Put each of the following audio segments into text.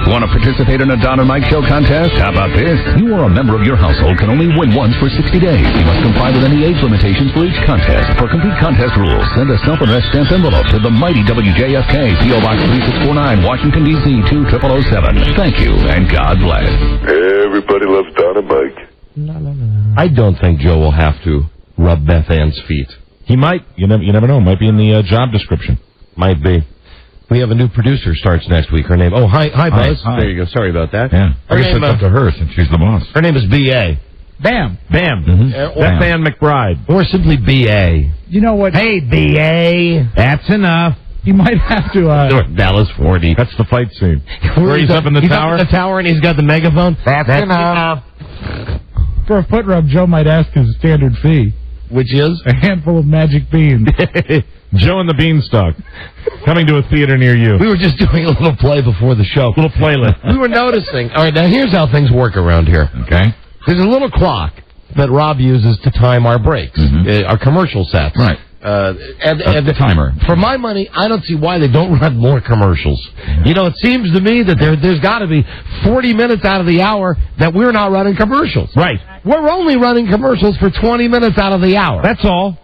Want to participate in a Don and Mike Show contest? How about this? You or a member of your household can only win once for 60 days. You must comply with any age limitations for each contest. For complete contest rules, send a self-addressed stamped envelope to the mighty WJFK, P.O. Box 3649, Washington, D.C. 20007. Thank you, and God bless. Everybody loves Don and Mike. I don't think Joe will have to rub Beth Ann's feet. He might. You never know. Might be in the job description. Might be. We have a new producer starts next week. Her name... Oh, hi, Buzz. Hi. There you go. Sorry about that. Yeah. I guess it's up to her since she's the boss. Her name is B.A. Bam. Mm-hmm. Beth Ann McBride. Or simply B.A. You know what? Hey, B.A. That's enough. You might have to... Dallas 40. That's the fight scene. Where he's up in the tower? Up in the tower and he's got the megaphone. That's enough. For a foot rub, Joe might ask his standard fee. Which is? A handful of magic beans. Joe and the Beanstalk. Coming to a theater near you. We were just doing a little play before the show. Little playlist. We were noticing. All right, now here's how things work around here. Okay. There's a little clock that Rob uses to time our breaks, our commercial sets. Right. And the timer. For my money, I don't see why they don't run more commercials. You know, it seems to me that there's got to be 40 minutes out of the hour that we're not running commercials. Right. We're only running commercials for 20 minutes out of the hour. That's all.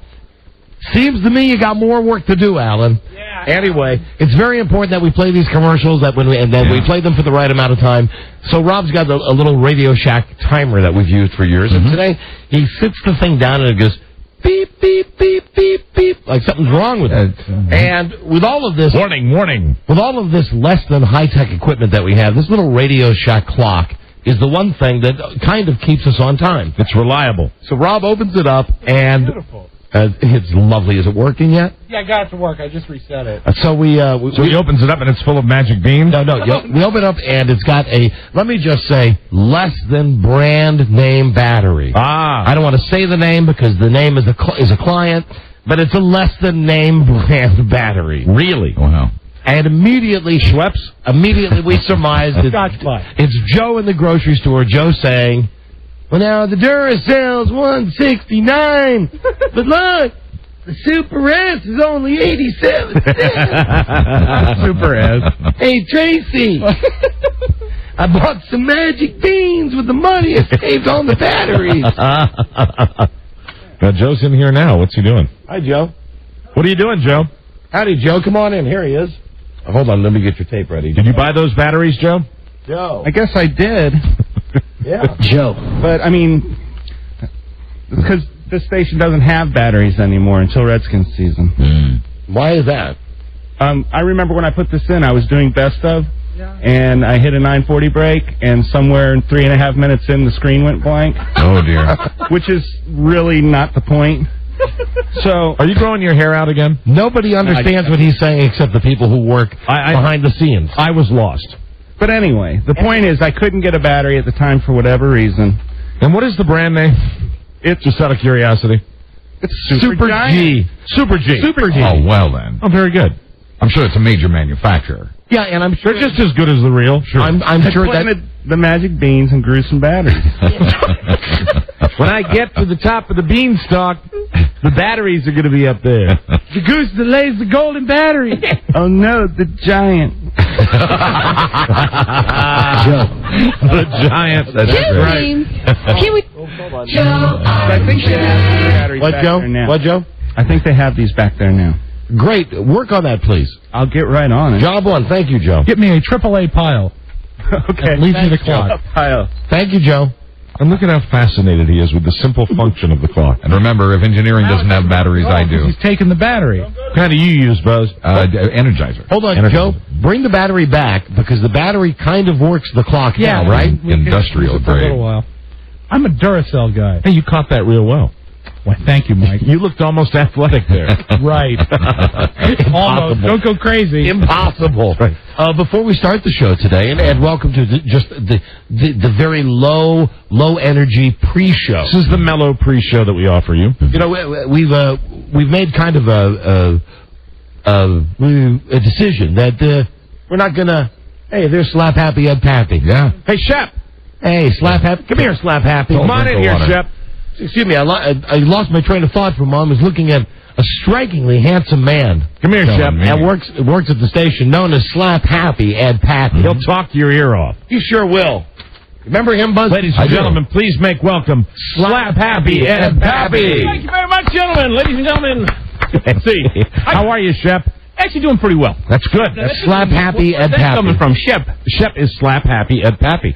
Seems to me you got more work to do, Alan. Yeah. Anyway, it's very important that we play these commercials, we play them for the right amount of time. So Rob's got a little Radio Shack timer that we've used for years, and today he sits the thing down and it goes beep, beep, beep, beep, beep, like something's wrong with it. And with all of this... Warning. With all of this less than high-tech equipment that we have, this little Radio Shack clock is the one thing that kind of keeps us on time. It's reliable. So Rob opens it up, and... Beautiful. It's lovely. Is it working yet? Yeah, I got it to work. I just reset it. So he opens it up and it's full of magic beans? No. We open it up and it's got let me just say, less than brand name battery. I don't want to say the name because the name is a client, but it's a less than name brand battery. Really? Wow. And immediately, we surmised it's Joe in the grocery store, Joe saying, well, now, the Duracel's $169, but look, the Super S is only 87 cents. Super S. Hey, Tracy, I bought some magic beans with the money I saved on the batteries. Now, Joe's in here now. What's he doing? Hi, Joe. What are you doing, Joe? Howdy, Joe. Come on in. Here he is. Hold on. Let me get your tape ready. Did you buy those batteries, Joe? Joe. I guess I did. Yeah. Joe. But, I mean, because this station doesn't have batteries anymore until Redskins season. Why is that? I remember when I put this in, I was doing best of, and I hit a 940 break, and somewhere in 3.5 minutes in, the screen went blank. Oh, dear. Which is really not the point. So, are you growing your hair out again? Nobody understands what he's saying except the people who work behind the scenes. I was lost. But anyway, the point is I couldn't get a battery at the time for whatever reason. And what is the brand name? It's just out of curiosity. It's Super G. Super G. Oh, well then. Oh, very good. I'm sure it's a major manufacturer. Yeah, and I'm sure they're just as good as the real. Sure. I'm sure that the magic beans and grew some batteries. When I get to the top of the beanstalk, the batteries are going to be up there. The goose that lays the golden battery. Oh no, the giant. Joe. The giant. That's right. Can we? I think they have these batteries back there now. What, Joe? I think they have these back there now. Great. Work on that, please. I'll get right on it. Job one. Thank you, Joe. Get me a AAA pile. Okay. Leave me the clock. Pile. Thank you, Joe. And look at how fascinated he is with the simple function of the clock. And remember, if engineering doesn't have batteries, I do. He's taking the battery. What kind do you use, Buzz? Energizer. Hold on, Joe. Bring the battery back, because the battery kind of works the clock now, right? Industrial grade. For a little while. I'm a Duracell guy. Hey, you caught that real well. Well, thank you, Mike. You looked almost athletic there. Right. Almost. Don't go crazy. Impossible. Right. Before we start the show today, and welcome to the very low energy pre-show. This is the mellow pre-show that we offer you. You know, we've made kind of a decision that we're not gonna. Hey, there's Slap Happy Ed Pappy. Yeah. Hey, Shep. Hey, Slap Happy. Come here, Slap Happy. Come on in here, Shep. Excuse me, I lost my train of thought for Mom. I was looking at a strikingly handsome man. Come here, Shep. That works at the station known as Slap Happy Ed Pappy. He'll talk your ear off. He sure will. Remember him, Buzz? Ladies and gentlemen, please make welcome Slap Happy Ed Pappy. Thank you very much, gentlemen. Ladies and gentlemen. Let's see. How are you, Shep? Actually doing pretty well. That's good. That's Slap Happy Ed That's Pappy. coming from Shep. Shep is Slap Happy Ed Pappy.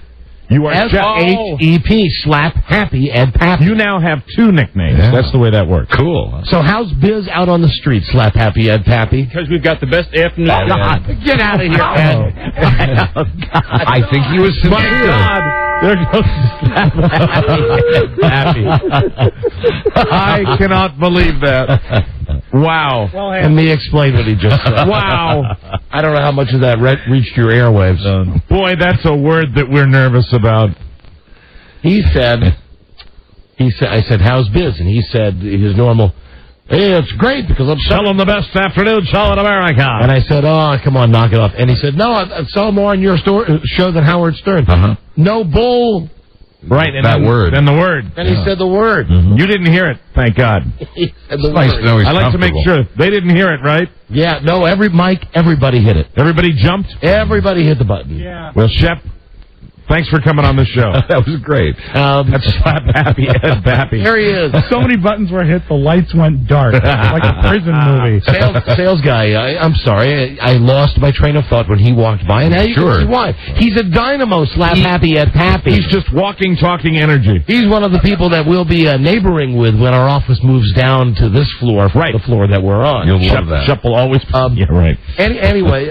You are Shep. S-H-E-P, Slap Happy Ed Pappy. You now have 2 nicknames. Yeah. That's the way that works. Cool. So how's Biz out on the street, Slap Happy Ed Pappy? Because we've got the best afternoon. Oh, God. Get out of here, Ed. Oh, God. I think he was My sincere. God. There goes Slap Happy Ed Pappy. I cannot believe that. Wow. Let me explain what he just said. Wow. I don't know how much of that reached your airwaves. Boy, that's a word that we're nervous about. He said, I said, how's Biz? And he said, his normal, hey, it's great because I'm Tell them the best afternoon show in America. And I said, oh, come on, knock it off. And he said, no, I saw more on your show than Howard Stern. Uh-huh. No bull. Right, and That then, word. Then the word. Then he said the word. You didn't hear it, thank God. He said the Nice word. to know he's I like to make comfortable. sure. They didn't hear it, right? Yeah, no, everybody hit it. Everybody jumped? Everybody hit the button. Yeah. Well, Shep, thanks for coming on the show. That was great. That's Slap Happy Ed Pappy. There he is. So many buttons were hit, the lights went dark. Like a prison movie. Sales guy, I'm sorry, I lost my train of thought when he walked by, and now you can see why. He's a dynamo, Slap Happy Ed Pappy. He's just walking, talking energy. He's one of the people that we'll be neighboring with when our office moves down to this floor from the floor that we're on. You'll love that. Shep will always... yeah, right. Anyway,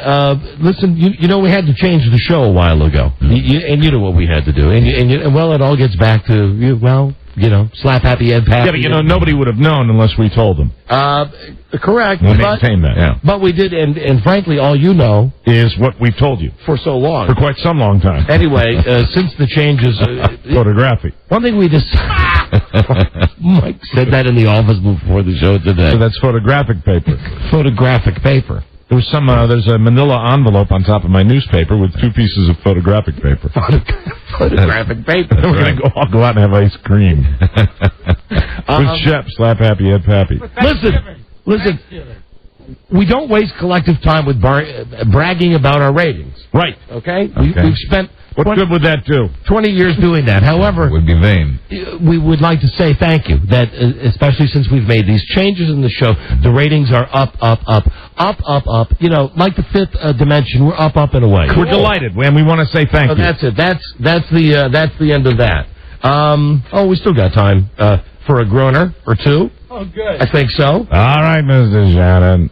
listen, you know we had to change the show a while ago, and you know what we had to do, and well, it all gets back to Slap Happy Ed Pappy. Yeah, but nobody would have known unless we told them. Correct. We'll but, maintain that. Yeah. But we did, and frankly, all you know Is what we've told you for so long. for quite some long time. Anyway, since the changes, Photographic. one thing we just Mike said that in the office before the show today. So that's photographic paper. Photographic paper. There was there's a manila envelope on top of my newspaper with 2 pieces of photographic paper. Photographic paper. Then we're going to all go out and have ice cream. With Shep, Slap Happy Ed Pappy. Listen. We don't waste collective time with bragging about our ratings. Right. Okay? We've spent What good would that do? 20 years doing that. However, It would be vain. we would like to say thank you, that especially since we've made these changes in the show, the ratings are up. Like the fifth dimension, we're up and away. We're delighted, and we want to say thank you. That's it. That's the end of that. We still got time for a groaner or two. Oh, good. I think so. All right, Mr. Shannon.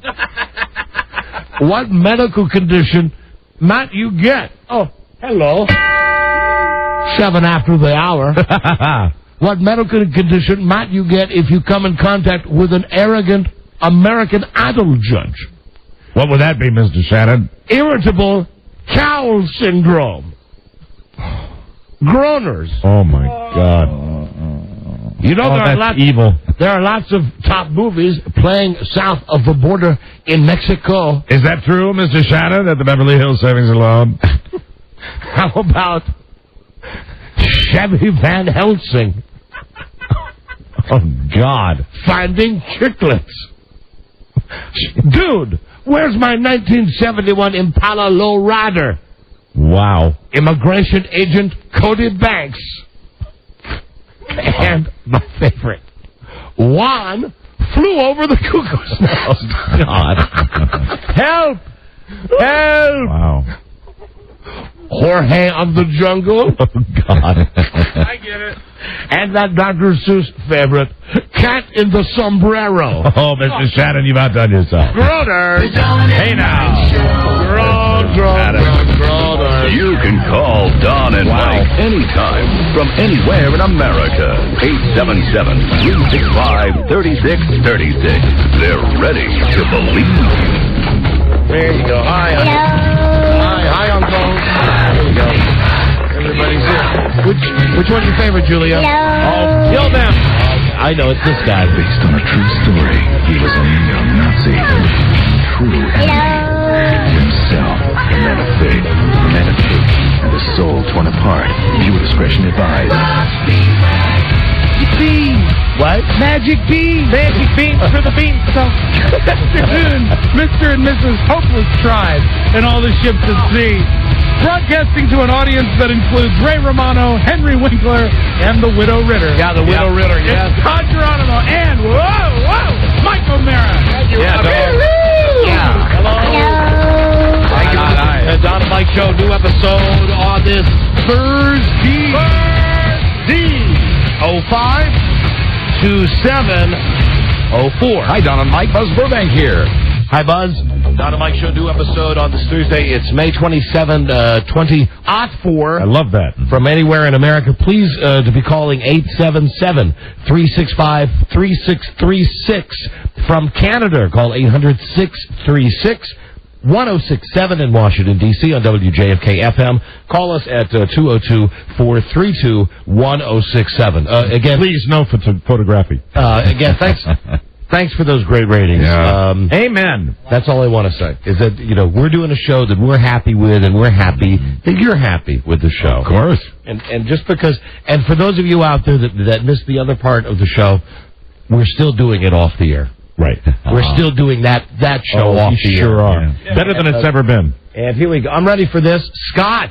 What medical condition might you get? Oh, hello. 7 after the hour. What medical condition might you get if you come in contact with an arrogant American Idol judge? What would that be, Mr. Shannon? Irritable Cowles syndrome. Groaners. Oh, my God. You know, that's evil. There are lots of top movies playing south of the border in Mexico. Is that true, Mr. Shannon, at the Beverly Hills Savings Alone? How about Chevy Van Helsing? Oh, God. Finding chiclets. Dude, where's my 1971 Impala lowrider? Wow. Immigration agent Cody Banks. And my favorite, Juan flew over the cuckoo's nest. God. Help! Help! Wow. Jorge of the Jungle. Oh, God. I get it. And that Dr. Seuss favorite, Cat in the Sombrero. Oh, Mr. Shannon, you've outdone yourself. Groaners. Hey, now. Groaners. You can call Don and Mike anytime from anywhere in America. 877-365-3636. They're ready to believe you. There you go. Hi, Uncle. There you go. Everybody's here. Which one's your favorite, Julia? Oh, kill them. I know, it's this guy. Based on a true story, he was a young Nazi. True enemy. Himself, a man of faith, a man of truth, and a soul torn apart. Viewer discretion advised. Yippee! What? Magic beans. Magic beans for the beanstalk. Afternoon, Mr. and Mrs. Hopeless Tribe and all the ships at sea. Broadcasting to an audience that includes Ray Romano, Henry Winkler, and the Widow Ritter. Yeah, the Widow Ritter, yes. It's Todd Geronimo and, Mike O'Mara. Yeah, Hello. Thank you. The Don and Mike Show, new episode on this Thursday. 05-2704. Hi, Don and Mike. Buzz Burbank here. Hi, Buzz. Don and Mike Show, new episode on this Thursday. It's May 27, 2004. I love that. From anywhere in America, please to be calling 877-365-3636. From Canada, call 800-636-1067 in Washington, D.C. on WJFK FM. Call us at 202-432-1067. Again, Please, no photography. again, thanks for those great ratings. Yeah. Amen. That's all I want to say, is that, we're doing a show that we're happy with, and we're happy that you're happy with the show. Of course. And just because, and for those of you out there that missed the other part of the show, we're still doing it off the air. Right. We're still doing that show off the air. Sure are. Yeah. Better than it's ever been. And here we go. I'm ready for this. Scott,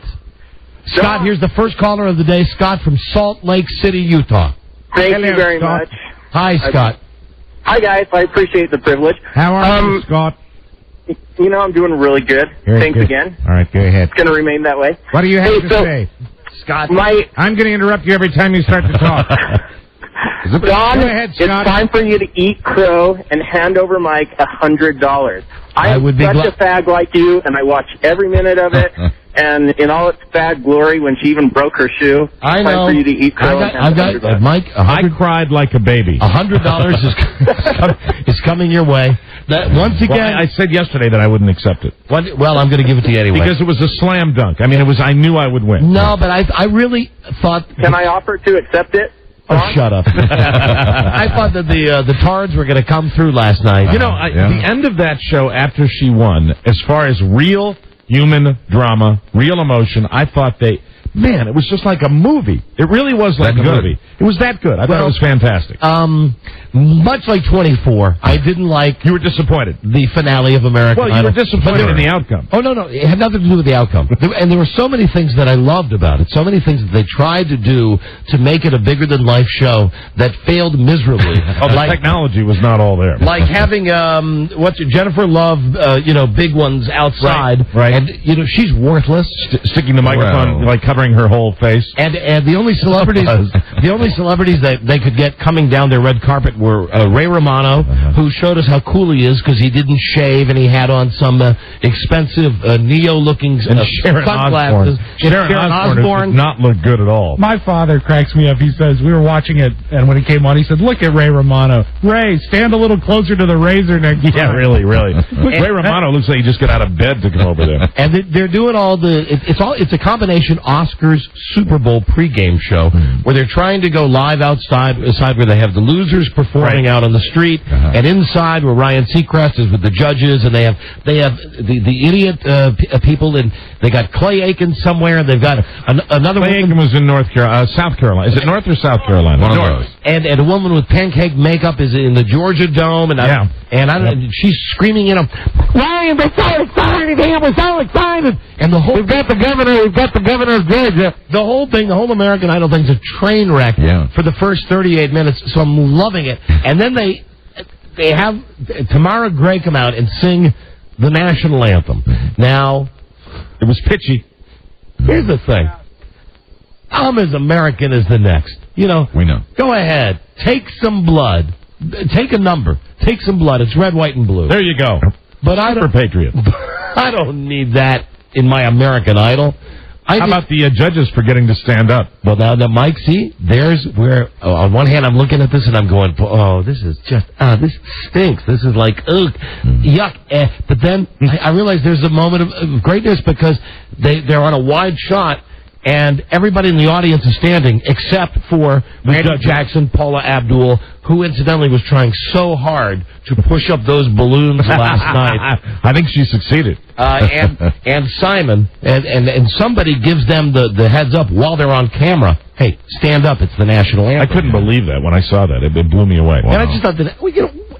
here's the first caller of the day. Scott from Salt Lake City, Utah. Thank you very much. Hi, Scott. Hi, guys. I appreciate the privilege. How are you, Scott? I'm doing really good. Thanks again. All right, go ahead. It's going to remain that way. What do you have to say? Scott. I'm going to interrupt you every time you start to talk. Don, Go ahead, it's Scott. time for you to eat crow and hand over Mike $100. I would be such a fag like you, and I watch every minute of it. And in all its fag glory, when she even broke her shoe, I it's know. time for you to eat crow and hand $100. Mike, I cried like a baby. $100 is coming your way. That once again, Well, I said yesterday that I wouldn't accept it. well, I'm going to give it to you anyway. Because it was a slam dunk. I mean, I knew I would win. No, but I really thought. Can I offer to accept it? Oh, shut up. I thought that the Tards were going to come through last night. The end of that show after she won, as far as real human drama, real emotion, I thought it was just like a movie. It really was like a movie. It was that good. I thought it was fantastic. Much like 24, I didn't like... You were disappointed. The finale of American Idol. Well, you were disappointed in the outcome. Oh, no. It had nothing to do with the outcome. And there were so many things that I loved about it. So many things that they tried to do to make it a bigger-than-life show that failed miserably. The technology was not all there. Like having, Jennifer Love, big ones outside. Right. And, she's worthless. Sticking the microphone, covering her whole face. And the only celebrities that they could get coming down their red carpet were Ray Romano, who showed us how cool he is because he didn't shave and he had on some expensive neo-looking sunglasses. Sharon Osbourne did not look good at all. My father cracks me up. He says, we were watching it, and when he came on, he said, look at Ray Romano. Ray, stand a little closer to the razor next time. Yeah, really. Ray Romano looks like he just got out of bed to come over there. And they're doing all it's a combination Oscars Super Bowl pregame show where they're trying to go live outside where they have the losers performing out on the street, and inside where Ryan Seacrest is with the judges, and they have the idiot people, and they got Clay Aiken somewhere, and they've got another Clay Aiken was in South Carolina. Is it North or South Carolina? One of those. And a woman with pancake makeup is in the Georgia Dome, and she's screaming, Ryan, we're so excited, we're so excited, and we've got the governor of Georgia. The whole American Idol thing's a train wreck for the first 38 minutes, so I'm loving it. And then they have Tamara Gray come out and sing the national anthem. Now, it was pitchy. Here's the thing. I'm as American as the next. We know. Go ahead. Take some blood. Take a number. Take some blood. It's red, white, and blue. There you go. But I don't need that in my American Idol. How about the judges forgetting to stand up? Well, now, Mike, see, there's where, on one hand, I'm looking at this and I'm going, this is just, this stinks. This is like, yuck. But then I realize there's a moment of greatness because they're on a wide shot, and everybody in the audience is standing except for Randy Jackson, Paula Abdul, who incidentally was trying so hard to push up those balloons last night. I think she succeeded. And Simon, and somebody gives them the heads up while they're on camera. Hey, stand up, it's the national anthem. I couldn't believe that when I saw that. It blew me away. And I just thought that,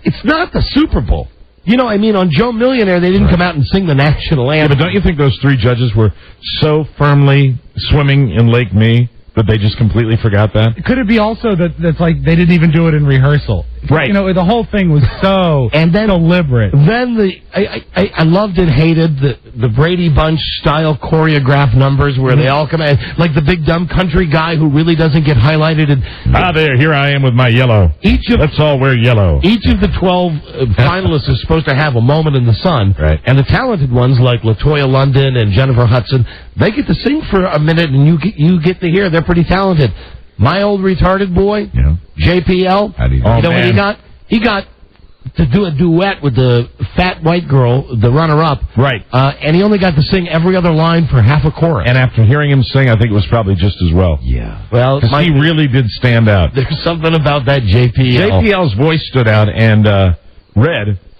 it's not the Super Bowl. You know, I mean, on Joe Millionaire, they didn't come out and sing the national anthem. Yeah, but don't you think those three judges were so firmly swimming in Lake Me that they just completely forgot that? Could it be also that's like they didn't even do it in rehearsal? Right. You know, the whole thing was so deliberate. Then I loved and hated the Brady Bunch style choreographed numbers where they all come in, like the big dumb country guy who really doesn't get highlighted. And here I am with my yellow. Let's all wear yellow. Each of the 12 finalists is supposed to have a moment in the sun. Right. And the talented ones like LaToya London and Jennifer Hudson, they get to sing for a minute and you get to hear they're pretty talented. My old retarded boy, JPL, How do you you know what he got? He got to do a duet with the fat white girl, the runner-up. Right. And he only got to sing every other line for half a chorus. And after hearing him sing, I think it was probably just as well. Yeah. Well, he really did stand out. There's something about that JPL. JPL's voice stood out, and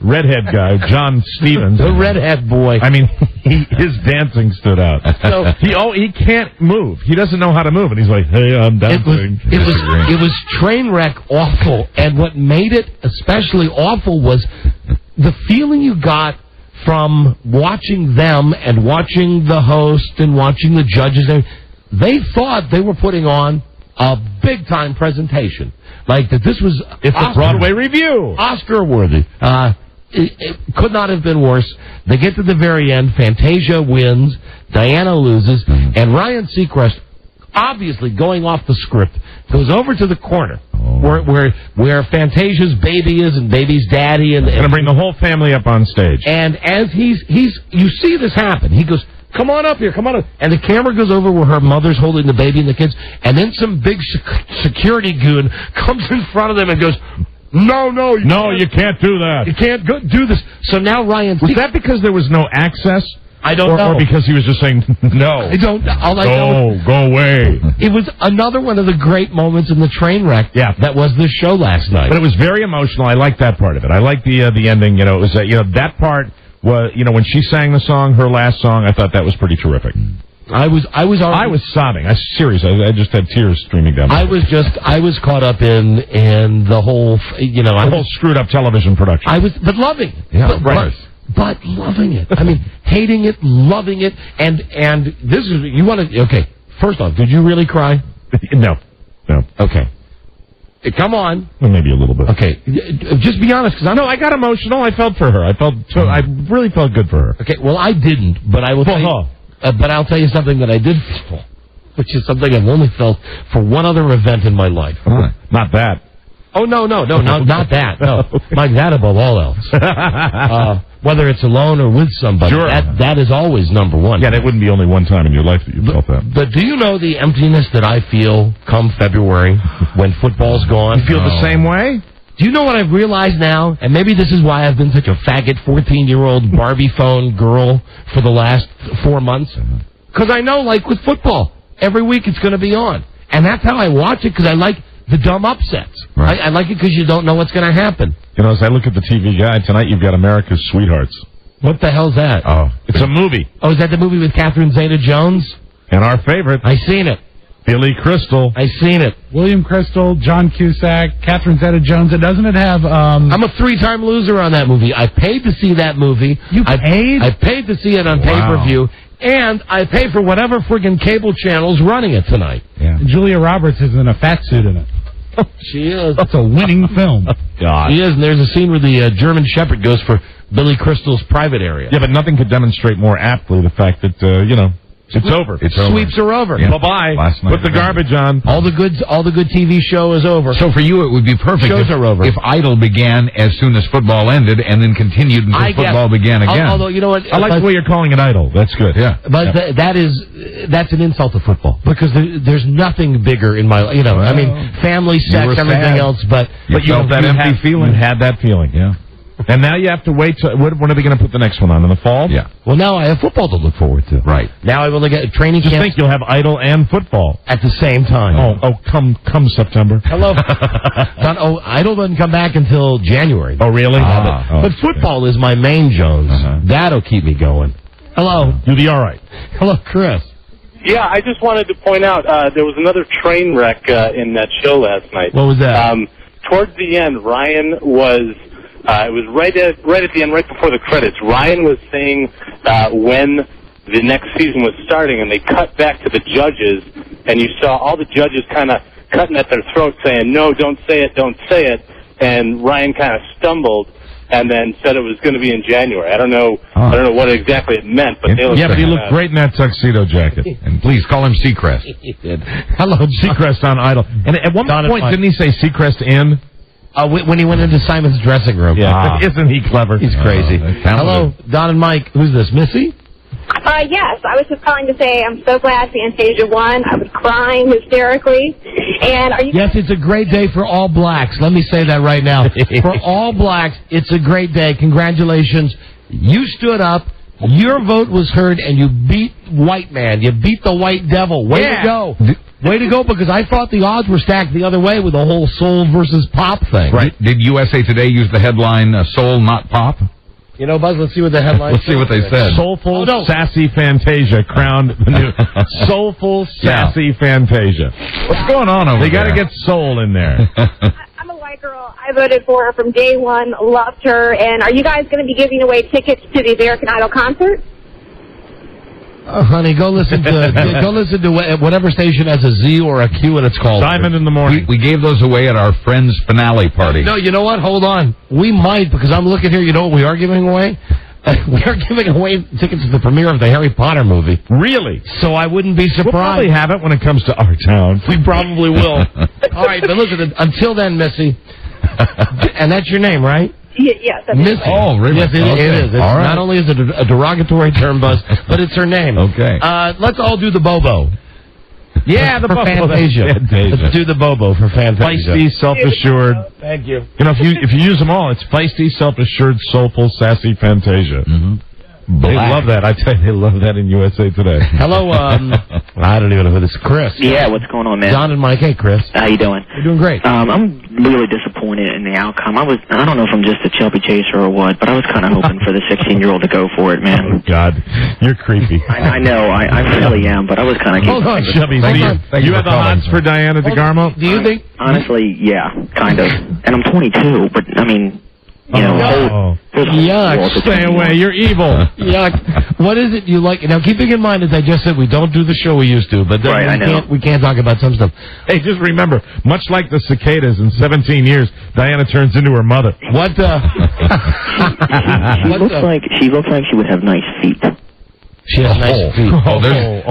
redhead guy, John Stevens. The redhead boy. I mean, his dancing stood out. So he can't move. He doesn't know how to move, and he's like, "Hey, I'm dancing." It was train wreck awful, and what made it especially awful was the feeling you got from watching them and watching the host and watching the judges. They thought they were putting on a big-time presentation. Like that this was... It's a Broadway review. Oscar-worthy. It could not have been worse. They get to the very end. Fantasia wins. Diana loses. And Ryan Seacrest, obviously going off the script, goes over to the corner where Fantasia's baby is and baby's daddy. And going to bring the whole family up on stage. And as you see this happen, he goes, "Come on up here, come on up." And the camera goes over where her mother's holding the baby and the kids. And then some big security goon comes in front of them and goes, No, you can't do that. You can't do this. So now Ryan... Was that because there was no access? I don't know. Or because he was just saying, no. I don't... All I know... Go away. It was another one of the great moments in the train wreck that was this show last night. But it was very emotional. I liked that part of it. I liked the ending. You know, it was that part was, when she sang the song, her last song, I thought that was pretty terrific. I was sobbing. I just had tears streaming down. I was caught up in the whole, the whole screwed up television production. But loving it. Yeah, right. But loving it. I mean, hating it, loving it, and this is, you want to, okay, first off, did you really cry? No. Okay. Come on. Well, maybe a little bit. Okay. Just be honest, because I got emotional. I felt for her. I really felt good for her. Okay, well, I didn't, but I will tell you. But I'll tell you something that I did feel, which is something I've only felt for one other event in my life. Not that. Oh, no, not that. No, like that above all else. Whether it's alone or with somebody, sure. that is always number one. Yeah, that wouldn't be only one time in your life that you felt that. But do you know the emptiness that I feel come February when football's gone? You feel the same way? Do you know what I've realized now? And maybe this is why I've been such a faggot 14-year-old Barbie phone girl for the last 4 months. Because I know, like with football, every week it's going to be on. And that's how I watch it, because I like the dumb upsets. Right. I like it because you don't know what's going to happen. As I look at the TV guide, tonight you've got America's Sweethearts. What the hell's that? Oh, it's a movie. Oh, is that the movie with Catherine Zeta-Jones? And our favorite. I seen it. Billy Crystal. I seen it. William Crystal, John Cusack, Catherine Zeta-Jones. Doesn't it have... I'm a 3-time loser on that movie. I paid to see that movie. You paid? I paid to see it on pay-per-view. And I pay for whatever friggin' cable channel's running it tonight. Yeah. Julia Roberts is in a fat suit in it. She is. That's a winning film. God. She is, and there's a scene where the German Shepherd goes for Billy Crystal's private area. Yeah, but nothing could demonstrate more aptly the fact that, it's over. Sweeps are over. Yeah. Bye-bye. Put the garbage on. All the good TV show is over. So for you, it would be perfect if Idol began as soon as football ended and then continued until football began again. Although, you know what? I like the way you're calling it Idol. That's good. Yeah. But that's an insult to football, because there's nothing bigger in my, I mean, family, sex, everything else, but you felt that empty feeling. You had that feeling, yeah. And now you have to wait till, when are they going to put the next one on? In the fall? Yeah. Well, now I have football to look forward to. Right. Now I will get a training Just camp think you'll have Idol and football. at the same time. Come September. Hello. Idol doesn't come back until January. Oh, really? But football is my main, Jones. That'll keep me going. Hello. You'll be all right. Hello, Chris. Yeah, I just wanted to point out there was another train wreck in that show last night. What was that? Towards the end, Ryan was. It was right at the end, right before the credits. Ryan was saying when the next season was starting, and they cut back to the judges, and you saw all the judges kind of cutting at their throat, saying, "No, don't say it, don't say it." And Ryan kind of stumbled, and then said it was going to be in January. I don't know what exactly it meant, but they looked but he looked great in that tuxedo jacket. And please call him Seacrest. Hello, Seacrest on Idol. And at one point, didn't he say Seacrest in? When he went into Simon's dressing room. Yeah. Isn't he clever? He's crazy. Hello, Don and Mike. Who's this, Missy? Yes, I was just calling to say I'm so glad Fantasia won. I was crying hysterically. And are you? Yes, it's a great day for all blacks. Let me say that right now. For all blacks, it's a great day. Congratulations. You stood up. Your vote was heard, and you beat white man. You beat the white devil. Way to go. Way to go, because I thought the odds were stacked the other way with the whole soul versus pop thing. Right. Did USA Today use the headline, soul, not pop? You know, Buzz, let's see what the headline Let's see what they said. Soulful, sassy Fantasia crowned the new Soulful, sassy Fantasia. What's going on over there? They got to get soul in there. I'm a white girl. I voted for her from day one, loved her. And are you guys going to be giving away tickets to the American Idol concert? Honey, go listen to whatever station has a Z or a Q and it's called Simon in the Morning. We gave those away at our friend's finale party. No, you know what? Hold on. We might, because I'm looking here. You know what we are giving away? We are giving away tickets to the premiere of the Harry Potter movie. Really? So I wouldn't be surprised. We'll probably have it when it comes to our town. We probably will. All right, but listen, until then, Missy, and that's your name, right? Yes. Missy. Oh, really? Yes, it is. It's all right. Not only is it a derogatory term, Buzz, but it's her name. Okay. Let's all do the Bobo. Yeah, the for Bobo. Fantasia. Let's do the Bobo for Fantasia. Feisty, self-assured. Thank you. You know, if you use them all, it's feisty, self-assured, soulful, sassy Fantasia. Mm-hmm. They love that. I tell you, they love that in USA Today. Hello, I don't even know who this is. Chris. Yeah, what's going on, man? Don and Mike. Hey, Chris. How you doing? You're doing great. I'm really disappointed in the outcome. I don't know if I'm just a chubby chaser or what, but I was kind of hoping for the 16-year-old to go for it, man. Oh, God. You're creepy. I know. I really am, but I was kind of... Hold on, Chubby. You have the hots for Diana DeGarmo? Do you think? Honestly, yeah, kind of. And I'm 22, but, I mean... You know, Yuck. Stay away. You're evil. Yuck. What is it you like? Now, keeping in mind, as I just said, we don't do the show we used to, but then right, we can't talk about some stuff. Hey, just remember, much like the cicadas, in 17 years, Diana turns into her mother. What, she looks like she would have nice feet. She has nice feet.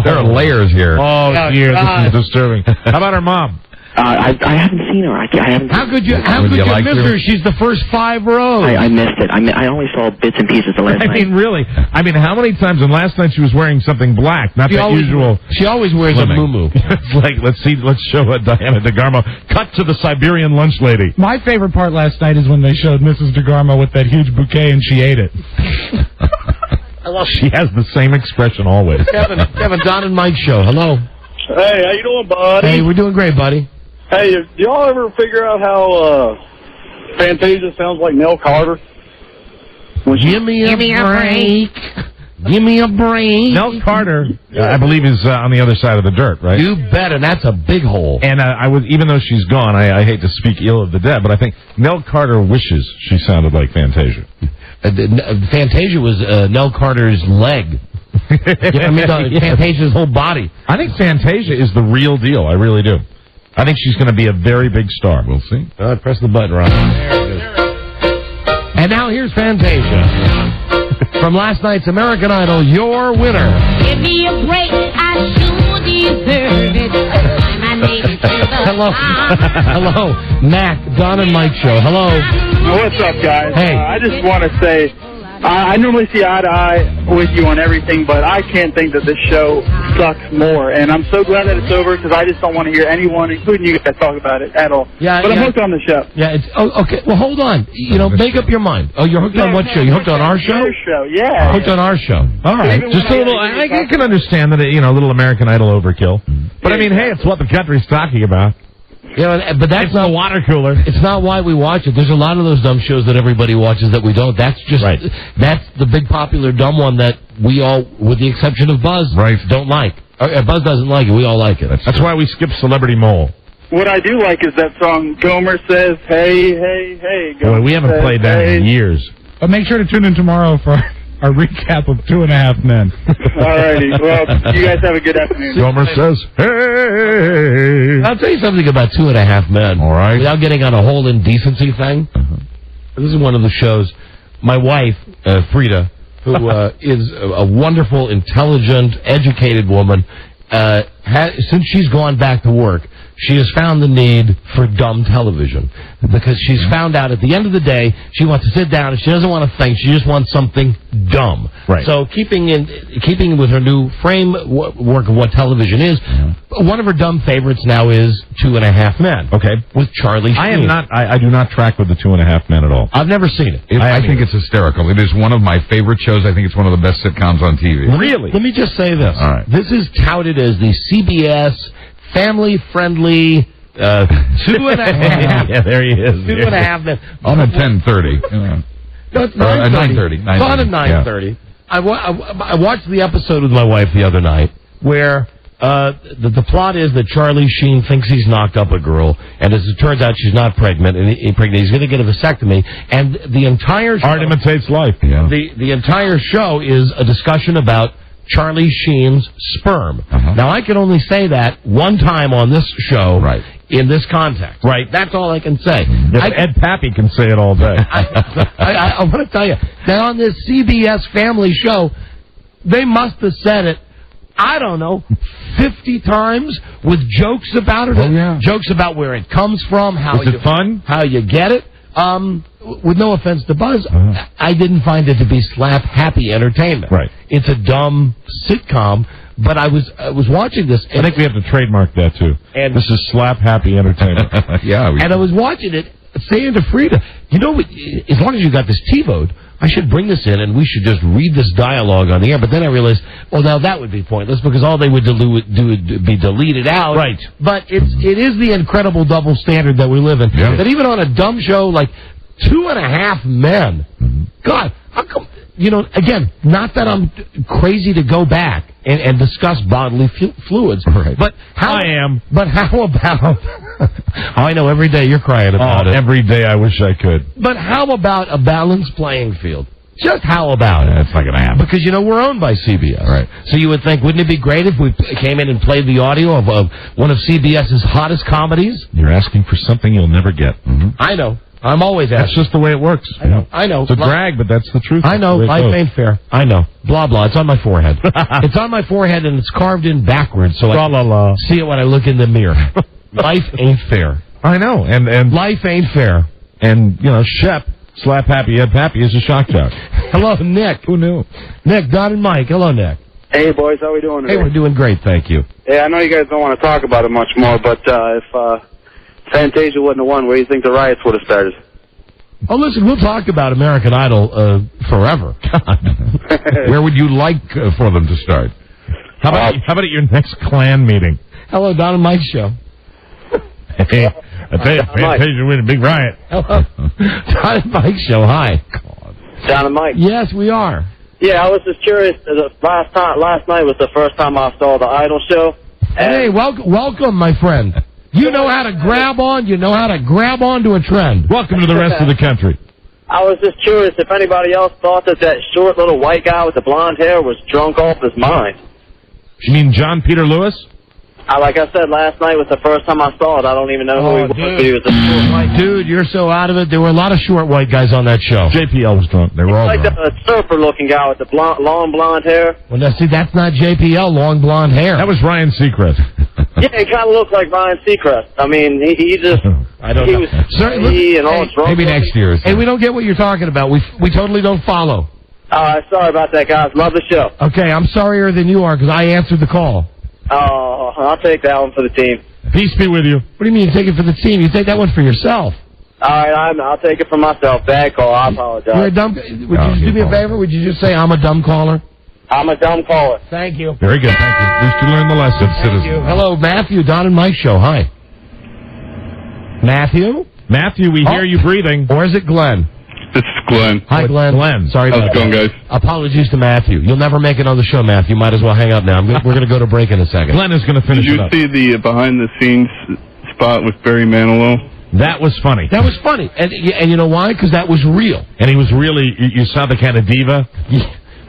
There are layers here. Oh, dear, this is disturbing. How about her mom? I haven't seen her. I haven't. How could you miss her? She's the first 5 rows. I missed it. I only saw bits and pieces the last night. I mean, really? I mean, how many times? And last night she was wearing something black, not that usual. She always wears a muumuu. It's like, let's show Diana DeGarmo. Cut to the Siberian lunch lady. My favorite part last night is when they showed Mrs. DeGarmo with that huge bouquet and she ate it. She has the same expression always. Kevin, Don and Mike show. Hello. Hey, how you doing, buddy? Hey, we're doing great, buddy. Hey, do y'all ever figure out how Fantasia sounds like Nell Carter? Give me a break. Give me a break. Nell Carter, I believe, is on the other side of the dirt, right? You bet, and that's a big hole. And even though she's gone, I hate to speak ill of the dead, but I think Nell Carter wishes she sounded like Fantasia. Fantasia was Nell Carter's leg. Fantasia's whole body. I think Fantasia is the real deal. I really do. I think she's going to be a very big star. We'll see. Press the button, Ron. There it is. And now here's Fantasia. From last night's American Idol, your winner. Give me a break, I sure deserve it. I made it to the Hello, Mac, Don and Mike show. Hello. What's up, guys? Hey. I just want to say, I normally see eye to eye with you on everything, but I can't think that this show sucks more. And I'm so glad that it's over because I just don't want to hear anyone, including you guys, talk about it at all. Yeah, but I'm hooked on the show. Yeah, okay. Well, hold on. Make up your mind. Oh, you're hooked on what show? You hooked on our show? Your show, yeah. Hooked on our show. All right. Just a little. I can understand that. A little American Idol overkill. But I mean, hey, it's what the country's talking about. But that's not the water cooler. It's not why we watch it. There's a lot of those dumb shows that everybody watches that we don't. That's just that's the big popular dumb one that we all, with the exception of Buzz, don't like. Buzz doesn't like it. We all like it. That's why we skip Celebrity Mole. What I do like is that song, Gomer Says, Hey, Hey, Hey. Boy, we haven't played that in years. But make sure to tune in tomorrow for our recap of 2.5 Men. All righty. Well, you guys have a good afternoon. Gomer Says, Hey. I'll tell you something about 2.5 Men. All right. Without getting on a whole indecency thing. This is one of the shows. My wife, Frida, who is a wonderful, intelligent, educated woman, since she's gone back to work, she has found the need for dumb television because she's found out at the end of the day she wants to sit down and she doesn't want to think. She just wants something dumb. Right. So keeping with her new framework of what television is, one of her dumb favorites now is 2.5 Men. Okay. With Charlie Sheen. I do not track with the 2.5 Men at all. I've never seen it. I think it's hysterical. It is one of my favorite shows. I think it's one of the best sitcoms on TV. Really? Let me just say this. All right. This is touted as the CBS family-friendly 2.5. Yeah, there he is. 2.5 Men. On at 10:30. No, it's 9:30. It's on at 9:30. I watched the episode with my wife the other night where the plot is that Charlie Sheen thinks he's knocked up a girl, and as it turns out, she's not pregnant, and he's going to get a vasectomy, and the entire show... Art imitates life. Yeah. The entire show is a discussion about Charlie Sheen's sperm. Now, I can only say that one time on this show in this context. Right. That's all I can say. Ed Pappy can say it all day. I want to tell you, that on this CBS family show, they must have said it, I don't know, 50 times with jokes about it. Oh, yeah. Jokes about where it comes from, Was it fun? how you get it. With no offense to Buzz, I didn't find it to be slap-happy entertainment. Right. It's a dumb sitcom, but I was watching this. I think we have to trademark that, too. And this is slap-happy entertainment. And I was watching it, saying to Frida, as long as you got this TiVoed, I should bring this in and we should just read this dialogue on the air. But then I realized, well, now that would be pointless because all they would do would be deleted out. Right. But it is the incredible double standard that we live in. Yeah. That even on a dumb show like 2.5 Men, God, how come, again, not that I'm crazy to go back and discuss bodily fluids. Right. But I am. But how about... I know every day you're crying about it. Every day I wish I could. But how about a balanced playing field? Just how about it? That's not going to happen. Because, we're owned by CBS. Right. So you would think, wouldn't it be great if we came in and played the audio of one of CBS's hottest comedies? You're asking for something you'll never get. I know. I'm always asking. That's just the way it works. I know. It's a drag, but that's the truth. I know. Life ain't fair. I know. Blah, blah. It's on my forehead. It's on my forehead, and it's carved in backwards, so I can see it when I look in the mirror. Life ain't fair. I know. And Life ain't fair. And, Shep, Slap Happy, Ed Pappy is a shock jock. Hello, Nick. Who knew? Nick, Don and Mike. Hello, Nick. Hey, boys. How we doing today? Hey, we're doing great, thank you. Yeah, I know you guys don't want to talk about it much more, but if Fantasia wouldn't have won, where do you think the riots would have started? Oh, listen, we'll talk about American Idol forever. Where would you like for them to start? How about at your next Klan meeting? Hello, Don and Mike show. Hey, I tell you, Fantasia win a big riot. Hello. Don and Mike show, hi. Don and Mike. Yes, we are. Yeah, I was just curious. Last night was the first time I saw the Idol show. Hey, welcome, my friend. You know how to grab on. You know how to grab on to a trend. Welcome to the rest of the country. I was just curious if anybody else thought that short little white guy with the blonde hair was drunk off his mind. You mean John Peter Lewis? Like I said, last night was the first time I saw it. I don't even know who he was. But he was a short white. Dude, you're so out of it. There were a lot of short white guys on that show. JPL was drunk. They were all like drunk. the surfer-looking guy with the long blonde hair. Well, now, see, that's not JPL, long blonde hair. That was Ryan Seacrest. Yeah, he kind of looked like Ryan Seacrest. I mean, he just... I don't know. Was and all drunk. Maybe next year. Hey, we don't get what you're talking about. We totally don't follow. Sorry about that, guys. Love the show. Okay, I'm sorrier than you are because I answered the call. Oh, I'll take that one for the team. Peace be with you. What do you mean you take it for the team? You take that one for yourself. All right, I'll take it for myself. Bad call. I apologize. You're a dumb. Would you just do me a favor? Would you just say I'm a dumb caller? I'm a dumb caller. Thank you. Very good. Thank you. At least you learned the lesson, citizen. Hello, Matthew, Don and Mike show. Hi. Matthew? Matthew, we hear you breathing. Or is it Glenn? This is Glenn. Hi, Glenn. Sorry How's about it going, that. guys? Apologies to Matthew. You'll never make it on the show, Matthew. Might as well hang up now. We're going to go to break in a second. Glenn is going to finish Did it you up. see the behind-the-scenes spot with Barry Manilow? That was funny. That was funny. And you know why? Because that was real. And he was really, you saw the kind of diva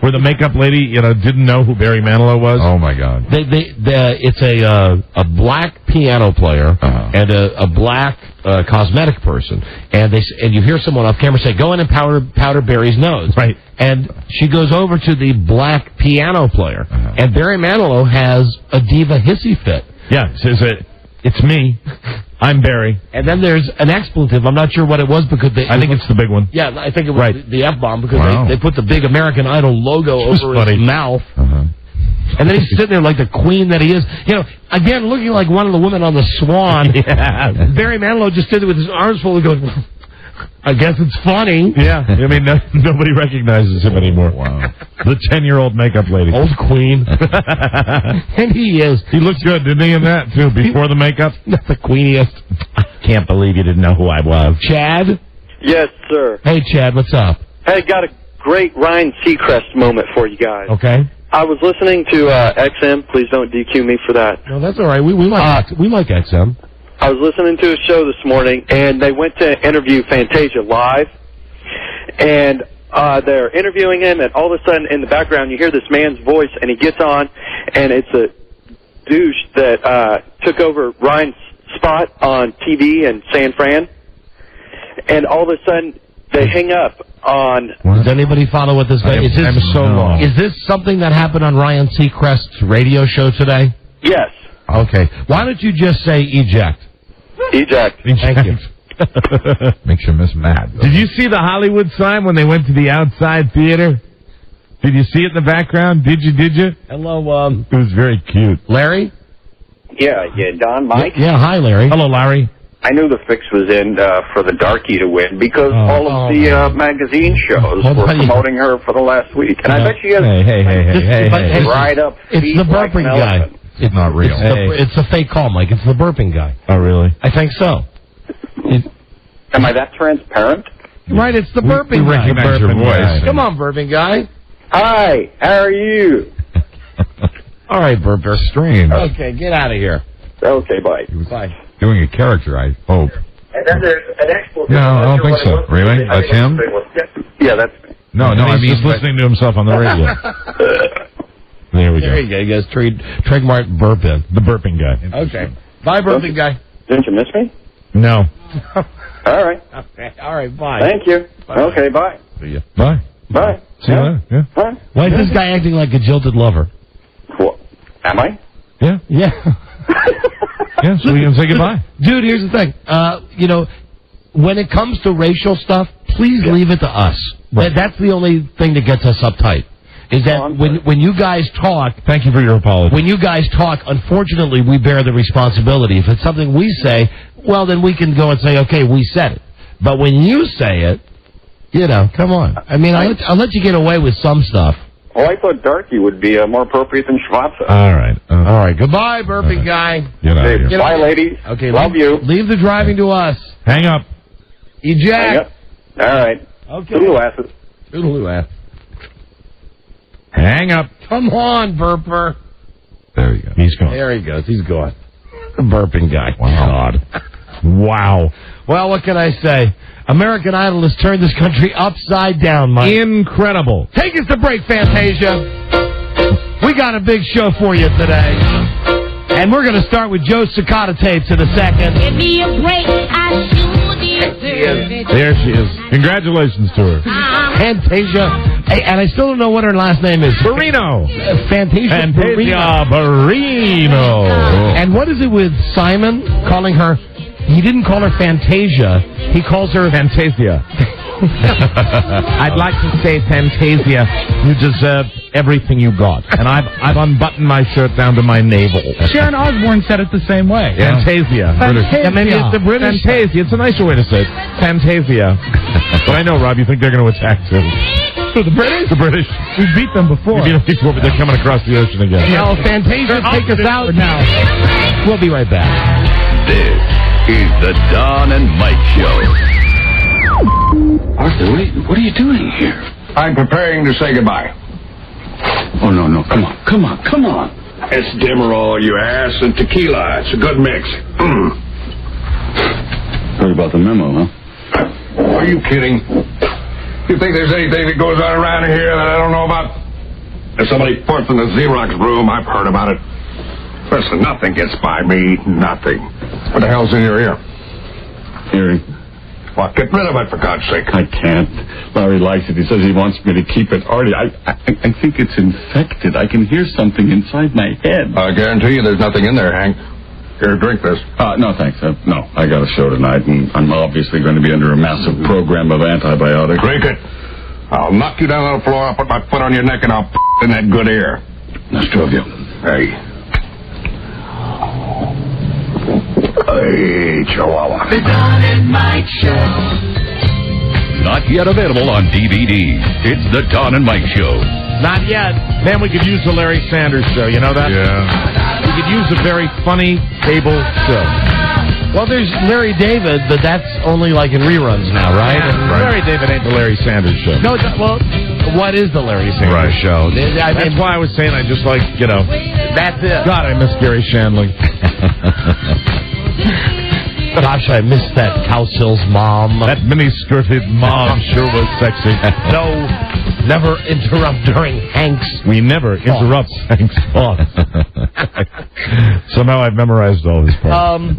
where the makeup lady, didn't know who Barry Manilow was. Oh, my God. It's a black piano player and a black cosmetic person. And you hear someone off camera say, go in and powder Barry's nose. Right. And she goes over to the black piano player. And Barry Manilow has a diva hissy fit. Yeah, says it's me. I'm Barry. And then there's an expletive. I'm not sure what it was because I think it's the big one. Yeah, I think it was Right. the F-bomb because Wow. they put the big American Idol logo over his mouth. And then he's sitting there like the queen that he is. Again, looking like one of the women on the Swan. Yeah. Barry Manilow just stood there with his arms full and goes, well, I guess it's funny. Yeah, I mean, nobody recognizes him anymore. Wow. The 10-year-old makeup lady. Old queen. And he is. He looked good, didn't he, in that, too, before the makeup? Not the queeniest. I can't believe you didn't know who I was. Chad? Yes, sir. Hey, Chad, what's up? Hey, got a great Ryan Seacrest moment for you guys. Okay. I was listening to XM. Please don't DQ me for that. No, that's all right. We like XM. I was listening to a show this morning, and they went to interview Fantasia live, and they're interviewing him, and all of a sudden, in the background, you hear this man's voice, and he gets on, and it's a douche that took over Ryan's spot on TV in San Fran, and all of a sudden, they hang up on... Does anybody follow what this guy is? I'm so lost. Is this something that happened on Ryan Seacrest's radio show today? Yes. Okay. Why don't you just say eject? Eject. Thank you. Makes you miss Matt. Did you see the Hollywood sign when they went to the outside theater? Did you see it in the background? Did you? Hello, It was very cute. Larry? Yeah, Don, Mike. Yeah, hi, Larry. Hello, Larry. I knew the fix was in for the darky to win because all of the magazine shows were promoting her for the last week. And I bet she has Hey. dried up It's feet the like burping an guy. elephant. It's not real. It's a fake call, Mike. It's the burping guy. Oh, really? I think so. Am I that transparent? Right, it's the burping we guy. recognize your Burping voice. guy. Come on, burping guy. Hi, how are you? All right, burper. Strange. Okay, get out of here. Okay, bye. He was Bye. doing a character, I hope. And then there's an expletive. No, I don't think so. Really? That's him? Yeah, that's me. No, He's I mean... just listening to himself on the radio. There we go. There you go. You guys trademark burp in. The burping guy. Okay. Bye, burping guy. Didn't you miss me? No. All right. Okay. All right, bye. Thank you. Bye. Okay, bye. See ya. Bye. Bye. See you later. Yeah. Bye. Why is this guy acting like a jilted lover? What? Am I? Yeah. Yeah. Yeah, so we can say goodbye. Dude, here's the thing. When it comes to racial stuff, please leave it to us. Right. That's the only thing that gets us uptight. Is that when you guys talk... Thank you for your apology. When you guys talk, unfortunately, we bear the responsibility. If it's something we say, well, then we can go and say, okay, we said it. But when you say it, come on. I mean, I'll let you get away with some stuff. Oh, I thought darky would be more appropriate than Schwarza. All right. All right. Goodbye, burping guy. Get out of here. Bye, ladies. Okay. Love you. Leave the driving to us. Hang up. Eject. All right. Okay. Toodaloo asses. Toodaloo ass. Hang up. Come on, burper. There you go. He's gone. There he goes. He's gone. The burping guy. Wow. Wow. Well, what can I say? American Idol has turned this country upside down, Mike. Incredible. Take us to break, Fantasia. We got a big show for you today. And we're going to start with Joe Cicada tapes in a second. Give me a break, I sure deserve it. There she is. Congratulations to her. Fantasia. Hey, and I still don't know what her last name is. Barrino. Fantasia Barrino. And what is it with Simon calling her? He didn't call her Fantasia. He calls her Fantasia. I'd like to say, Fantasia, you deserved everything you got. And I've unbuttoned my shirt down to my navel. Sharon Osbourne said it the same way. Fantasia. Fantasia. Yeah, maybe it's the British. Fantasia. It's a nicer way to say it. Fantasia. But I know, Rob, you think they're going to attack too. So the British? The British. We beat them before. We beat them before, but they're coming across the ocean again. Well, Fantasia, take us out now. We'll be right back. This is the Don and Mike Show. Arthur, what are you doing here? I'm preparing to say goodbye. Oh, no, come on. It's Demerol, you ass, and tequila. It's a good mix. Heard about the memo, huh? Are you kidding? You think there's anything that goes on around here that I don't know about? There's somebody fourth in the Xerox room. I've heard about it. Listen, nothing gets by me. Nothing. What the hell's in your ear? Hearing. Well, get rid of it, for God's sake. I can't. Larry likes it. He says he wants me to keep it. Artie, I think it's infected. I can hear something inside my head. I guarantee you there's nothing in there, Hank. Here, drink this. No, thanks. No, I got a show tonight, and I'm obviously going to be under a massive program of antibiotics. Drink it. I'll knock you down on the floor, I'll put my foot on your neck, and I'll in that good air. That's two of you. Hey, Chihuahua. The Don and Mike Show. Not yet available on DVD. It's the Don and Mike Show. Not yet. Man, we could use the Larry Sanders Show. You know that? Yeah. We could use a very funny cable show. Well, there's Larry David, but that's only like in reruns now, right? Larry David ain't the Larry Sanders Show. No, well, what is the Larry Sanders Show? That's why I was saying I just like, That's it. God, I miss Gary Shandling. Gosh, I miss that Cowsills mom. That mini-skirted mom sure was sexy. No, never interrupt during Hank's. We never interrupt Hank's thoughts. So now I've memorized all his parts.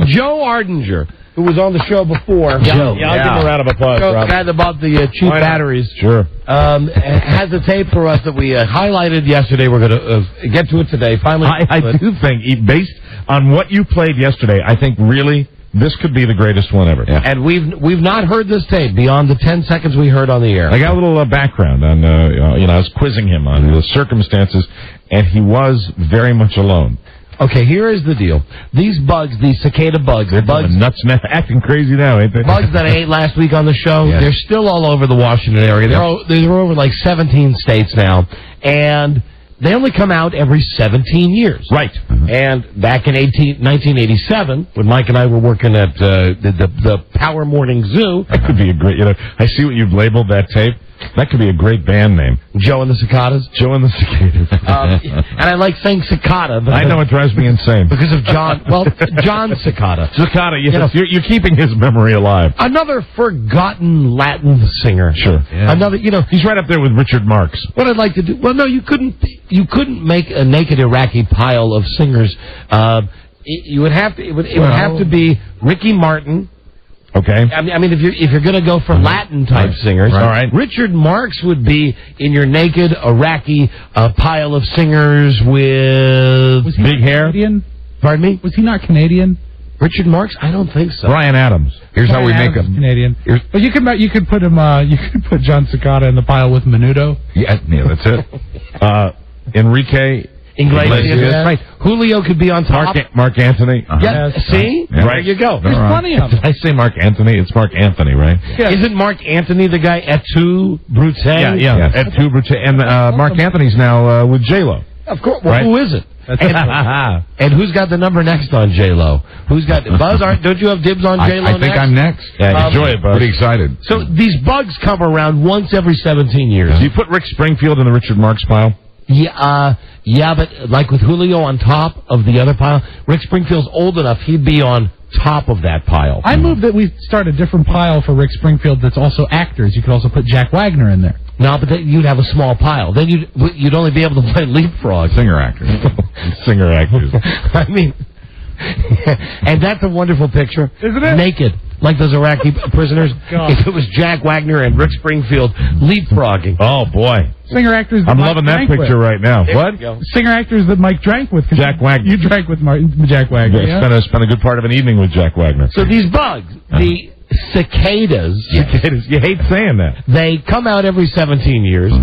Joe Ardinger, who was on the show before. Joe. Yeah, I'll give him a round of applause, Rob. Guy that bought the cheap batteries. Sure. Has a tape for us that we highlighted yesterday. We're going to get to it today. Finally, I do think, based on what you played yesterday, I think really this could be the greatest one ever. Yeah. And we've not heard this tape beyond the 10 seconds we heard on the air. I got a little background on, I was quizzing him on the circumstances, and he was very much alone. Okay, here is the deal. These bugs, these cicada bugs, they're bugs nuts, acting crazy now, ain't they? Bugs that I ate last week on the show, they're still all over the Washington area. They're over like 17 states now, and they only come out every 17 years. Right. And back in 1987, when Mike and I were working at the Power Morning Zoo. That could be a great, I see what you've labeled that tape. That could be a great band name. Joe and the Cicadas? Joe and the Cicadas. And I like saying cicada. I know, it drives me insane. Because of John Cicada. Cicada, yes. You're keeping his memory alive. Another forgotten Latin singer. Sure. Yeah. Another, he's right up there with Richard Marx. What I'd like to do, well, no, you couldn't make a naked Iraqi pile of singers. It would have to be Ricky Martin. Okay. I mean, if you're going to go for Latin type singers, all right. Richard Marx would be in your naked Iraqi pile of singers with big hair. Canadian? Pardon me? Was he not Canadian? Richard Marx? I don't think so. Brian Adams. Here's how we make him Canadian. But you could put him. You could put John Cicada in the pile with Menudo. Yeah, that's it. Enrique Iglesias. Right. Julio could be on top. Mark Anthony. Yeah. See? Yeah. There you go. There's plenty of them. Did I say Mark Anthony? It's Mark Anthony, right? Yeah. Isn't Mark Anthony the guy et tu, Brute? Yeah. Et tu, Brute. And Mark Anthony's now with J-Lo. Of course. Well, right? who is it? And who's got the number next on J-Lo? Who's got Buzz? Don't you have dibs on J-Lo I think I'm next. Yeah, enjoy it, Buzz. Pretty excited. So these bugs come around once every 17 years. Do you put Rick Springfield in the Richard Marx pile? Yeah, but like with Julio on top of the other pile, Rick Springfield's old enough, he'd be on top of that pile. I moved that we start a different pile for Rick Springfield that's also actors. You could also put Jack Wagner in there. No, but then you'd have a small pile. Then you'd only be able to play leapfrog. Singer actors. Singer actors. I mean, and that's a wonderful picture. Isn't it? Naked, like those Iraqi prisoners. If it was Jack Wagner and Rick Springfield leapfrogging. Oh, boy. Singer actors that I'm Mike loving that drank picture with. right now. What? Singer actors that Mike drank with. Jack Wagner. You drank with Jack Wagner. Yeah. Spent a good part of an evening with Jack Wagner. So these bugs, cicadas. Cicadas. You hate saying that. They come out every 17 years.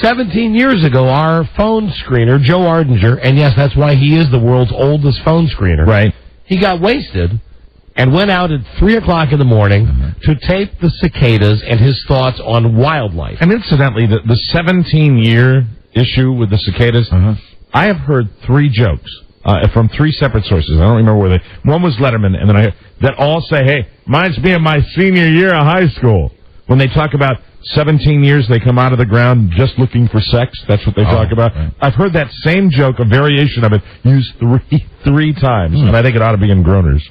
17 years ago, our phone screener, Joe Ardinger, and yes, that's why he is the world's oldest phone screener. Right. He got wasted and went out at 3 o'clock in the morning to tape the cicadas and his thoughts on wildlife. And incidentally, the 17-year issue with the cicadas, I have heard 3 jokes from 3 separate sources. I don't remember where they... One was Letterman, and then that all say, hey, reminds me of my senior year of high school. When they talk about 17 years, they come out of the ground just looking for sex. That's what they talk about. Right. I've heard that same joke, a variation of it, used three times, and I think it ought to be in Groaners.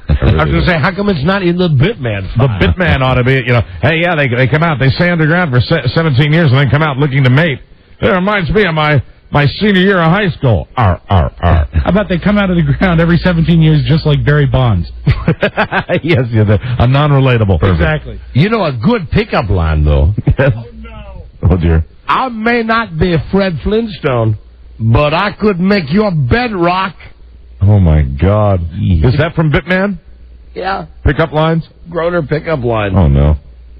I was going to say, how come it's not in the Bitman file? The Bitman ought to be, hey, yeah, they come out, they stay underground for 17 years, and then come out looking to mate. It reminds me of my senior year of high school. How about they come out of the ground every 17 years just like Barry Bonds? Yes, a non-relatable. Perfect. Exactly. A good pickup line, though. Yes. Oh, no. Oh, dear. I may not be Fred Flintstone, but I could make your bed rock. Oh, my God. Is that from Bitman? Yeah. Pickup lines? Groaner pickup line. Oh, no.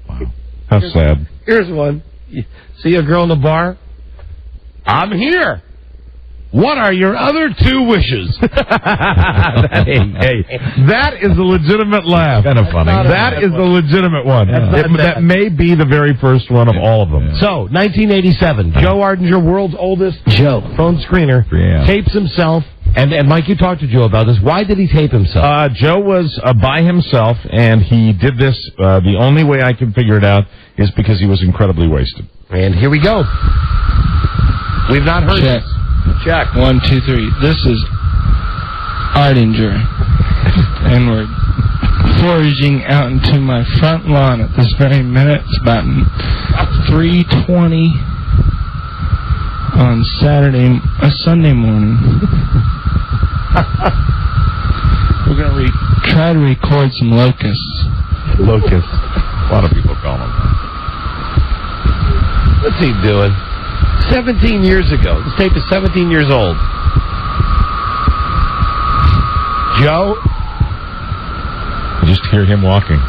Wow. How sad. Here's one. See a girl in the bar? I'm here. What are your other 2 wishes? Hey, that is a legitimate laugh. Kind of funny. That is a legitimate one. That may be the very first one of all of them. So, 1987, Joe Ardinger, world's oldest phone screener, tapes himself. And Mike, you talked to Joe about this. Why did he tape himself? Joe was by himself, and he did this. The only way I can figure it out is because he was incredibly wasted. And here we go. We've not heard Check. this. Check. 1, 2, 3. This is Ardinger. And we're foraging out into my front lawn at this very minute. It's about 3:20 on Sunday morning. We're going to try to record some locusts. Locusts. A lot of people call them that. What's he doing? 17 years ago. This tape is 17 years old. Joe? I just hear him walking.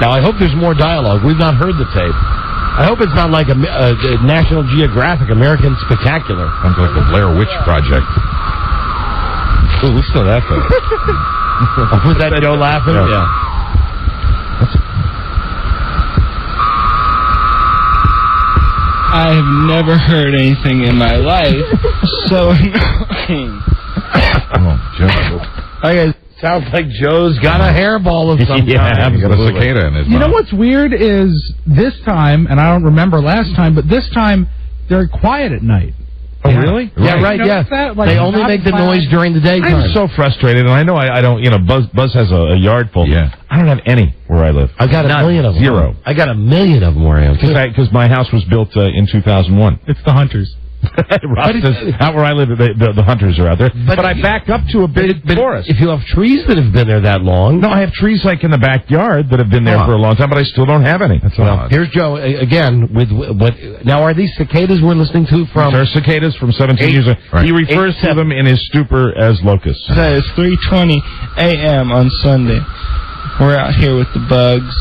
Now, I hope there's more dialogue. We've not heard the tape. I hope it's not like a National Geographic American Spectacular. Sounds like the Blair Witch Project. Ooh, listen to that, though. Was that Joe laughing? Yeah. I have never heard anything in my life so annoying. Oh, Joe. Okay, sounds like Joe's got a hairball of some kind. Yeah, he's got a cicada in his mouth. You know what's weird is this time, and I don't remember last time, but this time they're quiet at night. Oh, really? Yeah, right, yeah. They only make the noise during the daytime. I'm so frustrated, and I know I don't, Buzz has a yard full. Yeah. I don't have any where I live. I got a million of them. Zero. I got a million of them where I am. Because my house was built in 2001. It's the hunters. Ross says, out where I live, the hunters are out there. But I back up to a big forest. If you have trees that have been there that long... No, I have trees like in the backyard that have been there for a long time, but I still don't have any. That's well, here's Joe again with what... Now, are these cicadas we're listening to from... They're cicadas from 17 years ago. Right. He refers to them in his stupor as locusts. It's 3:20 a.m. on Sunday. We're out here with the bugs.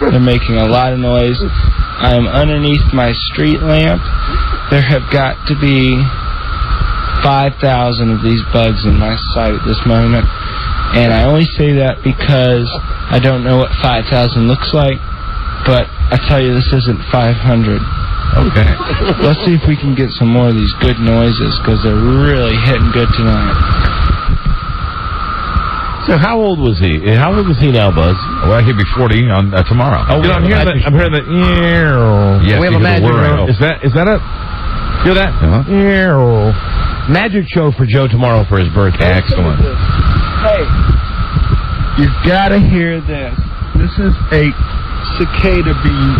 They're making a lot of noise. I'm underneath my street lamp. There have got to be 5,000 of these bugs in my sight at this moment. And I only say that because I don't know what 5,000 looks like. But I tell you, this isn't 500. Okay. Let's see if we can get some more of these good noises, because they're really hitting good tonight. So how old was he? How old is he now, Buzz? Well, he'll be 40 on tomorrow. Oh, I'm hearing the yes, we have a magic show. Is that it? Hear that? Magic show for Joe tomorrow for his birthday. Excellent. Hey, you gotta hear this. This is a cicada being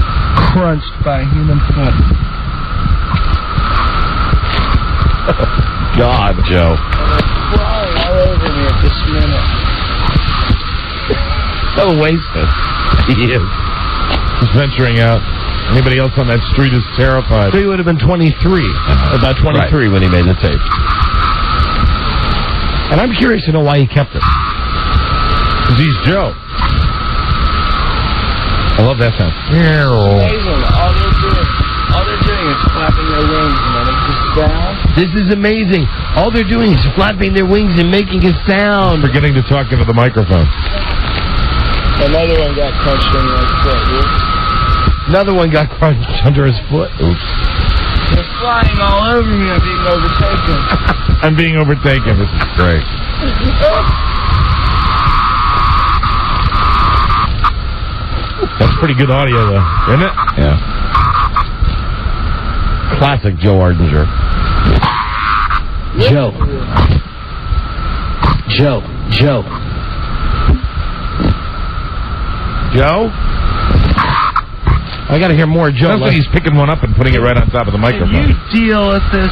crunched by a human foot. God, Joe. Crawling all over me at this minute. So wasted. He is. Just venturing out. Anybody else on that street is terrified. So he would have been 23. About 23 when he made the tape. And I'm curious to know why he kept it. Because he's Joe. I love that sound. Amazing. All they're doing is flapping their wings and then it just down. This is amazing. All they're doing is flapping their wings and making a sound. Forgetting to talk into the microphone. Another one got crunched under his foot, dude. Another one got crunched under his foot. Oops. They're flying all over me. I'm being overtaken. I'm being overtaken. This is great. That's pretty good audio, though, isn't it? Yeah. Classic Joe Ardinger. Joe. Joe. I got to hear more Joe. Sounds like he's picking one up and putting it right on top of the microphone. Can you deal with this?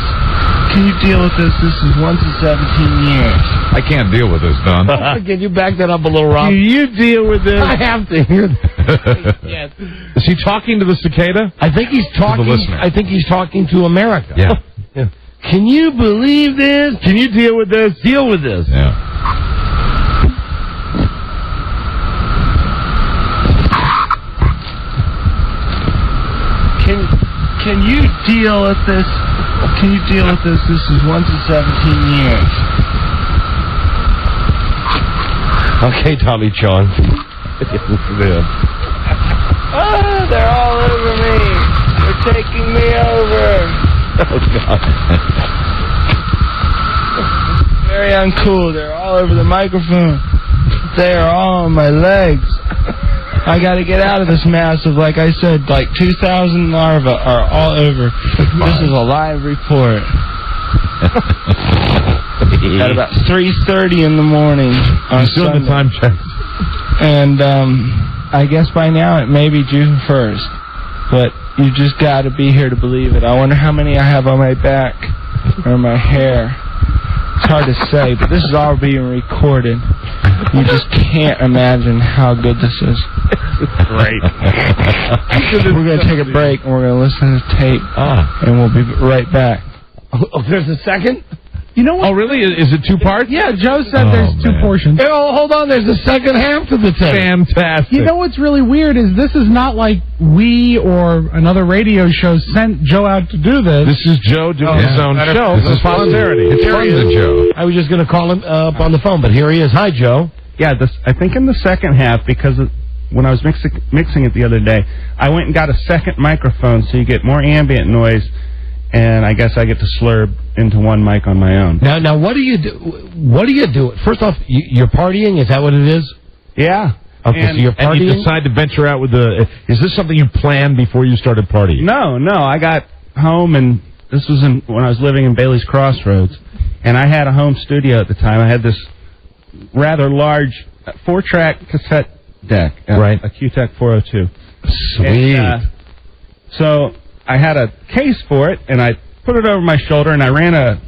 This is once in 17 years. I can't deal with this, Don. Can you back that up a little, Rob? Can you deal with this? I have to hear that. Yes. Is he talking to the cicada? I think he's talking. I think he's talking to America. Yeah. Yeah. Can you believe this? Can you deal with this? Deal with this. Yeah. Can you deal with this? Can you deal with this? This is once in 17 years. Okay, Tommy Chong. They're all over me. They're taking me over. Oh, God. Very uncool. They're all over the microphone. They are all on my legs. I got to get out of this mass of, like I said, like 2,000 larvae are all over. This is a live report. At about 3:30 in the morning on Still in the time check. And I guess by now it may be June 1st. But you just got to be here to believe it. I wonder how many I have on my back or my hair. It's hard to say, but this is all being recorded. You just can't imagine how good this is. Great. We're going to take a break, and we're going to listen to the tape, and we'll be right back. Oh, there's a second? You know what? Oh, really? Is it two parts? Yeah, Joe said there's two portions. Oh, hold on. There's a second half to the tape. Fantastic. You know what's really weird is this is not like we or another radio show sent Joe out to do this. This is Joe doing his own show. This is posterity. It's fun to Joe. I was just going to call him up on the phone, but here he is. Hi, Joe. Yeah, I think in the second half, because when I was mixing it the other day, I went and got a second microphone so you get more ambient noise, and I guess I get to slurp into one mic on my own. Now, what do you do? What do you do? First off, you're partying. Is that what it is? Yeah. Okay, so you're partying. And you decide to venture out with the. Is this something you planned before you started partying? No. I got home, and this was when I was living in Bailey's Crossroads, and I had a home studio at the time. I had this rather large 4-track cassette deck, right? A Q-Tech 402. Sweet. And, so I had a case for it, and I put it over my shoulder, and I ran a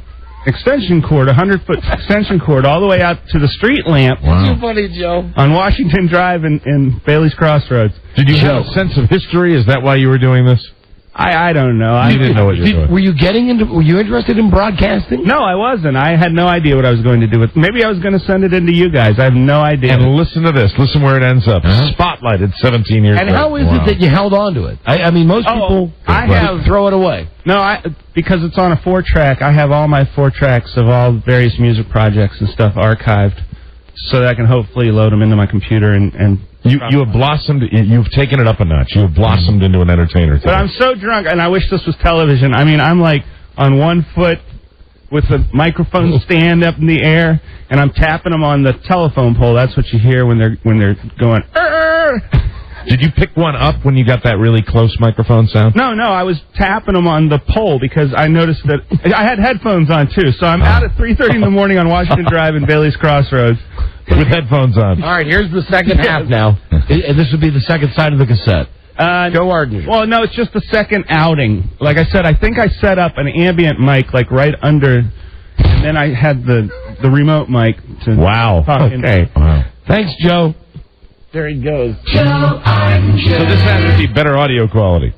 100-foot extension cord all the way out to the street lamp. Wow. Too funny, Joe. On Washington Drive in Bailey's Crossroads. Did you have a sense of history? Is that why you were doing this? I don't know. You didn't know what you were doing. Were you interested in broadcasting? No, I wasn't. I had no idea what I was going to do with it. Maybe I was going to send it in to you guys. I have no idea. And listen to this. Listen where it ends up. Spotlighted 17 years And ago. how is it that you held on to it? I mean, most people throw it away. No, because it's on a 4-track, I have all my 4 tracks of all various music projects and stuff archived so that I can hopefully load them into my computer and You have blossomed. You've taken it up a notch. You have blossomed into an entertainer. But I'm so drunk, and I wish this was television. I mean, I'm like on one foot with the microphone stand up in the air, and I'm tapping them on the telephone pole. That's what you hear when they're going. Did you pick one up when you got that really close microphone sound? No, I was tapping them on the pole because I noticed that I had headphones on too. So I'm out at 3:30 in the morning on Washington Drive in Bailey's Crossroads. With headphones on. All right, here's the second half now. This would be the second side of the cassette. Joe Ardinger. Well, no, it's just the second outing. Like I said, I think I set up an ambient mic like right under, and then I had the remote mic to talk into. Wow. Thanks, Joe. There he goes. So this has to be better audio quality.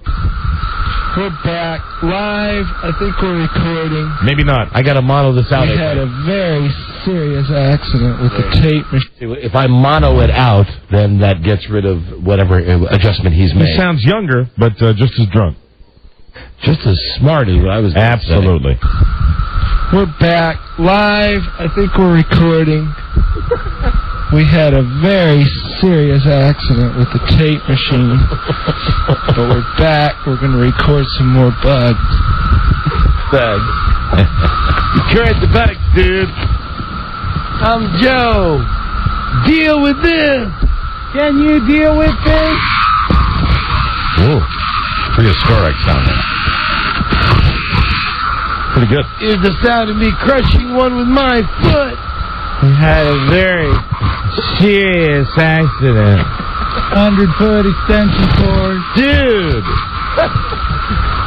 We're back live. I think we're recording. Maybe not. I got to mono this out. We had a very serious accident with the tape machine. If I mono it out, then that gets rid of whatever adjustment he's made. He sounds younger, but just as drunk. Just as smart as what I was. Absolutely. We're back live. I think we're recording. We had a very serious accident with the tape machine. But we're back. We're going to record some more bugs. Bugs. Record the bugs, dude. I'm Joe. Deal with this. Can you deal with this? Ooh, prehistoric sounding. Pretty good. Here's the sound of me crushing one with my foot. We had a very serious accident. 100-foot extension cord. Dude!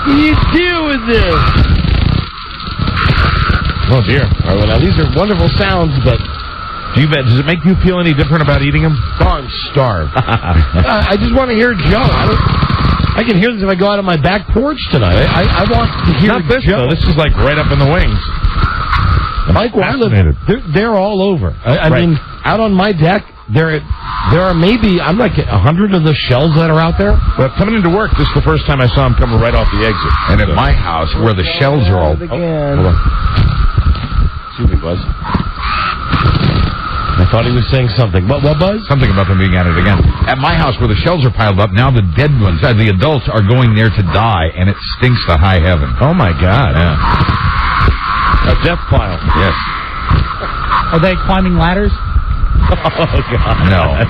Can you deal with this? Oh, dear. All right, well, now, these are wonderful sounds, but... Does it make you feel any different about eating them? Oh, I'm starved. I just want to hear Joe. I can hear this if I go out on my back porch tonight. I want to hear Not this, Joe. though. This is like right up in the wings. Mike, where I live, they're all over. I mean, out on my deck, there are maybe, I'm like 100 of the shells that are out there. But coming into work, this is the first time I saw him coming right off the exit. And at my house, where the shells are all... Hold on. Excuse me, Buzz. I thought he was saying something. What, Buzz? Something about them being at it again. At my house, where the shells are piled up, now the dead ones, the adults, are going there to die, and it stinks to high heaven. Oh, my God. Yeah. A death pile. Yes. Are they climbing ladders? Oh, God. No.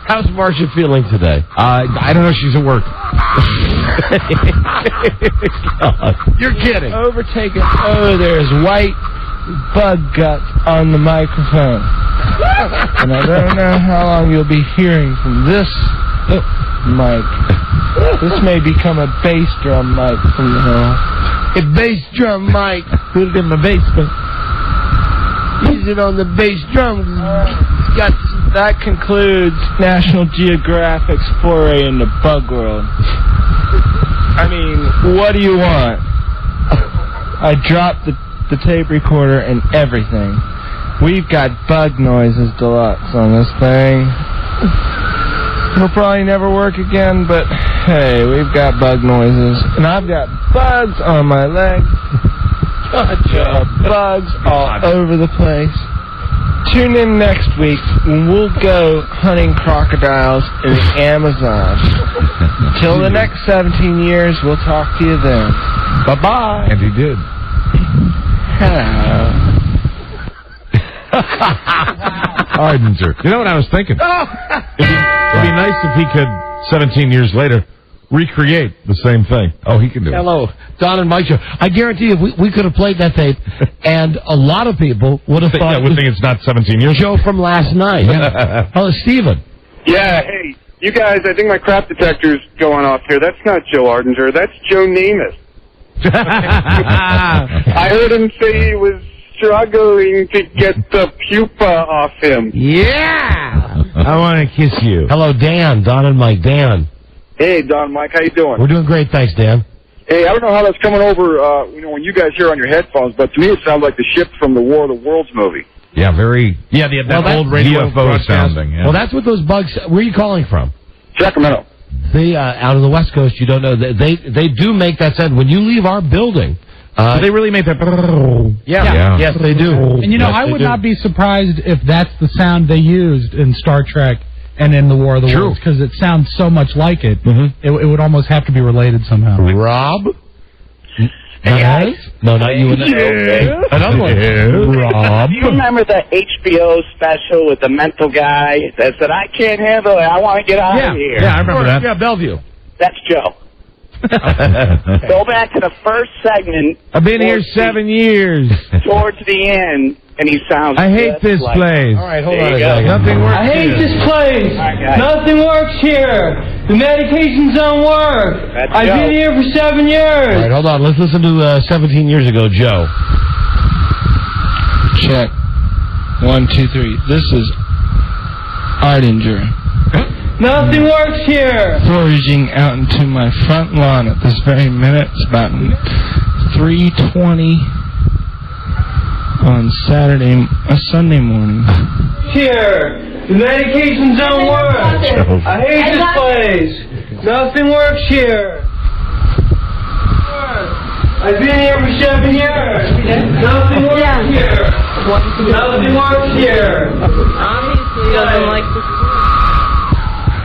How's Marcia feeling today? I don't know. She's at work. You're kidding. Overtaken. Oh, there's white bug guts on the microphone. And I don't know how long you'll be hearing from this mic. This may become a bass drum mic from now. A bass drum mic. Put it in my basement. Use it on the bass drum. That concludes National Geographic's foray into bug world. I mean, what do you want? I dropped the tape recorder and everything. We've got bug noises deluxe on this thing. It'll probably never work again, but hey, we've got bug noises. And I've got bugs on my legs. Bugs all over the place. Tune in next week when we'll go hunting crocodiles in the Amazon. Till the next 17 years, we'll talk to you then. Bye-bye. And he did. Hello. Ardinger. You know what I was thinking? It'd be nice if he could, 17 years later, recreate the same thing. Oh, he can do it. Hello, Don and Mike show. I guarantee you, we could have played that tape, and a lot of people would have thought would think it's not 17 years ago. Joe from last night. Hello, Steven. Yeah, hey, you guys, I think my crap detector's going off here. That's not Joe Ardinger. That's Joe Namath. I heard him say he was struggling to get the pupa off him. Yeah! I want to kiss you. Hello, Dan. Don and Mike. Dan. Hey, Don, Mike, how you doing? We're doing great, thanks, Dan. Hey, I don't know how that's coming over, when you guys hear on your headphones, but to me it sounds like the ship from the War of the Worlds movie. Yeah, very... Yeah, that old radio UFO sounding. Yeah. Well, that's what those bugs... Where are you calling from? Sacramento. See, out of the West Coast, you don't know. They do make that sound. When you leave our building... do they really make that... Yeah. Yes, they do. And, I would not be surprised if that's the sound they used in Star Trek and in the War of the Worlds, because it sounds so much like it. Mm-hmm. It would almost have to be related somehow. Rob? Yes? No, not you. Another one. Rob? Do you remember the HBO special with the mental guy that said, I can't handle it, I want to get out of here? Yeah, I remember that. Yeah, Bellevue. That's Joe. Go back to the first segment. I've been here 7 years. Towards the end, and he sounds I hate this like place. All right, hold on a second. Nothing works I hate this place. Nothing works here. The medications don't work. I've been here for 7 years. All right, hold on. Let's listen to 17 years ago, Joe. Check. 1, 2, 3. This is Ardinger. Nothing works here. Foraging out into my front lawn at this very minute. It's about 3:20 on Sunday morning. Here, the medications don't work. I hate this place. Nothing works here. I've been here for 7 years. Nothing works here. Nothing works here. Obviously doesn't like this.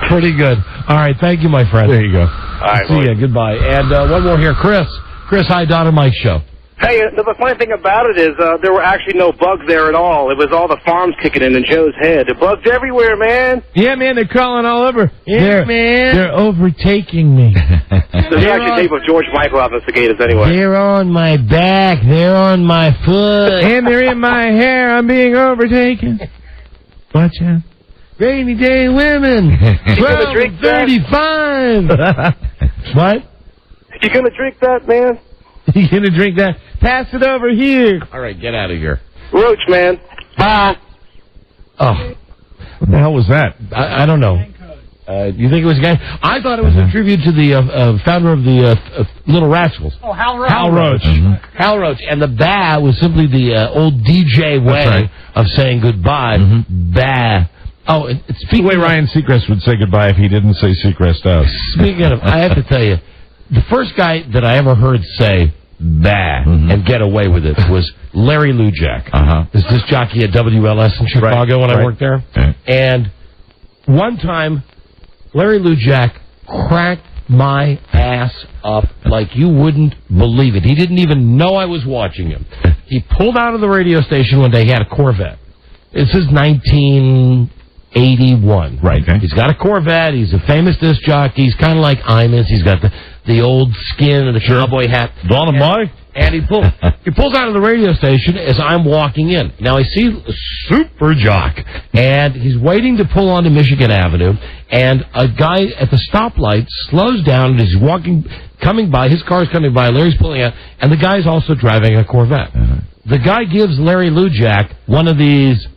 Pretty good. All right, thank you, my friend. There you go. All right, See ya. Goodbye. And one more here, Chris. Chris, hi, Don and Mike show. Hey, the funny thing about it is there were actually no bugs there at all. It was all the farms kicking in Joe's head. The bugs everywhere, man. Yeah, man, they're crawling all over. Man, they're overtaking me. There's actually tape of George Michael out in the cicadas anyway. They're on my back. They're on my foot. And they're in my hair. I'm being overtaken. Watch out. Rainy day women. 12:35. What? You gonna drink that, man? You gonna drink that? Pass it over here. All right, get out of here. Roach, man. Bye. Oh, what the hell was that? I don't know. You think it was a guy? I thought it was a tribute to the founder of the Little Rascals. Oh, Hal Roach. Hal Roach. Hal Roach. And the bah was simply the old DJ way of saying goodbye. Bah. Oh, it's the way Ryan Seacrest would say goodbye if he didn't say Seacrest out. Speaking of, I have to tell you, the first guy that I ever heard say bah and get away with it was Larry Lujak. This disc jockey at WLS in Chicago when I worked there. And one time, Larry Lujak cracked my ass up like you wouldn't believe it. He didn't even know I was watching him. He pulled out of the radio station one day. He had a Corvette. This is 1981. Right. He's got a Corvette. He's a famous disc jockey. He's kind of like Imus. He's got the old skin and the cowboy hat. Don and Mike. And he pulls out of the radio station as I'm walking in. Now I see a super jock, and he's waiting to pull onto Michigan Avenue, and a guy at the stoplight slows down and he's coming by. His car's coming by. Larry's pulling out, and the guy's also driving a Corvette. The guy gives Larry Lujak one of these.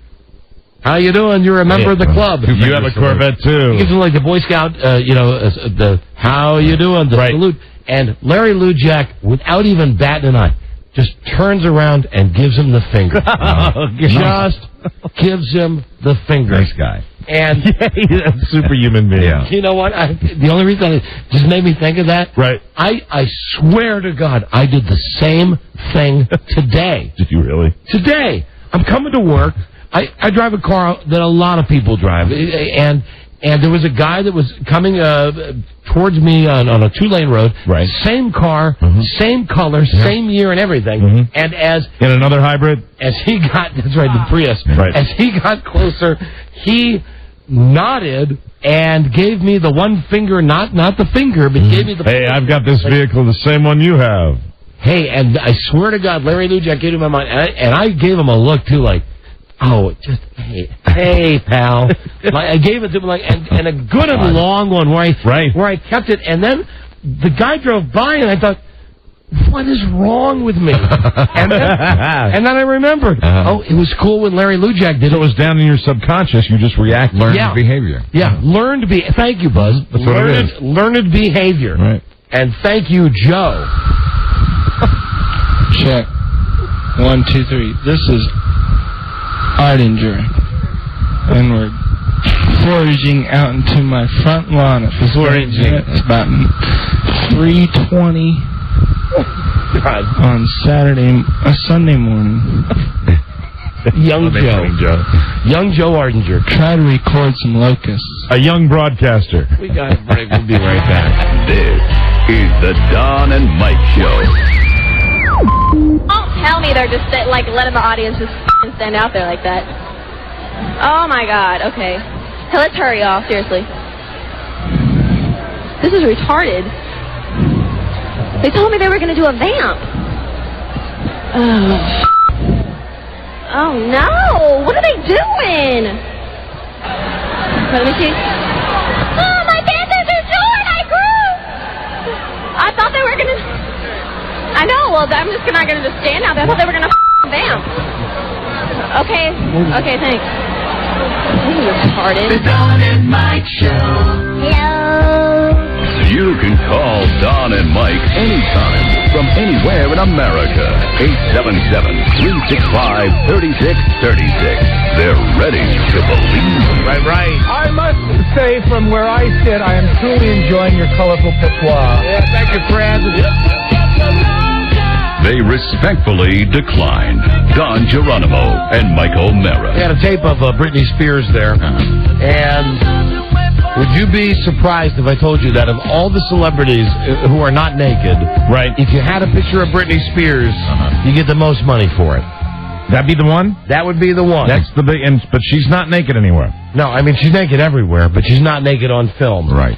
How you doing? You're a member of the club. You have a Corvette too. He gives him like the Boy Scout, the how you doing, the salute. And Larry Lujak, without even batting an eye, just turns around and gives him the finger. Just gives him the finger. Nice guy. And he's a superhuman being. Yeah. You know what? The only reason it just made me think of that. Right. I swear to God, I did the same thing today. Did you really? Today, I'm coming to work. I drive a car that a lot of people drive, and there was a guy that was coming towards me on a 2-lane road. Right. Same car, same color, same year, and everything. And in another hybrid, as he got the Prius. Right. As he got closer, he nodded and gave me the one finger, not the finger, but gave me the. Hey, I've got this vehicle, the same one you have. Hey, and I swear to God, Larry Lujak gave him my mind, and I gave him a look too, like. Oh, just hey, pal. Like I gave it to him, like, and a good and long one where I kept it, and then the guy drove by, and I thought, what is wrong with me? And then I remembered, it was cool when Larry Lujak did it. So it was down in your subconscious. You just react, learned behavior. Yeah, learned behavior. Thank you, Buzz. That's what it is. Learned behavior. Right. And thank you, Joe. Check. 1, 2, 3. This is Ardinger, and we're foraging out into my front lawn at this very minute. It's about 3:20 on Sunday morning. Young Joe Ardinger. Try to record some locusts. A young broadcaster. We got a break. We'll be right back. This is the Don and Mike Show. Don't tell me they're just letting the audience just stand out there like that. Oh my God. Okay. Hey, let's hurry, y'all. Seriously. This is retarded. They told me they were going to do a vamp. Oh no! What are they doing? Let me see. Oh, my panties are short. I grew. I thought they were going to. I know. Well, I'm just not going to just stand out there. I thought they were going to vamp. Okay. Okay, thanks. The Don and Mike Show. Hello. You can call Don and Mike anytime from anywhere in America. 877-365-3636. They're ready to believe. Right. I must say, from where I sit, I am truly enjoying your colorful patois. Yeah, thank you, Fred. They respectfully declined. Don Geronimo and Mike O'Mara. We had a tape of Britney Spears there. And would you be surprised if I told you that of all the celebrities who are not naked, right? If you had a picture of Britney Spears, you get the most money for it. That'd be the one? That would be the one. That's the big, but she's not naked anywhere. No, I mean, she's naked everywhere, but she's not naked on film. Right.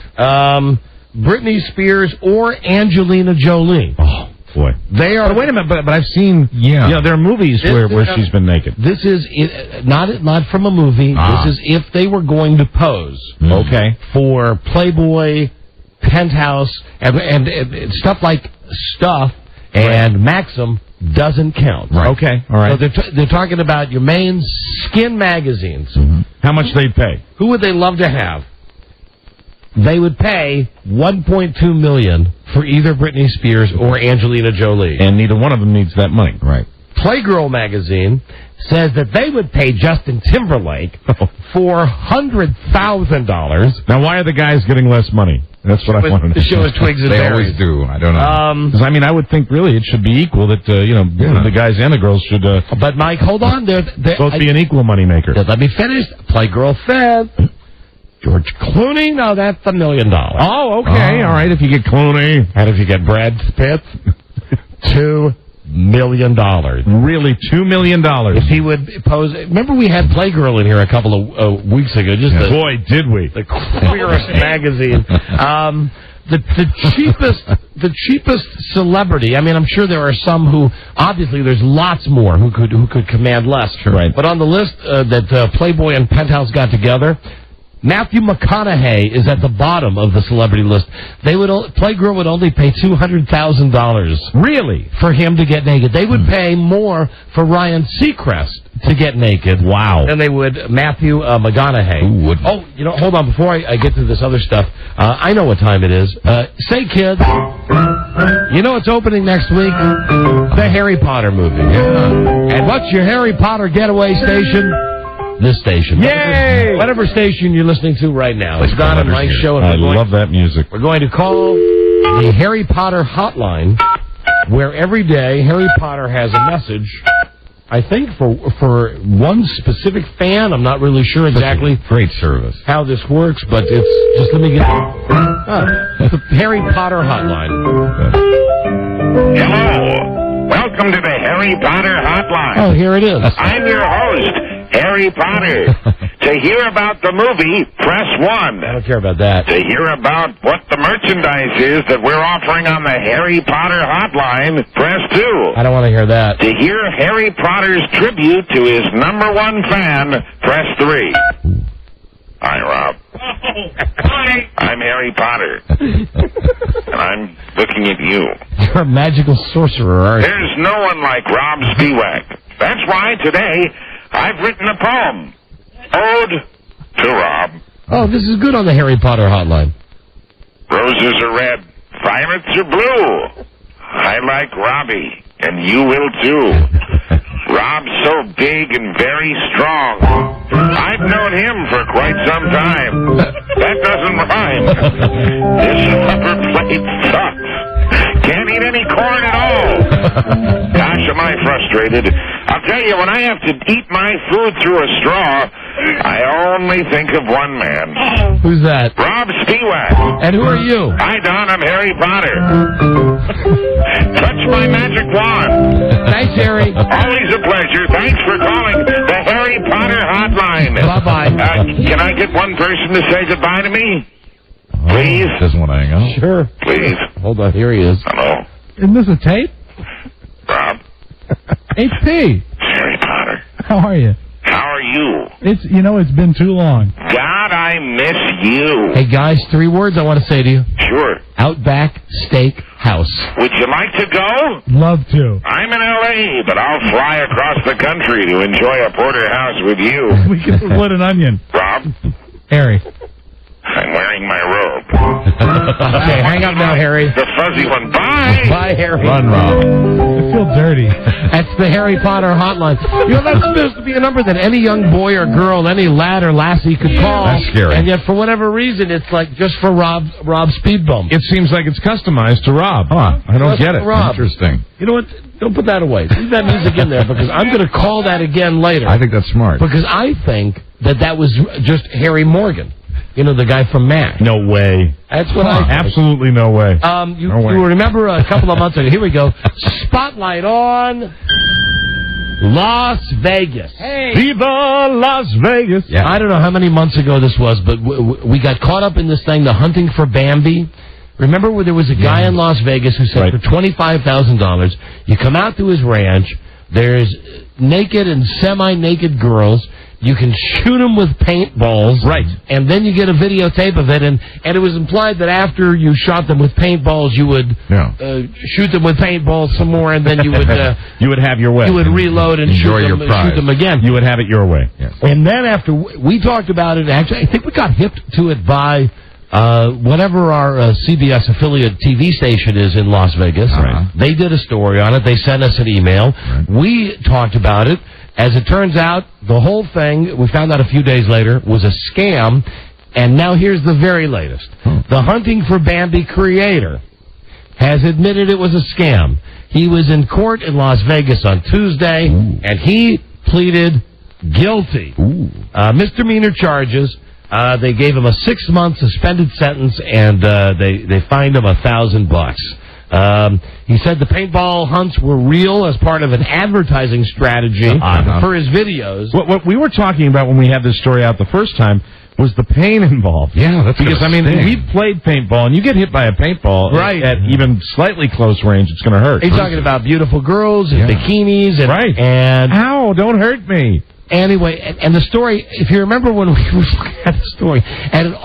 Britney Spears or Angelina Jolie. Oh, boy. They are. But wait a minute, but I've seen, there are movies where she's been naked. This is not from a movie. This is if they were going to pose. Okay. For Playboy, Penthouse, and stuff like Stuff and Maxim doesn't count. Right. Okay, all right. So they're talking about your main skin magazines. How much they'd pay? Who would they love to have? They would pay $1.2 million for either Britney Spears or Angelina Jolie. And neither one of them needs that money. Right. Playgirl magazine says that they would pay Justin Timberlake for $100,000. Now, why are the guys getting less money? That's what I want to know. The show is Twigs and They Berries. always do. I don't know. Because, I mean, I would think, really, it should be equal, that, the guys and the girls should But, Mike, hold on. both be an equal moneymaker. Let me finish. Playgirl said George Clooney, no, that's $1 million. Oh, okay. All right, if you get Clooney. And if you get Brad Pitt, $2 million. Really, $2 million? If he would pose... Remember we had Playgirl in here a couple of weeks ago. Boy, did we. The queerest magazine. The cheapest celebrity. I mean, I'm sure there are some who... Obviously, there's lots more who could command less. Sure. Right. But on the list that Playboy and Penthouse got together... Matthew McConaughey is at the bottom of the celebrity list. Playgirl would only pay $200,000. Really? For him to get naked. They would pay more for Ryan Seacrest to get naked. Wow. Than they would Matthew McConaughey. Who wouldn't? Oh, hold on. Before I get to this other stuff, I know what time it is. Say, kids, you know it's opening next week? The Harry Potter movie. Yeah. And what's your Harry Potter getaway station? This station. Yay! Whatever station you're listening to right now. It's Don and Mike's show. And I love that music. We're going to call the Harry Potter hotline, where every day Harry Potter has a message, I think, for one specific fan. I'm not really sure exactly Great service. how this works, but it's just, let me get the Harry Potter hotline. Hello. Welcome to the Harry Potter hotline. Oh, here it is. I'm your host, Harry Potter. To hear about the movie, press 1. I don't care about that. To hear about what the merchandise is that we're offering on the Harry Potter hotline, press 2. I don't want to hear that. To hear Harry Potter's tribute to his #1 fan, press 3. Hi, Rob. Hi. I'm Harry Potter. And I'm looking at you. You're a magical sorcerer, aren't you? There's no one like Rob Spiewak. That's why today I've written a poem. Ode to Rob. Oh, this is good on the Harry Potter hotline. Roses are red, violets are blue. I like Robbie, and you will too. Rob's so big and very strong. I've known him for quite some time. That doesn't rhyme. This upper plate sucks. Can't eat any corn at all. Gosh, am I frustrated. I'll tell you, when I have to eat my food through a straw, I only think of one man. Who's that? Rob Spiewak. And who are you? Hi, Don. I'm Harry Potter. Touch my magic wand. Thanks, Harry. Always a pleasure. Thanks for calling the Harry Potter hotline. Bye-bye. Can I get one person to say goodbye to me? Please? Doesn't want to hang out. Sure. Please. Hold on. Here he is. Hello? Isn't this a tape? Rob? HP. Harry Potter. How are you? How are you? It's been too long. God, I miss you. Hey, guys, 3 words I want to say to you. Sure. Outback steak house. Would you like to go? Love to. I'm in L.A., but I'll fly across the country to enjoy a porterhouse with you. We can split an onion. Rob, Harry. I'm wearing my robe. Okay, hang up now, Harry. The fuzzy one. Bye. Bye, Harry. Run, Rob. I feel dirty. That's the Harry Potter hotline. You know, that's supposed to be a number that any young boy or girl, any lad or lassie could call. That's scary. And yet, for whatever reason, it's like just for Rob's speed bump. It seems like it's customized to Rob. Huh? I don't Just get it. for Rob. Interesting. You know what? Don't put that away. Leave that music in there because I'm going to call that again later. I think that's smart. Because I think that was just Harry Morgan. You know, the guy from MASH. No way. That's what I think. Absolutely no way. You remember a couple of months ago. Here we go. Spotlight on Las Vegas. Hey. Viva Las Vegas. Yeah. I don't know how many months ago this was, but we got caught up in this thing, the hunting for Bambi. Remember where there was a guy in Las Vegas who said for $25,000, you come out to his ranch, there's naked and semi-naked girls. You can shoot them with paintballs. Right. And then you get a videotape of it. And it was implied that after you shot them with paintballs, you would shoot them with paintballs some more, and then you would... you would have your way. You would reload and shoot them again. You would have it your way. Yes. And then after we talked about it, actually, I think we got hipped to it by whatever our CBS affiliate TV station is in Las Vegas. Uh-huh. They did a story on it. They sent us an email. Right. We talked about it. As it turns out, the whole thing, we found out a few days later, was a scam. And now here's the very latest. The Hunting for Bambi creator has admitted it was a scam. He was in court in Las Vegas on Tuesday, and he pleaded guilty. Misdemeanor charges. They gave him a 6-month suspended sentence, and they fined him $1,000. He said the paintball hunts were real as part of an advertising strategy for his videos. What we were talking about when we had this story out the first time was the pain involved. Yeah, that's because, I mean, we've played paintball, and you get hit by a paintball at even slightly close range, it's going to hurt. He's talking about beautiful girls and bikinis. And, and ow, don't hurt me. Anyway, and the story, if you remember when we were looking at the story, and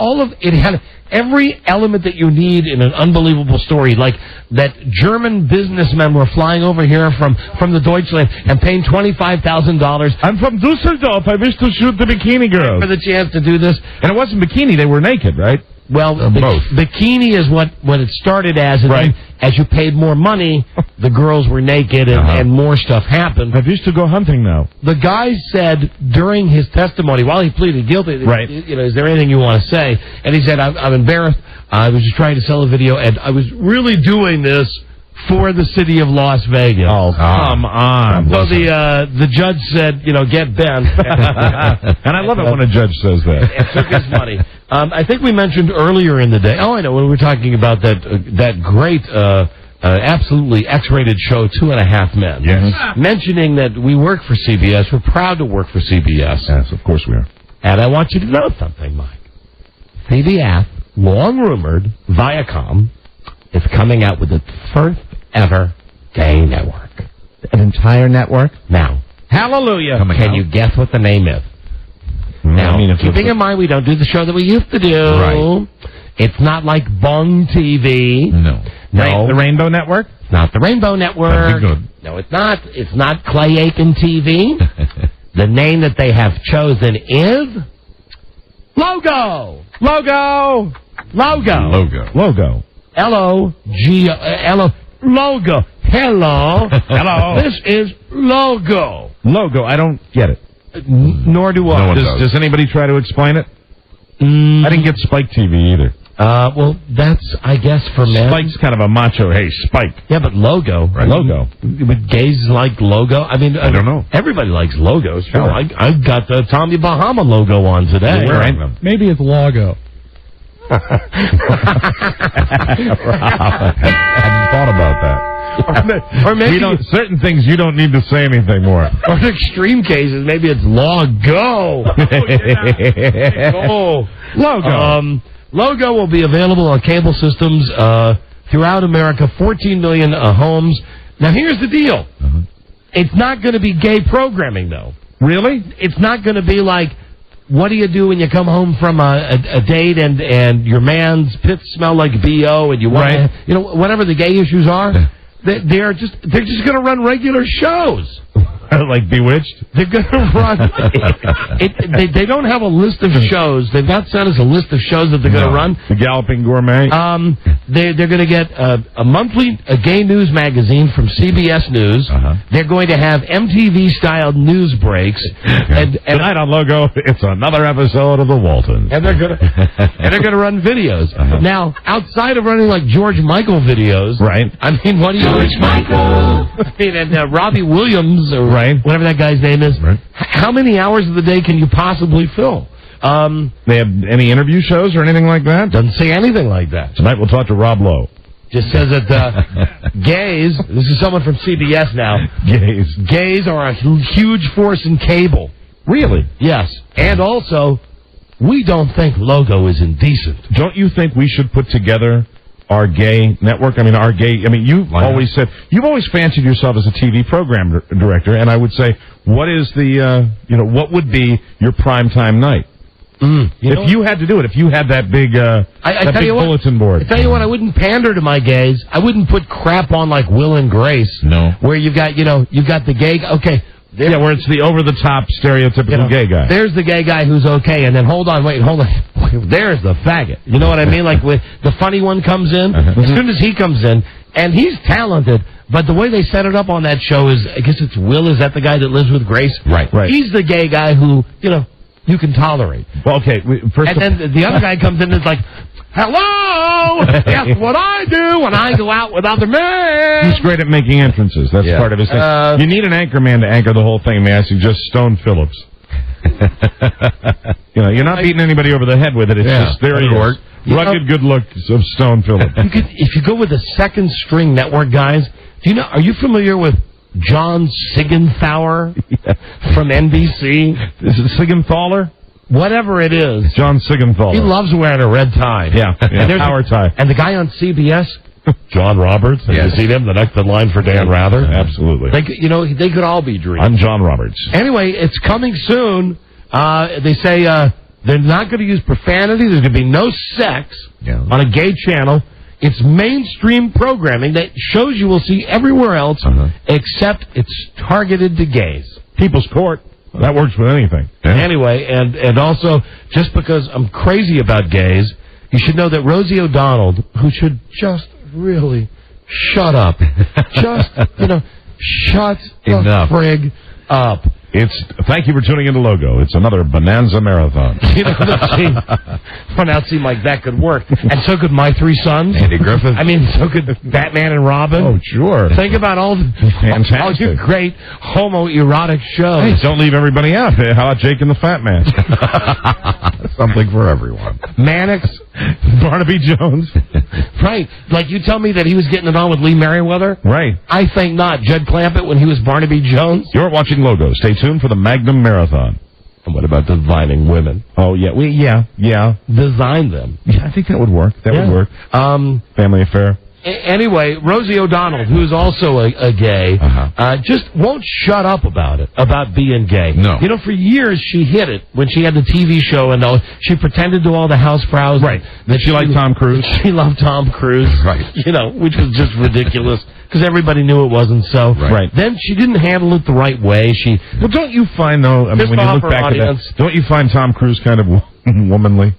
it had every element that you need in an unbelievable story, like that German businessmen were flying over here from the Deutschland and paying $25,000. I'm from Dusseldorf. I wish to shoot the bikini girls. For the chance to do this. And it wasn't bikini. They were naked, right? Well, both. Bikini is what it started as, and then as you paid more money, the girls were naked and more stuff happened. I used to go hunting now. The guy said during his testimony, while he pleaded guilty, you know, is there anything you want to say? And he said, I'm embarrassed. I was just trying to sell a video, and I was really doing this for the city of Las Vegas. Oh, come on. So the judge said, you know, get Ben. And I love it when a judge says that. And took his money. I think we mentioned earlier in the day, when we were talking about that great, absolutely X-rated show, 2.5 Men. Yes. Mentioning that we work for CBS. We're proud to work for CBS. Yes, of course we are. And I want you to know something, Mike. CBS, long rumored, Viacom, is coming out with its first ever gay network. An entire network? Now. Hallelujah. Can you guess what the name is? Now, keeping in mind we don't do the show that we used to do. Right. It's not like Bung TV. No. No. The Rainbow Network? It's not the Rainbow Network. That'd be good. No, it's not. It's not Clay Aiken TV. The name that they have chosen is Logo. Logo. Logo. L-O-G-O. Logo. Hello. Hello. This is Logo. Logo. I don't get it. Nor do I. Does anybody try to explain it? I didn't get Spike TV either. Well, that's, I guess, for men. Spike's kind of a macho, hey, Spike. Yeah, but Logo. Right. Logo. Would gays like Logo? I mean, I don't know. Everybody likes logos. Sure. I got the Tommy Bahama logo on today. You're wearing them. Maybe it's Logo. I hadn't thought about that. Or maybe certain things you don't need to say anything more. Or in extreme cases, maybe it's Logo. Logo. Logo will be available on cable systems throughout America, 14 million homes. Now, here's the deal. It's not going to be gay programming, though. Really? It's not going to be like what do you do when you come home from a date and your man's pits smell like BO and you want to, whatever the gay issues are, they're just going to run regular shows. Like Bewitched? They're going to run. They don't have a list of shows. They've not sent us a list of shows that they're going to run. The Galloping Gourmet? They're going to get a monthly gay news magazine from CBS News. They're going to have MTV-styled news breaks. And tonight on Logo, it's another episode of The Waltons. And they're going to run videos. Now, outside of running like George Michael videos, I mean, what do you George Michael? I mean, and Robbie Williams or whatever that guy's name is. How many hours of the day can you possibly fill? They have any interview shows or anything like that? Doesn't say anything like that. Tonight we'll talk to Rob Lowe. Just says that gays, this is someone from CBS now. Gays are a huge force in cable. Really? Yes. And also, we don't think Logo is indecent. Don't you think we should put together our gay network? You've always fancied yourself as a TV program director, and I would say, what is what would be your primetime night? If you had to do it, if you had that big, big bulletin board. I tell you what, I wouldn't pander to my gays. I wouldn't put crap on like Will and Grace. No. Where you've got the gay, okay. Where it's the over-the-top stereotypical gay guy. There's the gay guy who's okay, and then hold on. There's the faggot. You know what I mean? Like with the funny one comes in. As soon as he comes in, and he's talented, but the way they set it up on that show is, I guess it's Will. Is that the guy that lives with Grace? Right. He's the gay guy who you can tolerate. Well, okay. Then the other guy comes in and is like, hello! That's what I do when I go out with other men! He's great at making entrances. That's part of his thing. You need an anchor man to anchor the whole thing. May I suggest Stone Phillips? You're not beating anybody over the head with it. It's just there he is. Rugged good looks of Stone Phillips. If you go with the second string network guys, are you familiar with John Sigenthaler from NBC? Is it Sigenthaler? Whatever it is. John Sigenthaler. He loves wearing a red tie. And power tie. And the guy on CBS, John Roberts. Have you seen him? The next in line for Dan Rather? Absolutely. They could all be dreams. I'm John Roberts. Anyway, it's coming soon. They say they're not going to use profanity. There's going to be no sex on a gay channel. It's mainstream programming that shows you will see everywhere else, except it's targeted to gays. People's Court. That works with anything. Anyway, and also, just because I'm crazy about gays, you should know that Rosie O'Donnell, who should just really shut up. Just, shut the frig up. Thank you for tuning into Logo. It's another Bonanza Marathon. Now it seemed like that could work. And so could My Three Sons. Andy Griffith. I mean, so could Batman and Robin. Oh, sure. Think about all your great homoerotic shows. Hey, don't leave everybody out. How about Jake and the Fat Man? Something for everyone. Mannix. Barnaby Jones. Right. Like you tell me that he was getting it on with Lee Merriweather? Right. I think not. Judd Clampett when he was Barnaby Jones? You're watching Logo. Stay tuned for the Magnum Marathon. And what about designing women? Oh, yeah. Design them. Yeah, I think that would work. That would work. Family Affair. Anyway, Rosie O'Donnell, who's also a gay, just won't shut up about it, about being gay. No. For years she hid it when she had the TV show and all. She pretended to all the housefrows. Right. That she liked Tom Cruise. She loved Tom Cruise. Right. Which was just ridiculous because everybody knew it wasn't so. Right. Then she didn't handle it the right way. Well, don't you find, though, when you look back at that, don't you find Tom Cruise kind of womanly?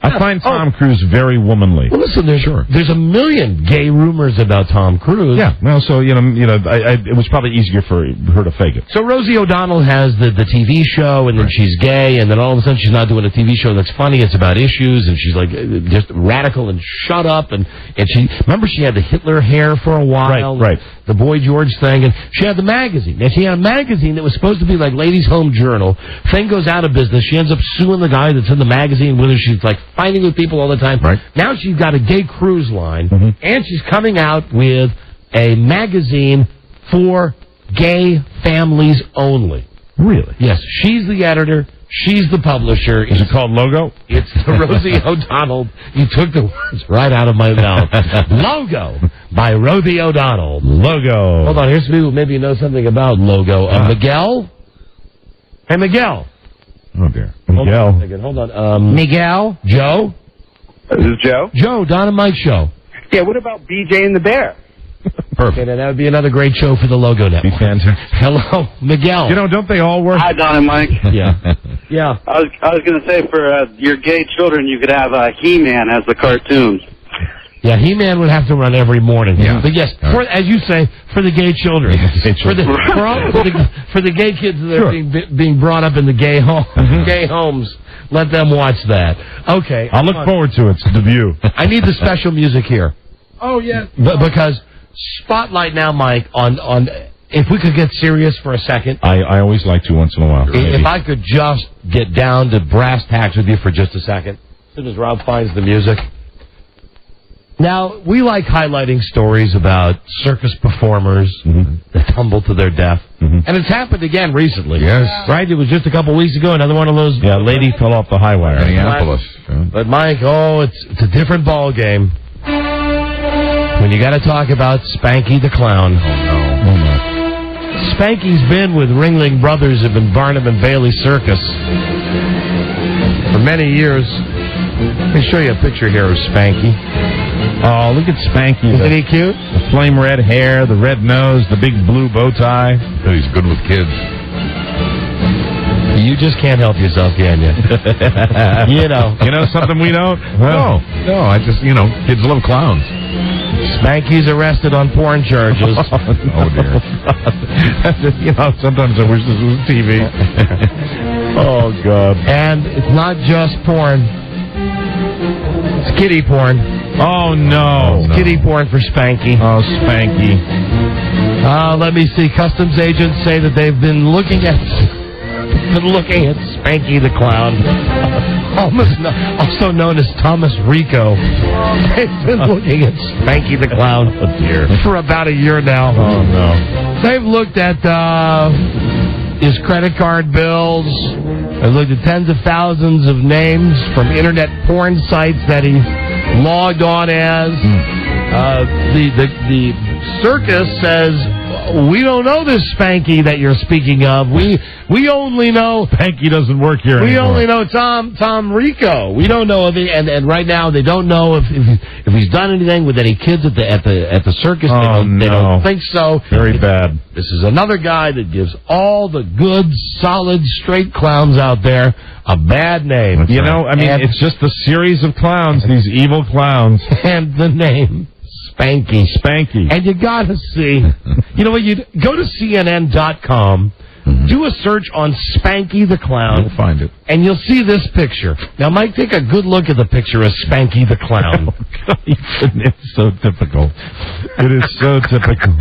I find Tom Cruise very womanly. Well, listen, there's a million gay rumors about Tom Cruise. Yeah, well, so, it was probably easier for her to fake it. So Rosie O'Donnell has the TV show, and then she's gay, and then all of a sudden she's not doing a TV show that's funny. It's about issues, and she's like just radical and shut up. And she had the Hitler hair for a while. Right. The Boy George thing, and she had the magazine. And she had a magazine that was supposed to be like Ladies' Home Journal. Thing goes out of business. She ends up suing the guy that's in the magazine with her. She's like fighting with people all the time. Right. Now she's got a gay cruise line, and she's coming out with a magazine for gay families only. Really? Yes. She's the editor. She's the publisher. Is it called Logo? It's the Rosie O'Donnell. You took the words right out of my mouth. Logo by Rosie O'Donnell. Logo. Hold on. Here's some people maybe you know something about Logo. Miguel? Hey, Miguel. Oh, dear. Miguel. Hold on a second. Hold on. Miguel? Joe? This is Joe. Joe, Don and Mike show. Yeah, what about BJ and the Bear? Perfect. Okay, that would be another great show for the Logo Network. Hello, Miguel. You know, don't they all work? Hi, Don and Mike. Yeah. Yeah. I was going to say for your gay children, you could have He-Man as the cartoon. Yeah, He-Man would have to run every morning. Yeah. But yes, as you say, for the gay children. For the gay kids that are being brought up in the gay homes, let them watch that. Okay. I'll look forward to it. It's the View. I need the special music here. Oh, yes. Because spotlight now, Mike, on if we could get serious for a second. I always like to once in a while. If I could just get down to brass tacks with you for just a second. As soon as Rob finds the music. Now, we like highlighting stories about circus performers that tumble to their death. And it's happened again recently. Yes. Right? It was just a couple weeks ago, another one of those. Yeah, lady fell off the high wire. Minneapolis. But, Mike, it's a different ball game. When you got to talk about Spanky the Clown. Oh, no. Spanky's been with Ringling Brothers of Barnum and Bailey Circus for many years. Let me show you a picture here of Spanky. Oh, look at Spanky. Isn't he cute? The flame red hair, the red nose, the big blue bow tie. Oh, he's good with kids. You just can't help yourself, can you? You know something we don't? Well, no, I just, kids love clowns. Spanky's arrested on porn charges. Oh, dear. Sometimes I wish this was TV. Oh, God. And it's not just porn. It's kiddie porn. Oh, no. It's kiddie porn for Spanky. Oh, Spanky. Let me see. Customs agents say that they've been looking at Spanky the Clown, also known as Thomas Rico. They've been looking at Spanky the Clown for about a year now. Oh, no. They've looked at his credit card bills. They've looked at tens of thousands of names from internet porn sites that he logged on as. The circus says, we don't know this Spanky that you're speaking of. We only know Spanky doesn't work here anymore. We only know Tom Rico. We don't know if and right now they don't know if he's done anything with any kids at the circus. They don't think so. Very bad. This is another guy that gives all the good, solid, straight clowns out there a bad name. It's just a series of clowns. These evil clowns, and the name. Spanky. And you gotta see. You know what? You go to CNN.com, do a search on Spanky the Clown. You'll find it. And you'll see this picture. Now, Mike, take a good look at the picture of Spanky the Clown. It's so typical. It is so typical.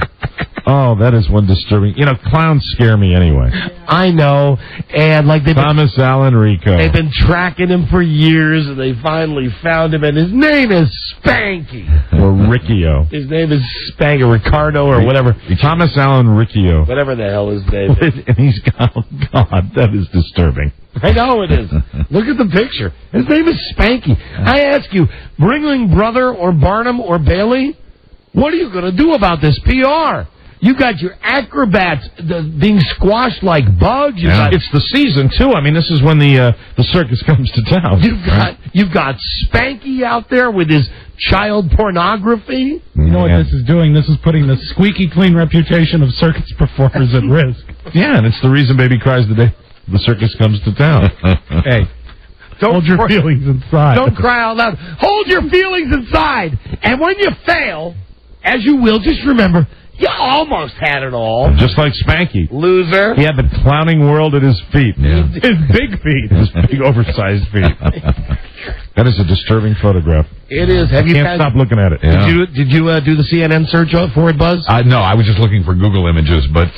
Oh, that is one disturbing. Clowns scare me anyway. I know. And Thomas Allen Rico. They've been tracking him for years, and they finally found him, and his name is Spanky. Or Riccio. His name is Spanky, Ricardo, or whatever. Thomas Allen Riccio. Whatever the hell his name is. And he's got, oh, God, that is disturbing. I know it is. Look at the picture. His name is Spanky. I ask you, Ringling Brother or Barnum or Bailey, what are you going to do about this PR? You got your acrobats being squashed like bugs. It's the season too. I mean, this is when the circus comes to town. You've got Spanky out there with his child pornography. You know what this is doing? This is putting the squeaky clean reputation of circus performers at risk. Yeah, and it's the reason Baby cries the day the circus comes to town. Hey. Hold your feelings inside. Don't cry out loud. Hold your feelings inside. And when you fail, as you will, just remember, you almost had it all. Just like Spanky. Loser. He had the clowning world at his feet. Yeah. His big feet. His big oversized feet. That is a disturbing photograph. It is. I can't stop looking at it. Yeah. Did you do the CNN search for it, Buzz? No, I was just looking for Google images, but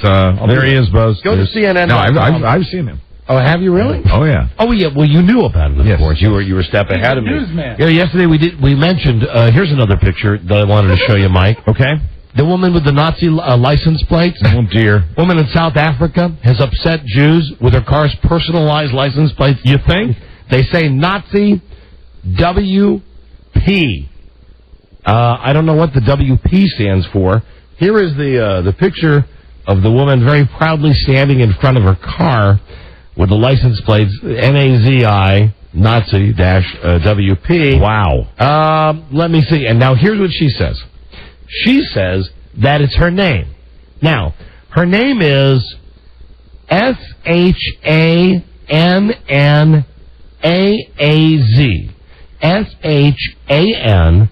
there he is, Buzz. Go to CNN. No, I've seen him. Oh, have you really? Oh, yeah. Oh, yeah. Well, you knew about it, of course. You were a step ahead of me. Newsman. Yesterday we mentioned. Here's another picture that I wanted to show you, Mike. Okay. The woman with the Nazi license plates. Oh, dear. Woman in South Africa has upset Jews with her car's personalized license plates. You think? They say Nazi WP. I don't know what the WP stands for. Here is the picture of the woman very proudly standing in front of her car. with the license plates NAZI Nazi-WP. Wow. Let me see. And now here's what she says. She says that it's her name. Now, her name is SHANNAAZ. SHAN.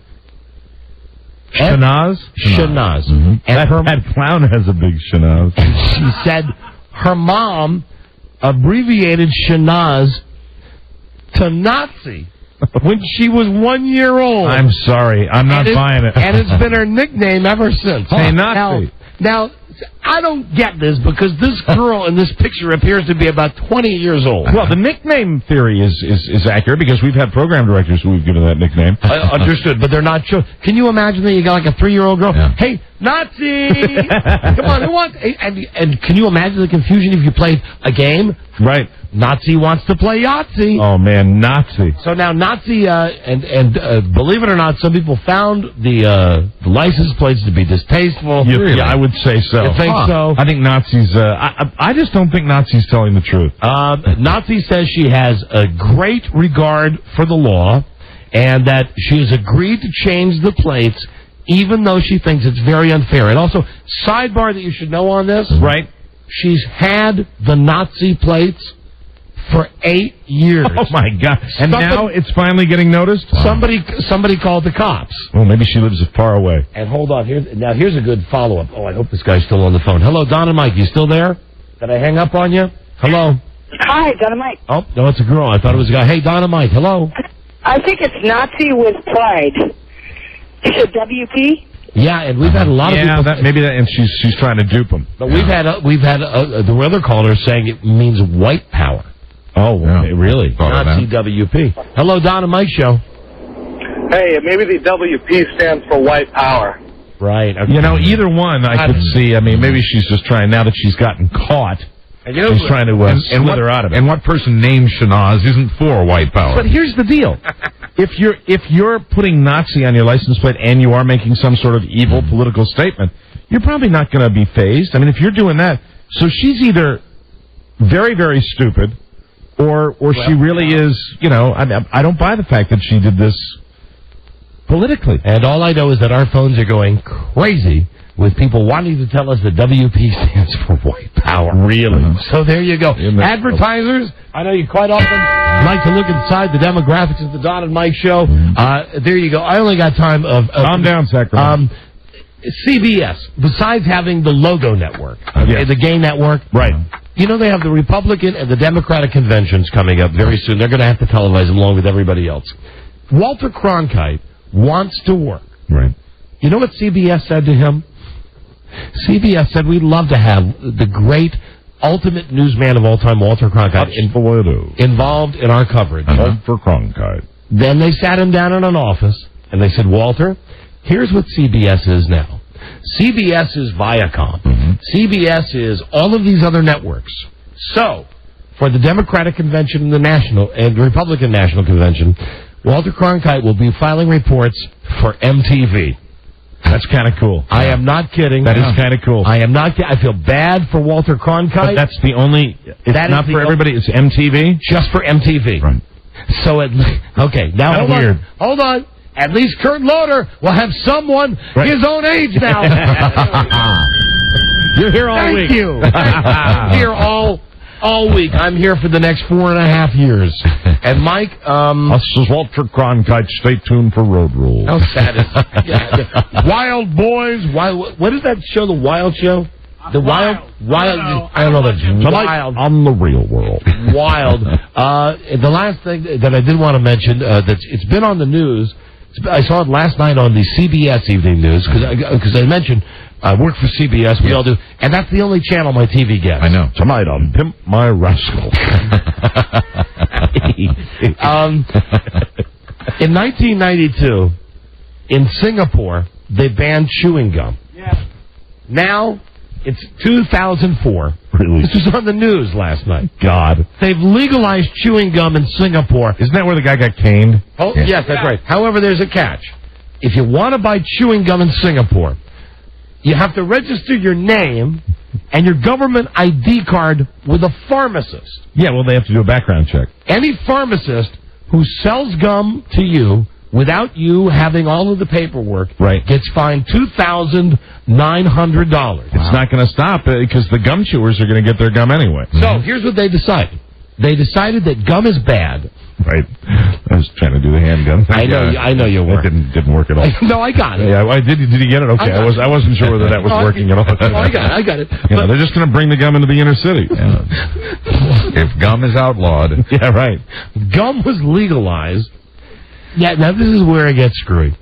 Shanaz? Shanaz. Mm-hmm. And that clown has a big Shanaz. And she said her mom abbreviated Shanaz to Nazi when she was 1 year old. I'm sorry. I'm not buying it. And it's been her nickname ever since. Hey, Nazi. Now, I don't get this because this girl in this picture appears to be about 20 years old. Well, the nickname theory is accurate because we've had program directors who we've given that nickname. Understood, but they're not sure. Can you imagine that you got like a 3-year-old girl? Yeah. Hey, Nazi! Come on, who wants... And can you imagine the confusion if you played a game? Right. Nazi wants to play Yahtzee. Oh, man, Nazi. So now Nazi, believe it or not, some people found the license plates to be distasteful. Yeah, I would say so. You think so? I think Nazis, I just don't think Nazis telling the truth. Nazi says she has a great regard for the law and that she has agreed to change the plates even though she thinks it's very unfair. And also, sidebar that you should know on this. Right. She's had the Nazi plates for 8 years. Oh, my God. And now it's finally getting noticed? Wow. Somebody called the cops. Well, maybe she lives far away. And hold on. Here's a good follow-up. Oh, I hope this guy's still on the phone. Hello, Don and Mike. You still there? Did I hang up on you? Hello? Hi, Don and Mike. Oh, no, it's a girl. I thought it was a guy. Hey, Don and Mike. Hello? I think it's Nazi with pride. Is it WP? Yeah, and we've had a lot of people... and she's trying to dupe them. But we've had the other callers saying it means white power. Oh, really? Nazi WP. Hello, Don and Mike Show. Hey, maybe the WP stands for white power. Right. Okay. You know, either one I could see. I mean, maybe she's just trying, now that she's gotten caught, she's trying to slither out of it. And what person named Shanaz isn't for white power? But here's the deal. If you're putting Nazi on your license plate and you are making some sort of evil political statement, you're probably not going to be fazed. I mean, if you're doing that, so she's either very, very stupid, or she really is, you know, I don't buy the fact that she did this politically. And all I know is that our phones are going crazy with people wanting to tell us that WP stands for white power. Really? So there you go. Advertisers, I know you quite often like to look inside the demographics of the Don and Mike Show. There you go. I only got time of... Calm down, Sacramento. CBS, besides having the Logo Network, the gay network... Right. You know, they have the Republican and the Democratic conventions coming up very soon. They're going to have to televise them along with everybody else. Walter Cronkite wants to work. Right. You know what CBS said to him? CBS said, we'd love to have the great ultimate newsman of all time, Walter Cronkite, involved in our coverage. Walter Cronkite. Then they sat him down in an office, and they said, Walter, here's what CBS is now. CBS is Viacom. CBS is all of these other networks. So, for the Democratic Convention and the Republican National Convention, Walter Cronkite will be filing reports for MTV. That's kind of cool. I am not kidding. That is kind of cool. I am not kidding. I feel bad for Walter Cronkite. But that's the only... It's not for everybody. It's MTV? Just for MTV. Right. So, okay, now hold on. At least Kurt Loder will have someone his own age now. You're here all week. Thank you. I'm here all week. I'm here for the next 4.5 years. And Mike, this is Walter Cronkite. Stay tuned for Road Rules. How sad is Wild Boys. What is that show? The Wild Show? The Wild. I don't know that. Wild on the Real World. Wild. The last thing that I did want to mention it's been on the news. I saw it last night on the CBS Evening News because I mentioned I work for CBS. We all do, and that's the only channel my TV gets. I know. Tonight on Pimp My Rascal. In 1992, in Singapore, they banned chewing gum. Yeah. Now it's 2004. Really? This was on the news last night. God. They've legalized chewing gum in Singapore. Isn't that where the guy got caned? Oh, yes, that's right. However, there's a catch. If you want to buy chewing gum in Singapore, you have to register your name and your government ID card with a pharmacist. Yeah, well, they have to do a background check. Any pharmacist who sells gum to you without you having all of the paperwork gets fined $2,900. It's not going to stop because the gum chewers are going to get their gum anyway. So here's what they decided. They decided that gum is bad. Right. I was trying to do the handgun. I know you were. It didn't work at all. No, I got it. Yeah, did you get it? Okay, I wasn't sure whether that was working at all. I got it. Yeah, they're just going to bring the gum into the inner city. Yeah. If gum is outlawed. Yeah, right. Gum was legalized. Yeah, now this is where it gets screwy.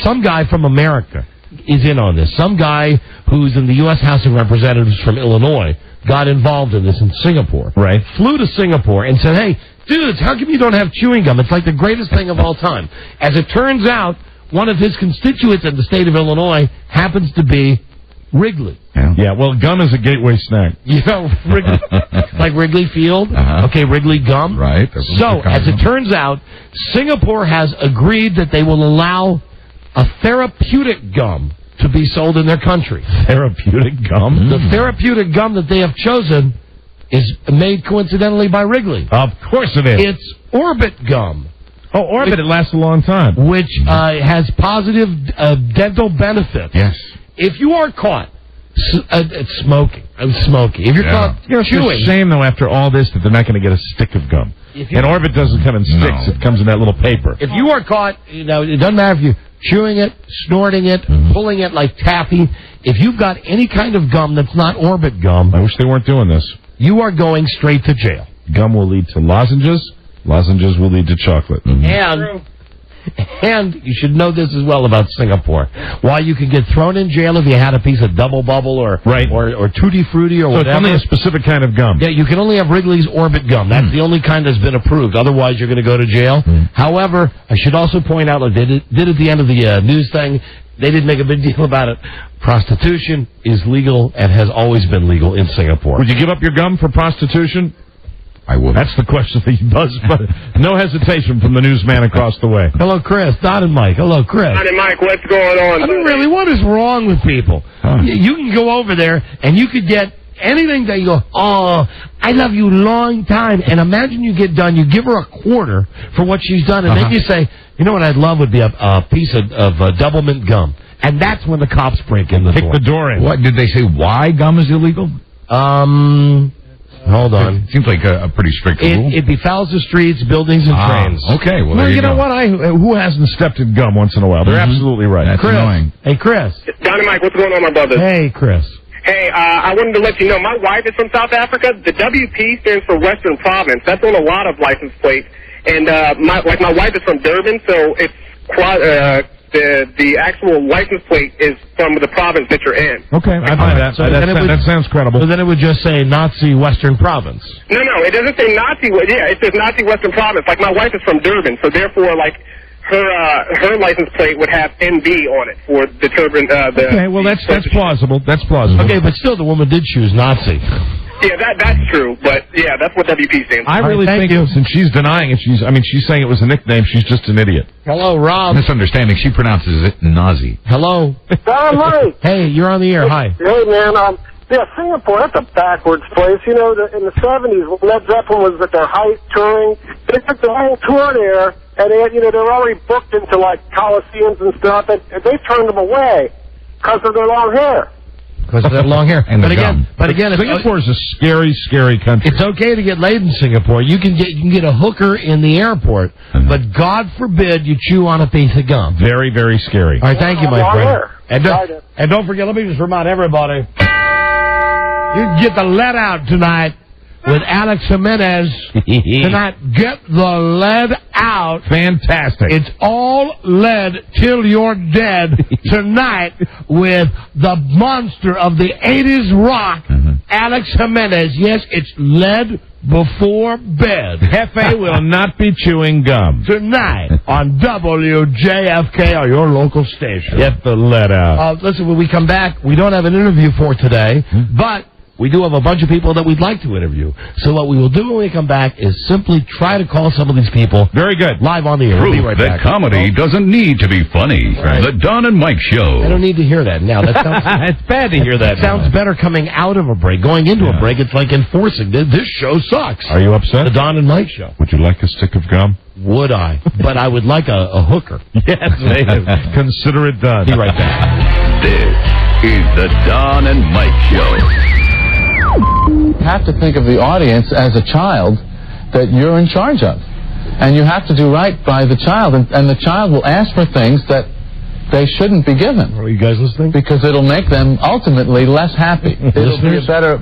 Some guy from America is in on this. Some guy who's in the U.S. House of Representatives from Illinois got involved in this in Singapore. Right. Flew to Singapore and said, hey, dudes, how come you don't have chewing gum? It's like the greatest thing of all time. As it turns out, one of his constituents in the state of Illinois happens to be Wrigley. Yeah, well, gum is a gateway snack. You know, Wrigley, like Wrigley Field. Okay, Wrigley gum. Right. So, as it turns out, Singapore has agreed that they will allow a therapeutic gum to be sold in their country. Therapeutic gum? The therapeutic gum that they have chosen is made coincidentally by Wrigley. Of course it is. It's Orbit gum. Oh, Orbit, it lasts a long time. Which has positive dental benefits. Yes. If you are caught smoking, if you're caught chewing. It's a shame, though, after all this, that they're not going to get a stick of gum. And Orbit doesn't come in sticks. It comes in that little paper. If you are caught, it doesn't matter if you're chewing it, snorting it, pulling it like taffy. If you've got any kind of gum that's not Orbit gum. I wish they weren't doing this. You are going straight to jail. Gum will lead to lozenges. Lozenges will lead to chocolate. And you should know this as well about Singapore. While you can get thrown in jail if you had a piece of Double Bubble or Tutti Frutti or whatever. So it's only a specific kind of gum. Yeah, you can only have Wrigley's Orbit gum. That's the only kind that's been approved. Otherwise, you're going to go to jail. However, I should also point out, like they did at the end of the news thing, they didn't make a big deal about it. Prostitution is legal and has always been legal in Singapore. Would you give up your gum for prostitution? I would. That's the question that he does, but no hesitation from the newsman across the way. Hello, Chris. Don and Mike. Hello, Chris. Don and Mike, what's going on? I mean, really, what is wrong with people? You can go over there, and you could get anything that you go, oh, I love you long time. And imagine you get done, you give her a quarter for what she's done, and then you say, you know what I'd love would be a piece of double mint gum. And that's when the cops break in the door. Kick the door in. What, did they say why gum is illegal? Hold on. It seems like a pretty strict rule. It befouls the streets, buildings, and trains. Okay, well, there you know what? Who hasn't stepped in gum once in a while? They're absolutely right. That's Chris. annoying. Hey, Chris. Don and Mike, what's going on, my brother? Hey, Chris. Hey, I wanted to let you know, my wife is from South Africa. The WP stands for Western Province. That's on a lot of license plates. And my wife is from Durban, so it's the actual license plate is from the province that you're in. Okay, I buy that. So that sounds credible. So then it would just say Nazi Western Province. No, it doesn't say Nazi. Yeah, it says Nazi Western Province. Like, my wife is from Durban, so therefore, like, her license plate would have NB on it for the Durban. Okay, well, that's plausible. That's plausible. Okay, but still, the woman did choose Nazi. Yeah, that's true, but yeah, that's what WP stands for. I really think since she's denying it, she's saying it was a nickname, she's just an idiot. Hello, Rob. Misunderstanding, she pronounces it Nazi. Hello. Don, Mike. Hey, you're on the air. Hi. Hey, man. Singapore, that's a backwards place. You know, in the 70s, when Led Zeppelin was at their height touring, they took the whole tour there, and they're already booked into, like, coliseums and stuff, and they turned them away because of their long hair. Because of that long hair. But again, Singapore is a scary, scary country. It's okay to get laid in Singapore. You can get a hooker in the airport, but God forbid you chew on a piece of gum. Very, very scary. All right, thank you, my friend. And don't forget, let me just remind everybody, you can get the lead out tonight with Alex Jimenez. Tonight, get the lead out. Fantastic. It's all lead till you're dead tonight with the monster of the 80s rock, Alex Jimenez. Yes, it's lead before bed. Hefe will not be chewing gum. Tonight on WJFK or your local station. Get the lead out. Listen, when we come back, we don't have an interview for today, but we do have a bunch of people that we'd like to interview. So what we will do when we come back is simply try to call some of these people. Very good. Live on the air. Proof We'll be right that back. comedy doesn't need to be funny. Right. The Don and Mike Show. I don't need to hear that now. That sounds, it's bad to hear that. Sounds better coming out of a break. Going into a break, it's like enforcing. This show sucks. Are you upset? The Don and Mike Show. Would you like a stick of gum? Would I? But I would like a hooker. Yes, consider it done. Be right back. This is the Don and Mike Show. You have to think of the audience as a child that you're in charge of. And you have to do right by the child. And the child will ask for things that they shouldn't be given. Are you guys listening? Because it'll make them ultimately less happy. It'll be a better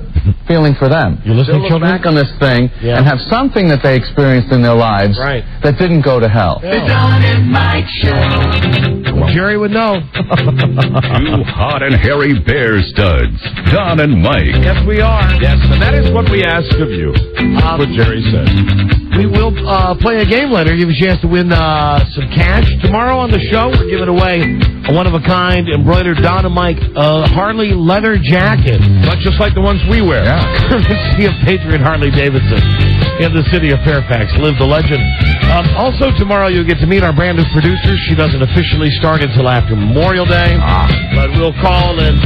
feeling for them. You listening, They'll look children? back on this thing and have something that they experienced in their lives that didn't go to hell. The Don and Mike Show. Jerry would know. Two hot and hairy bear studs. Don and Mike. Yes, we are. Yes, and that is what we ask of you. That's what Jerry said. We will play a game later. Give you a chance to win some cash. Tomorrow on the show, we're giving away a one-of-a-kind embroidered Don and Mike Harley leather jacket. Not just like the ones we wear. Courtesy of Patriot Harley Davidson in the city of Fairfax. Live the legend. Also, tomorrow you'll get to meet our brand new producer. She doesn't officially start until after Memorial Day. But we'll call and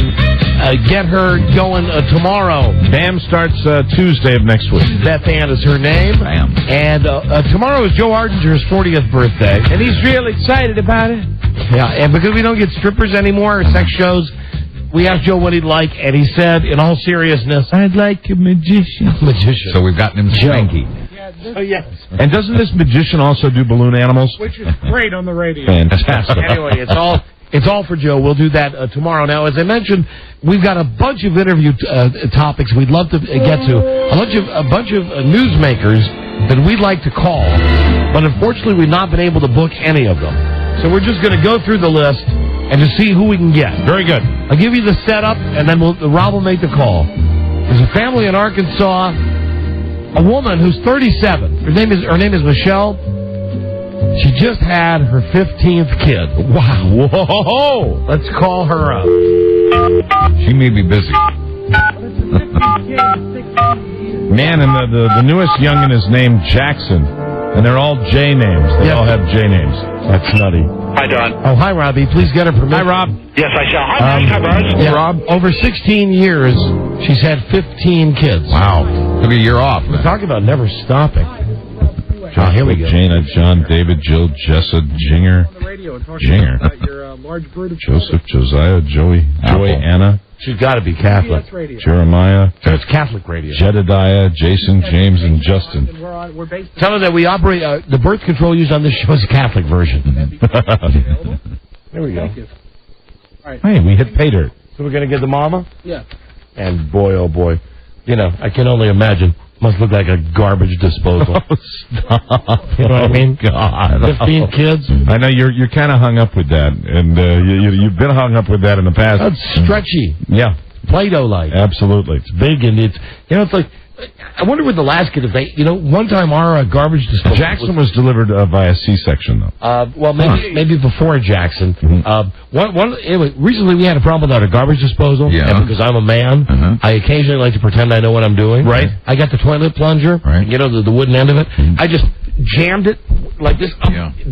get her going tomorrow. Bam starts Tuesday of next week. Beth Ann is her name. Bam. And tomorrow is Joe Ardinger's 40th birthday. And he's real excited about it. Yeah, and because we don't get strippers anymore or sex shows, we asked Joe what he'd like, and he said, in all seriousness, I'd like a magician. Magician. So we've gotten him spanky. Oh, yes. And doesn't this magician also do balloon animals? Which is great on the radio. Fantastic. Anyway, it's all for Joe. We'll do that tomorrow. Now, as I mentioned, we've got a bunch of interview topics we'd love to get to. A bunch of newsmakers that we'd like to call, but unfortunately we've not been able to book any of them. So we're just going to go through the list and to see who we can get. Very good. I'll give you the setup, and then Rob will make the call. There's a family in Arkansas, a woman who's 37. Her name is Michelle. She just had her 15th kid. Wow. Whoa. Let's call her up. She may be busy. Man, and the newest youngin is named Jackson, and they're all J names. They all have J names. That's nutty. Hi, Don. Oh, hi, Robbie. Please get her permission. Hi, Rob. Yes, I shall. Hi, Mike. Hi, Buzz. Yeah, Rob. Over 16 years, she's had 15 kids. Wow. Took a year off. We're talking about never stopping. Here we go. Jana, John, David, Jill, Jessa, Jinger, Joseph, Josiah, Joey, Anna. She's got to be Catholic. Jeremiah. So it's Catholic radio. Jedediah, Jason, James, and Justin. Tell her that we operate, the birth control used on this show is a Catholic version. There we go. Hey, we hit pay dirt. So we're going to get the mama? Yeah. And boy, oh boy. You know, I can only imagine. Must look like a garbage disposal. Oh, stop. You know what I mean? God. 15 kids. I know you're kind of hung up with that, and you've been hung up with that in the past. That's stretchy. Yeah. Play-Doh-like. Absolutely. It's big, and it's like, I wonder with the last kid if they, one time our garbage disposal. Jackson was delivered via C-section, though. Well, maybe before Jackson. Anyway, recently we had a problem with our garbage disposal. Yeah. And because I'm a man, I occasionally like to pretend I know what I'm doing. Right. I got the toilet plunger, the wooden end of it. I just jammed it like this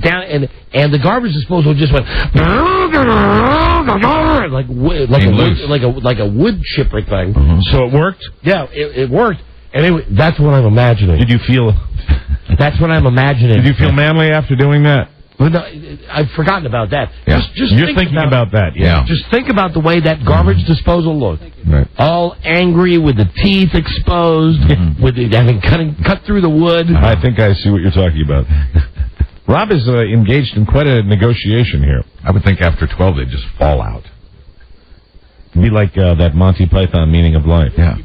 down, and the garbage disposal just went like a wood chipper thing. So it worked? Yeah, it worked. And anyway, that's what I'm imagining. Did you feel... That's what I'm imagining. Did you feel manly after doing that? Well, no, I've forgotten about that. Yeah. Just You're thinking about that, yeah. Just think about the way that garbage disposal looked. Right. All angry with the teeth exposed, with the having cut through the wood. I think I see what you're talking about. Rob is engaged in quite a negotiation here. I would think after 12 they'd just fall out. Be like that Monty Python meaning of life. Yeah.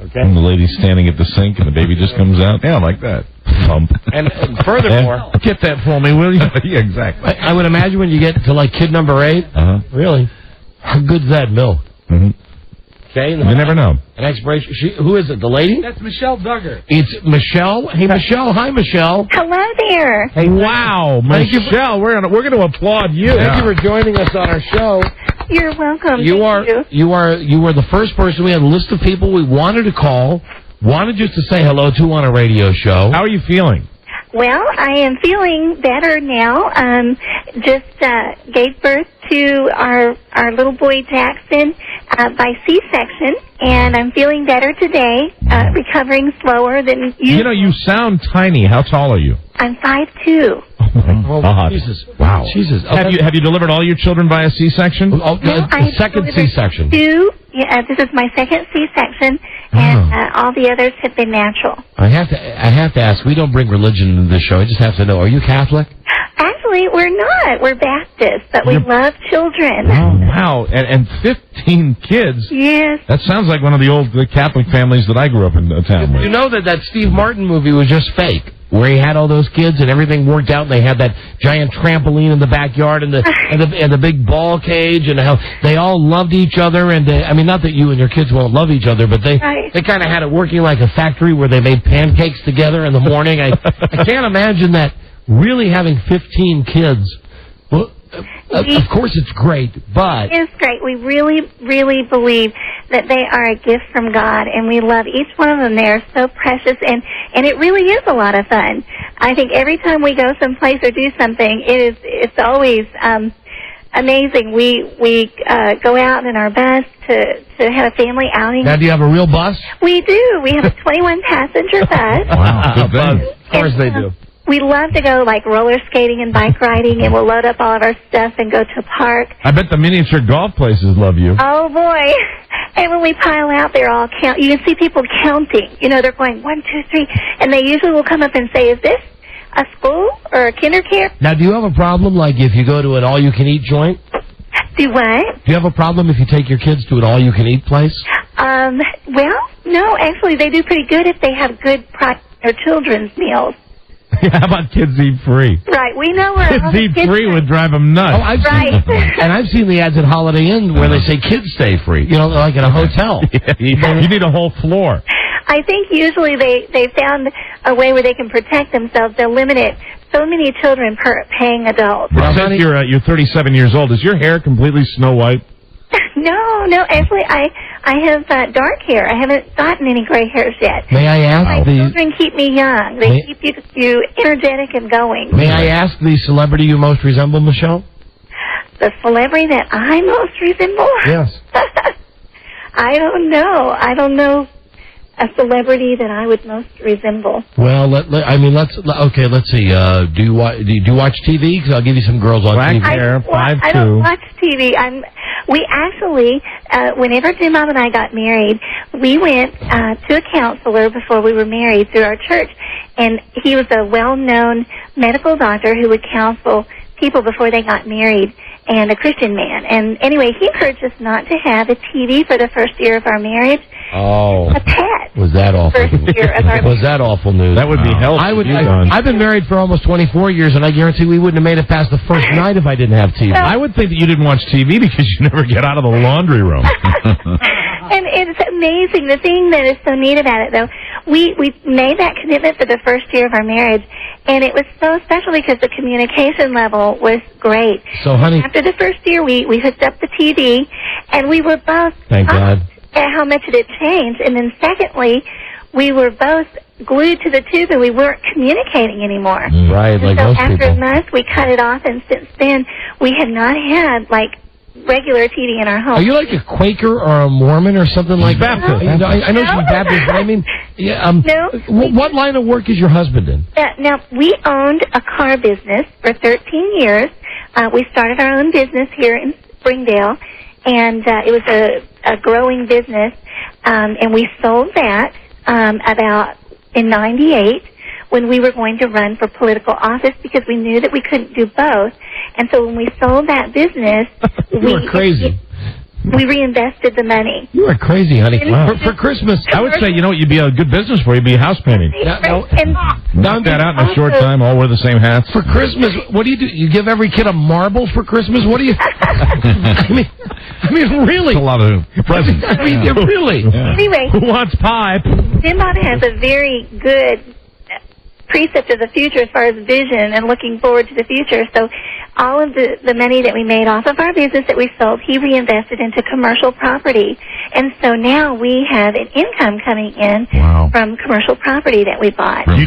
Okay. And the lady's standing at the sink and the baby just comes out. Yeah, like that. Pump. And furthermore, get that for me, will you? Yeah, exactly. I would imagine when you get to like kid number 8, really, how good's that milk? Okay, you never know. An expiration. Who is it? The lady? That's Michelle Duggar. It's Michelle. Hey, Michelle. Hi, Michelle. Hello there. Hey, wow, Michelle. We're going to applaud you. Thank you for joining us on our show. You're welcome. You Thank you. are the first person. We had a list of people we wanted to call, wanted just to say hello to on a radio show. How are you feeling? Well, I am feeling better now. Just gave birth to our little boy Jackson by C-section, and I'm feeling better today. Recovering slower than usual. You know, you sound tiny. How tall are you? I'm 5'2". Oh, God. Jesus. Wow. Jesus. Have you delivered all your children by a C-section? The second C-section. 2. Yeah, this is my second C-section, and all the others have been natural. I have to ask. We don't bring religion into this show. I just have to know. Are you Catholic? Actually, we're not. We're Baptist, but we love children. Oh, wow. And 15 kids. Yes. That sounds like one of the old Catholic families that I grew up in town with. You know that Steve Martin movie was just fake, where he had all those kids and everything worked out, and they had that giant trampoline in the backyard and the big ball cage, and how they all loved each other. And I mean, not that you and your kids won't love each other, but they kind of had it working like a factory where they made pancakes together in the morning. I can't imagine that really having 15 kids. Well, of course it's great, but It is great. We really, really believe that they are a gift from God, and we love each one of them. They are so precious, and it really is a lot of fun. I think every time we go someplace or do something, it's always amazing. We go out in our bus to have a family outing. Now, do you have a real bus? We do. We have a 21-passenger bus. Wow, good thing. Of course they do. We love to go like roller skating and bike riding, and we'll load up all of our stuff and go to a park. I bet the miniature golf places love you. Oh boy! And when we pile out, they're all count. You can see people counting. You know, they're going 1, 2, 3, and they usually will come up and say, "Is this a school or a kindergarten?" Now, do you have a problem, like if you go to an all-you-can-eat joint? Do what? Do you have a problem if you take your kids to an all-you-can-eat place? Well, no, actually, they do pretty good if they have good or children's meals. How about kids eat free? Right, we know where Kids eat free would drive them nuts. Oh, I've seen the ads at Holiday Inn where they say kids stay free. You know, like in a hotel. Yeah, you need a whole floor. I think usually they found a way where they can protect themselves. They'll limit it so many children per paying adult. It says you're 37 years old. Is your hair completely Snow White? No. Actually, I have dark hair. I haven't gotten any gray hairs yet. May I ask My children keep me young. They keep you energetic and going. May I ask the celebrity you most resemble, Michelle? The celebrity that I most resemble? Yes. I don't know a celebrity that I would most resemble. Well, let's see. Do you watch TV? Because I'll give you some girls on TV. I don't watch TV. We actually, whenever Jim Bob and I got married, we went to a counselor before we were married through our church, and he was a well-known medical doctor who would counsel people before they got married, and a Christian man. And anyway, he encouraged us not to have a TV for the first year of our marriage. Oh. A pet. Was that awful? First year of our Was that awful news? That would be hell. I've been married for almost 24 years, and I guarantee we wouldn't have made it past the first night if I didn't have TV. I would think that you didn't watch TV because you never get out of the laundry room. And it's amazing. The thing that is so neat about it, though, we made that commitment for the first year of our marriage, and it was so special because the communication level was great. So, honey, after the first year, we hooked up the TV, and we were both thank God at how much it had changed. And then secondly, we were both glued to the tube, and we weren't communicating anymore. Right, and like so most after people. a month, we cut it off, and since then, we have not had, like, regular TV in our home. Are you like a Quaker or a Mormon or something like that? Baptist. I know she's Baptist, but I mean, what line of work is your husband in? Now, we owned a car business for 13 years. We started our own business here in Springdale, and it was a growing business, and we sold that about in 98 when we were going to run for political office because we knew that we couldn't do both. And so when we sold that business, You are crazy. We reinvested the money. You are crazy, honey. For Christmas, I would say, you'd be a good business for you. You'd be house painting. Knock that out in a short time. All wear the same hats. For Christmas, what do? You give every kid a marble for Christmas? What do you? I mean, really? That's a lot of presents. I mean, really. Yeah. Anyway, who wants pie? Jim Bob has a very good precept of the future as far as vision and looking forward to the future. So all of the money that we made off of our business that we sold, he reinvested into commercial property. And so now we have an income coming in from commercial property that we bought. You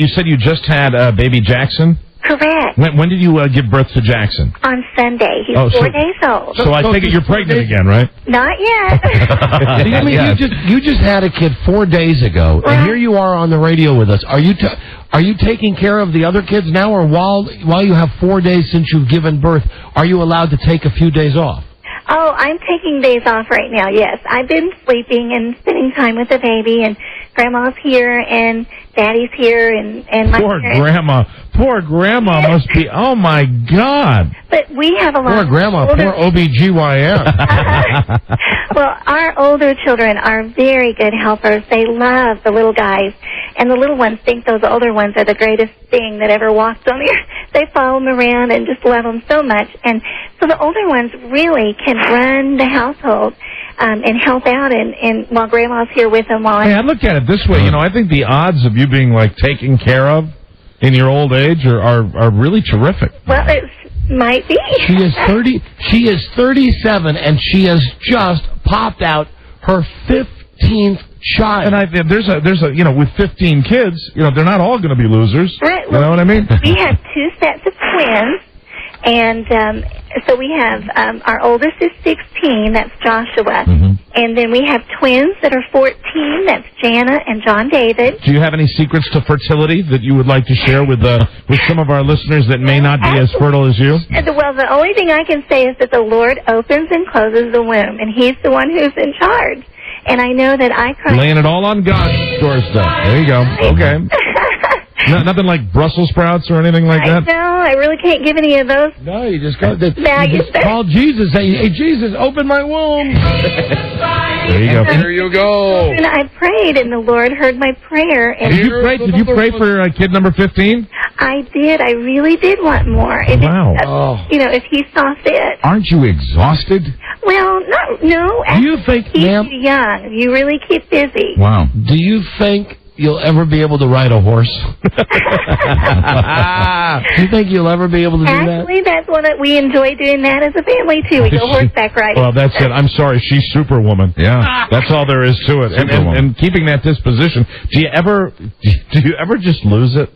said you just had baby Jackson? Correct. When did you give birth to Jackson? On Sunday. He's 4 days old. So I take it you're pregnant again, right? Not yet. I mean, you just had a kid 4 days ago, and here you are on the radio with us. Are you taking care of the other kids now, or while you have 4 days since you've given birth, are you allowed to take a few days off? Oh, I'm taking days off right now, yes. I've been sleeping and spending time with the baby, and Grandma's here, and Daddy's here, and my parents. Poor Grandma must be, oh my God. But we have a lot Poor Grandma, poor OBGYN. Well, our older children are very good helpers. They love the little guys, and the little ones think those older ones are the greatest thing that ever walked on the earth. They follow them around and just love them so much. And so the older ones really can run the household and help out, and while Grandma's here with them. Hey, I look at it this way. I think the odds of you being, taken care of in your old age are really terrific. Well, it might be. She is 37, and she has just popped out her 15th child. And there's a with 15 kids, they're not all going to be losers. Right. You know what I mean? We have 2 sets of twins, and so we have our oldest is 16, that's Joshua, and then we have twins that are 14, that's Jana and John David. Do you have any secrets to fertility that you would like to share with some of our listeners that may not be as fertile as you? Well, the only thing I can say is that the Lord opens and closes the womb, and He's the one who's in charge. And I know that I cried. Laying it all on God's doorstep. There you go. Okay. Nothing like Brussels sprouts or anything like that? No, I really can't give any of those. No, you just call Jesus. Hey, Jesus, open my womb. There you go. There you go. And I prayed, and the Lord heard my prayer. And Did you pray for kid number 15? I did. I really did want more. Wow. If He saw fit. Aren't you exhausted? Well, no. Do you think, ma'am? Keep you young. You really keep busy. Wow. Do you think you'll ever be able to ride a horse? Do you think you'll ever be able to do that? Actually, that's one that we enjoy doing that as a family, too. We go horseback riding. Well, that's it. I'm sorry. She's Superwoman. Yeah. That's all there is to it. And keeping that disposition, do you ever just lose it?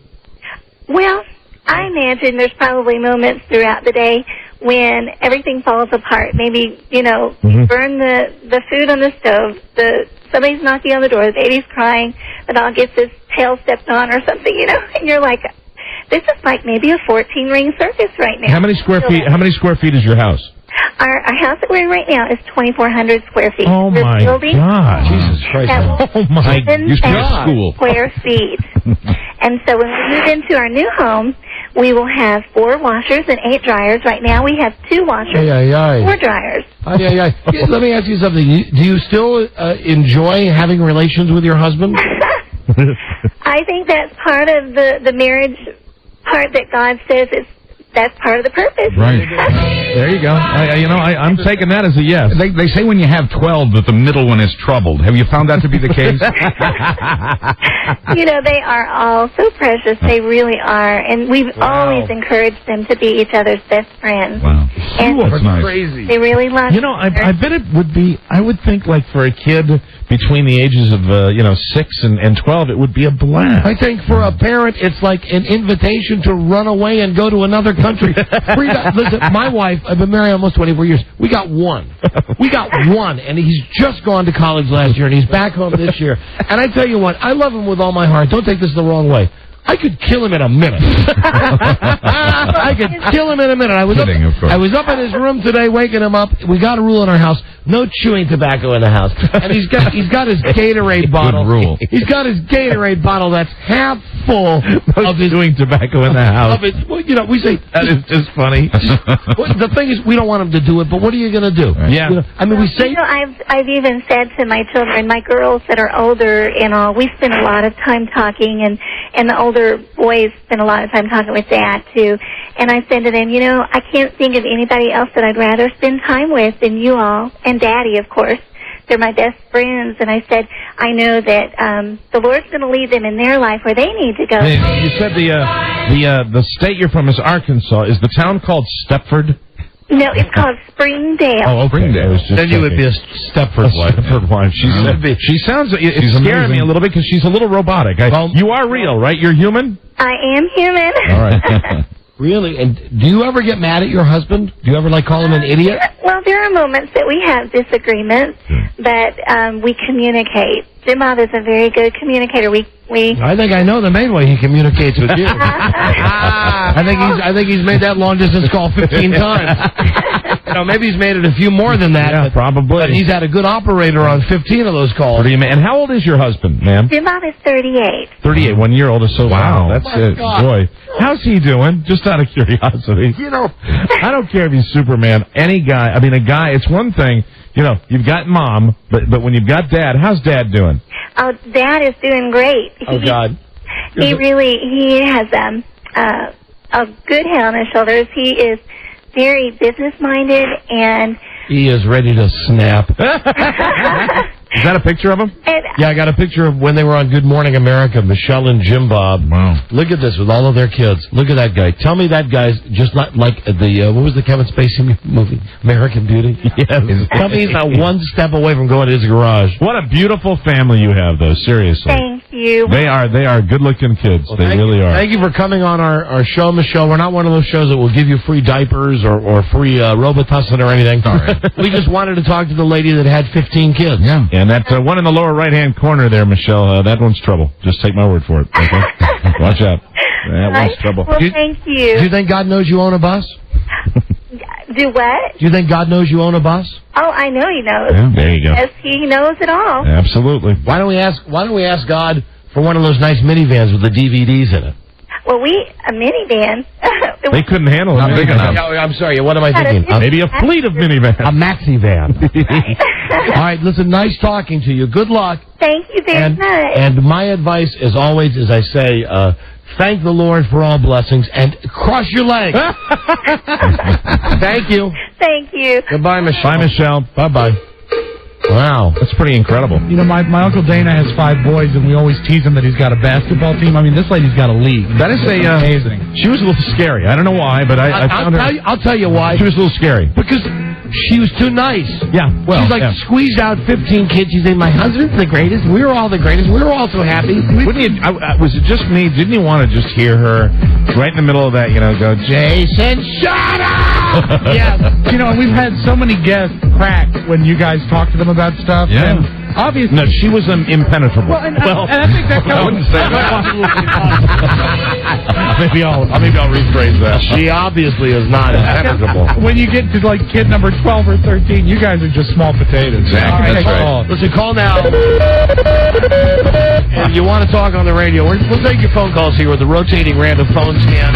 Well, I imagine there's probably moments throughout the day when everything falls apart. Maybe, you burn the food on the stove, somebody's knocking on the door, the baby's crying, the dog gets his tail stepped on or something, and you're like, this is like maybe a 14-ring circus right now. How many square feet is your house? Our house that we're in right now is 2,400 square feet. Oh, my God. Jesus Christ. Oh, my God. Square feet. And so when we move into our new home, we will have 4 washers and 8 dryers. Right now we have 2 washers and 4 dryers. Let me ask you something. Do you still enjoy having relations with your husband? I think that's part of the marriage part that God says that's part of the purpose. Right. There you go. I'm taking that as a yes. They say when you have 12 that the middle one is troubled. Have you found that to be the case? They are all so precious. They really are. And we've always encouraged them to be each other's best friends. Wow. And that's nice. Crazy. They really love each other. I bet it would be, I would think like for a kid between the ages of, 6 and 12, it would be a blast. I think for a parent, it's like an invitation to run away and go to another country. Listen, my wife, I've been married almost 24 years. We got one. And he's just gone to college last year, and he's back home this year. And I tell you what, I love him with all my heart. Don't take this the wrong way. I could kill him in a minute. I could kill him in a minute. I was up in his room today, waking him up. We got a rule in our house: no chewing tobacco in the house. And he's got his Gatorade bottle. Good rule. He's got his Gatorade bottle that's half full of his chewing tobacco in the house. we say that is just funny. The thing is, we don't want him to do it, but what are you going to do? Right. Yeah. We say. I've even said to my children, my girls that are older and all, we spend a lot of time talking, and the older boys spend a lot of time talking with Dad, too. And I said to them, I can't think of anybody else that I'd rather spend time with than you all, and Daddy, of course. They're my best friends. And I said, I know that the Lord's going to lead them in their life where they need to go. Hey, you said The state you're from is Arkansas. Is the town called Stepford? No, it's called Springdale. Oh, okay. Springdale. Then you would be a Stepford wife. Stepford wife. She sounds. It's scaring me a little bit because she's a little robotic. You are real, right? You're human. I am human. All right. Really? And do you ever get mad at your husband? Do you ever call him an idiot? Well, there are moments that we have disagreements, but we communicate. Jim Bob is a very good communicator. We. I think I know the main way he communicates with you. I think he's made that long distance call 15 times. Maybe he's made it a few more than that. Yeah, probably. But he's had a good operator on 15 of those calls. And how old is your husband, ma'am? Jim Bob is 38. 38, 1 year older. So wow, that's it. God. Boy, how's he doing? Just out of curiosity. I don't care if he's Superman. Any guy. I mean, a guy. It's one thing. You've got mom, but when you've got dad, how's dad doing? Oh, Dad is doing great. Oh, God. He has a good head on his shoulders. He is very business-minded, and he is ready to snap. Is that a picture of him? Yeah, I got a picture of when they were on Good Morning America, Michelle and Jim Bob. Wow. Look at this with all of their kids. Look at that guy. Tell me that guy's just not like what was the Kevin Spacey movie? American Beauty? Yes. Tell me he's not one step away from going to his garage. What a beautiful family you have, though, seriously. Thank you. They are good-looking kids. Well, they really are. Thank you for coming on our show, Michelle. We're not one of those shows that will give you free diapers or free Robitussin or anything. All right. We just wanted to talk to the lady that had 15 kids. Yeah. And that one in the lower right-hand corner there, Michelle, that one's trouble. Just take my word for it, okay? Watch out. That one's trouble. Well, thank you. Do you think God knows you own a bus? Do what? Do you think God knows you own a bus? Oh, I know he knows. Yeah, there you go. Yes, he knows it all. Absolutely. Why don't we ask God for one of those nice minivans with the DVDs in it? Well, a minivan. They couldn't handle it. Not big enough. I'm sorry. What am I thinking? Maybe a fleet of minivans. A maxi van. All right. Listen. Nice talking to you. Good luck. Thank you very much. And my advice, as always, is I say, thank the Lord for all blessings and cross your legs. Thank you. Thank you. Goodbye, Michelle. Bye, Michelle. Bye-bye. Wow, that's pretty incredible. My Uncle Dana has 5 boys, and we always tease him that he's got a basketball team. I mean, this lady's got a league. That is amazing. She was a little scary. I don't know why, but I found her. I'll tell you why. She was a little scary. Because she was too nice. Yeah, well, she's squeezed out 15 kids. She said, "My husband's the greatest. We're all the greatest. We're all so happy." Wouldn't you? Was it just me? Didn't you want to just hear her right in the middle of that? Go, Jason, shut up! Yes. And we've had so many guests crack when you guys talk to them about stuff. Yeah. And obviously, no, she was impenetrable. Well, and I think that I wouldn't say that. maybe I'll rephrase that. She obviously is not impenetrable. When you get to kid number 12 or 13, you guys are just small potatoes. Exactly. That's right. Listen, call now. And you want to talk on the radio? We'll take your phone calls here with the rotating random phone scan.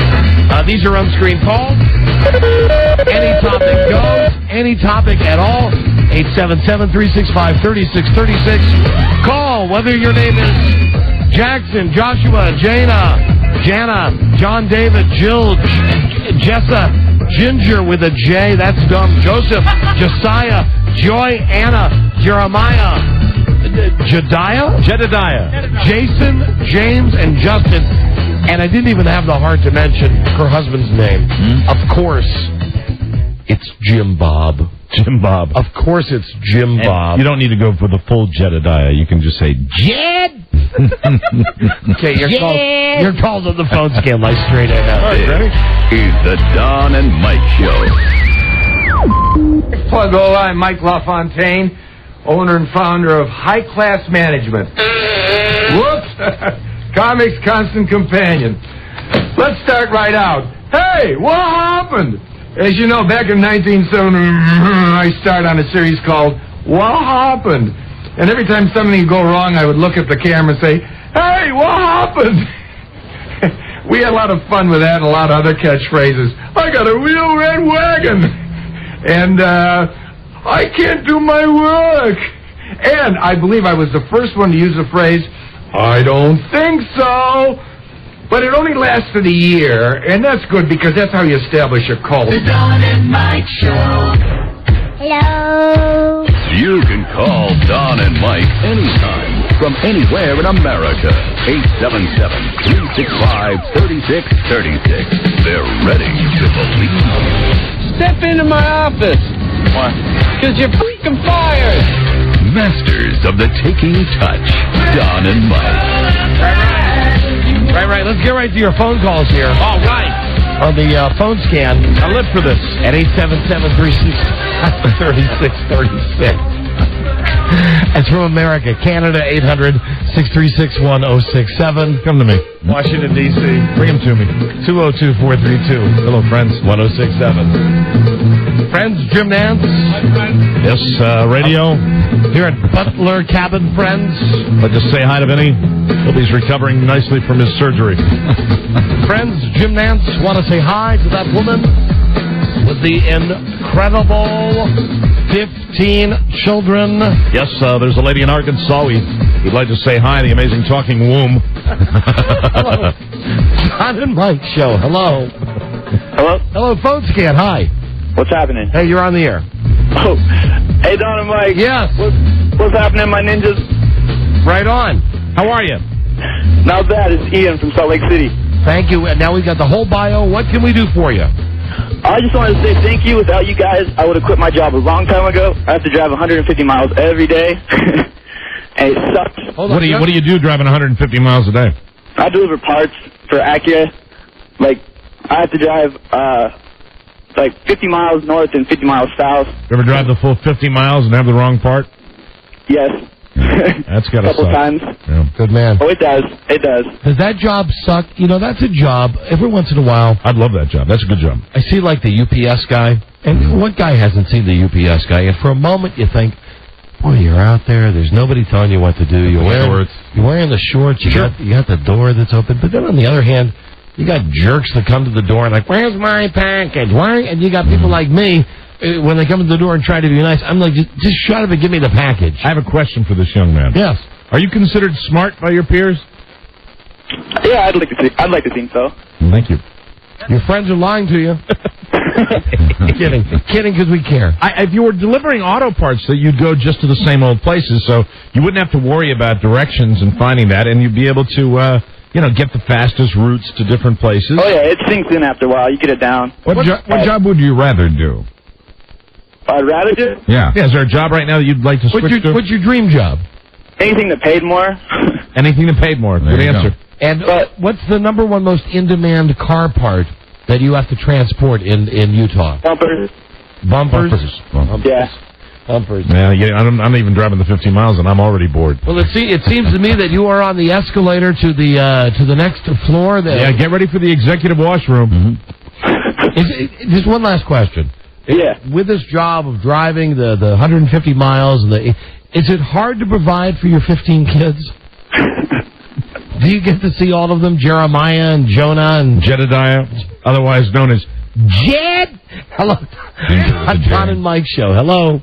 These are unscreened calls. Any topic goes. Any topic at all. 877-365-3636. Call whether your name is Jackson, Joshua, Jana, John David, Jill, Jessa, Ginger with a J, that's dumb, Joseph, Josiah, Joy, Anna, Jeremiah, Jedediah, Jason, James, and Justin. And I didn't even have the heart to mention her husband's name. Of course, it's Jim Bob. Jim Bob. Of course it's Jim Bob. You don't need to go for the full Jedediah. You can just say, Jed! Okay, your calls on the phone scan like straight ahead. All right, ready? Is the Don and Mike Show. Plug all I'm Mike LaFontaine, owner and founder of High Class Management. Whoops! Comics Constant Companion. Let's start right out. Hey, what happened? As you know, back in 1970, I started on a series called What Happened? And every time something would go wrong, I would look at the camera and say, hey, what happened? We had a lot of fun with that and a lot of other catchphrases. I got a real red wagon. And I can't do my work. And I believe I was the first one to use the phrase, I don't think so. But it only lasted a year, and that's good because that's how you establish a cult. The Don and Mike Show. Hello. You can call Don and Mike anytime. from anywhere in America. 877-365-3636. They're ready to believe you. Step into my office. Why? Because you're freaking fired. Masters of the taking touch. Don and Mike. Right. Let's get right to your phone calls here. All right. On the phone scan. I live for this. At 877-3636. It's from America. Canada, 800-636-1067. Come to me. Washington, D.C. Bring him to me. 202-432. Hello, friends. 1067. Friends, Jim Nance. Yes, radio. Here at Butler Cabin, friends. Let's just say hi to Vinny. Hope he's recovering nicely from his surgery. Friends, Jim Nance, want to say hi to that woman with the incredible 15 children. Yes, there's a lady in Arkansas. We'd like to say hi, the amazing talking womb. Hello. John and Mike show. Hello. Hello? Hello, phone scan. Hi. What's happening? Hey, you're on the air. Oh, hey, Don and Mike. Yes. What's happening, my ninjas? Right on. How are you? Not bad. It's Ian from Salt Lake City. Thank you. And now we've got the whole bio. What can we do for you? I just wanted to say thank you. Without you guys, I would have quit my job a long time ago. I have to drive 150 miles every day, and it sucks. What do you do driving 150 miles a day? I deliver parts for Acura. Like, I have to drive 50 miles north and 50 miles south. You ever drive the full 50 miles and have the wrong part? Yes. That's got to suck. A couple times. Yeah. Good man. Oh, it does. It does. Does that job suck? You know, that's a job. Every once in a while. I'd love that job. That's a good job. I see, like, the UPS guy. And what guy hasn't seen the UPS guy? And for a moment you think, boy, you're out there. There's nobody telling you what to do. You're wearing the shorts. You got the door that's open. But then on the other hand, you got jerks that come to the door and like, where's my package? And you got people like me. When they come to the door and try to be nice, I'm like, just shut up and give me the package. I have a question for this young man. Yes. Are you considered smart by your peers? Yeah, I'd like to think so. Thank you. Your friends are lying to you. Kidding, because we care. If you were delivering auto parts, that you'd go just to the same old places, so you wouldn't have to worry about directions and finding that, and you'd be able to, get the fastest routes to different places. Oh yeah, it sinks in after a while. You get it down. What job would you rather do? I'd rather do Yeah. Is there a job right now that you'd like to switch to? What's your dream job? anything that paid more. Anything that paid more. Good answer. And what's the number one most in-demand car part that you have to transport in Utah? Bumpers. Bumpers? Yeah. Bumpers. Yeah, I'm not even driving the 50 miles, and I'm already bored. Well, it seems to me that you are on the escalator to the next floor. Yeah, get ready for the executive washroom. Mm-hmm. Just one last question. Yeah. With this job of driving the 150 miles, is it hard to provide for your 15 kids? Do you get to see all of them? Jeremiah and Jonah and Jedediah, otherwise known as Jed. Hello. Don and Mike show. Hello.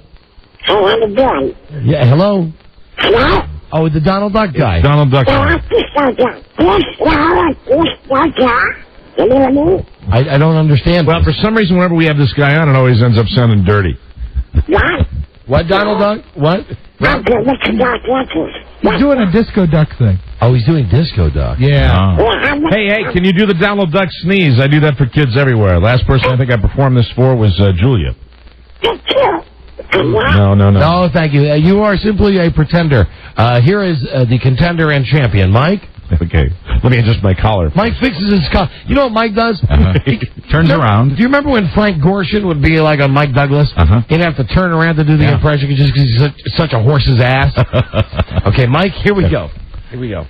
How are you doing? Yeah, hello. Hello? Oh, the Donald Duck guy. Donald Duck guy. I don't understand. Well, for some reason, whenever we have this guy on, it always ends up sounding dirty. What? What, Donald Duck? What? He's doing a disco duck thing. Oh, he's doing disco duck. Yeah. Hey, can you do the Donald Duck sneeze? I do that for kids everywhere. Last person I think I performed this for was Julia. No. No, thank you. You are simply a pretender. Here is the contender and champion, Mike. Okay. Let me adjust my collar. Mike fixes his collar. You know what Mike does? He turns around. Do you remember when Frank Gorshin would be like on Mike Douglas? He'd have to turn around to do the impression just because he's such a horse's ass. Okay, Mike, here we go. Here we go.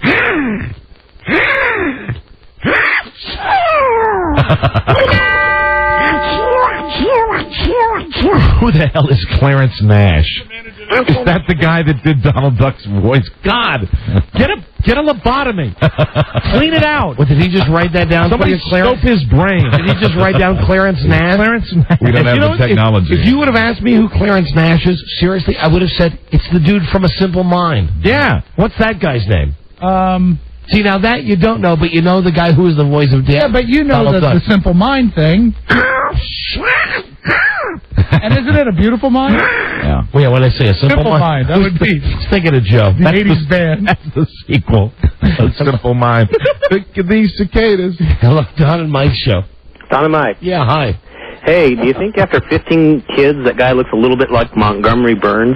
Who the hell is Clarence Nash? Is that the guy that did Donald Duck's voice? God, get a lobotomy. Clean it out. What, did he just write that down? Somebody scope his brain. Did he just write down Clarence Nash? Clarence Nash. We don't have the technology. If you would have asked me who Clarence Nash is, seriously, I would have said, it's the dude from A Simple Mind. Yeah. What's that guy's name? See, now that you don't know, but you know the guy who is the voice of Yeah, but you know the Simple Mind thing. And isn't it a beautiful mind? Yeah. Well, yeah, when I say a simple mind, that would be He's thinking of Joe. the 80s band. That's the sequel. A Simple Mind. Think of these cicadas. Hello, Don and Mike show. Don and Mike. Yeah, hi. Hey, do you think after 15 kids that guy looks a little bit like Montgomery Burns?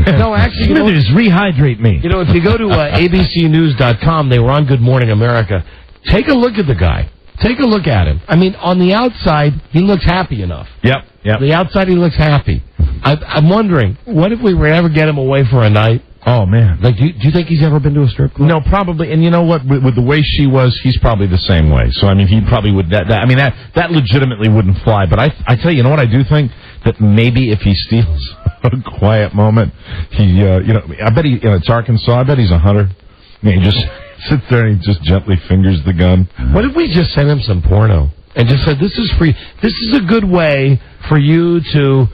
No, actually, Smithers, rehydrate me. You know, if you go to abcnews.com, they were on Good Morning America. Take a look at the guy. Take a look at him. I mean, on the outside, he looks happy enough. Yep. On the outside, he looks happy. I'm wondering, what if we were ever get him away for a night? Oh, man. Like, do you think he's ever been to a strip club? No, probably. And you know what? With the way she was, he's probably the same way. So, I mean, he probably would. That legitimately wouldn't fly. But I tell you, know what I do think? That maybe if he steals a quiet moment, I bet it's Arkansas. I bet he's a hunter. I mean, he just sits there and he just gently fingers the gun. What if we just sent him some porno and just said, this is free. This is a good way for you to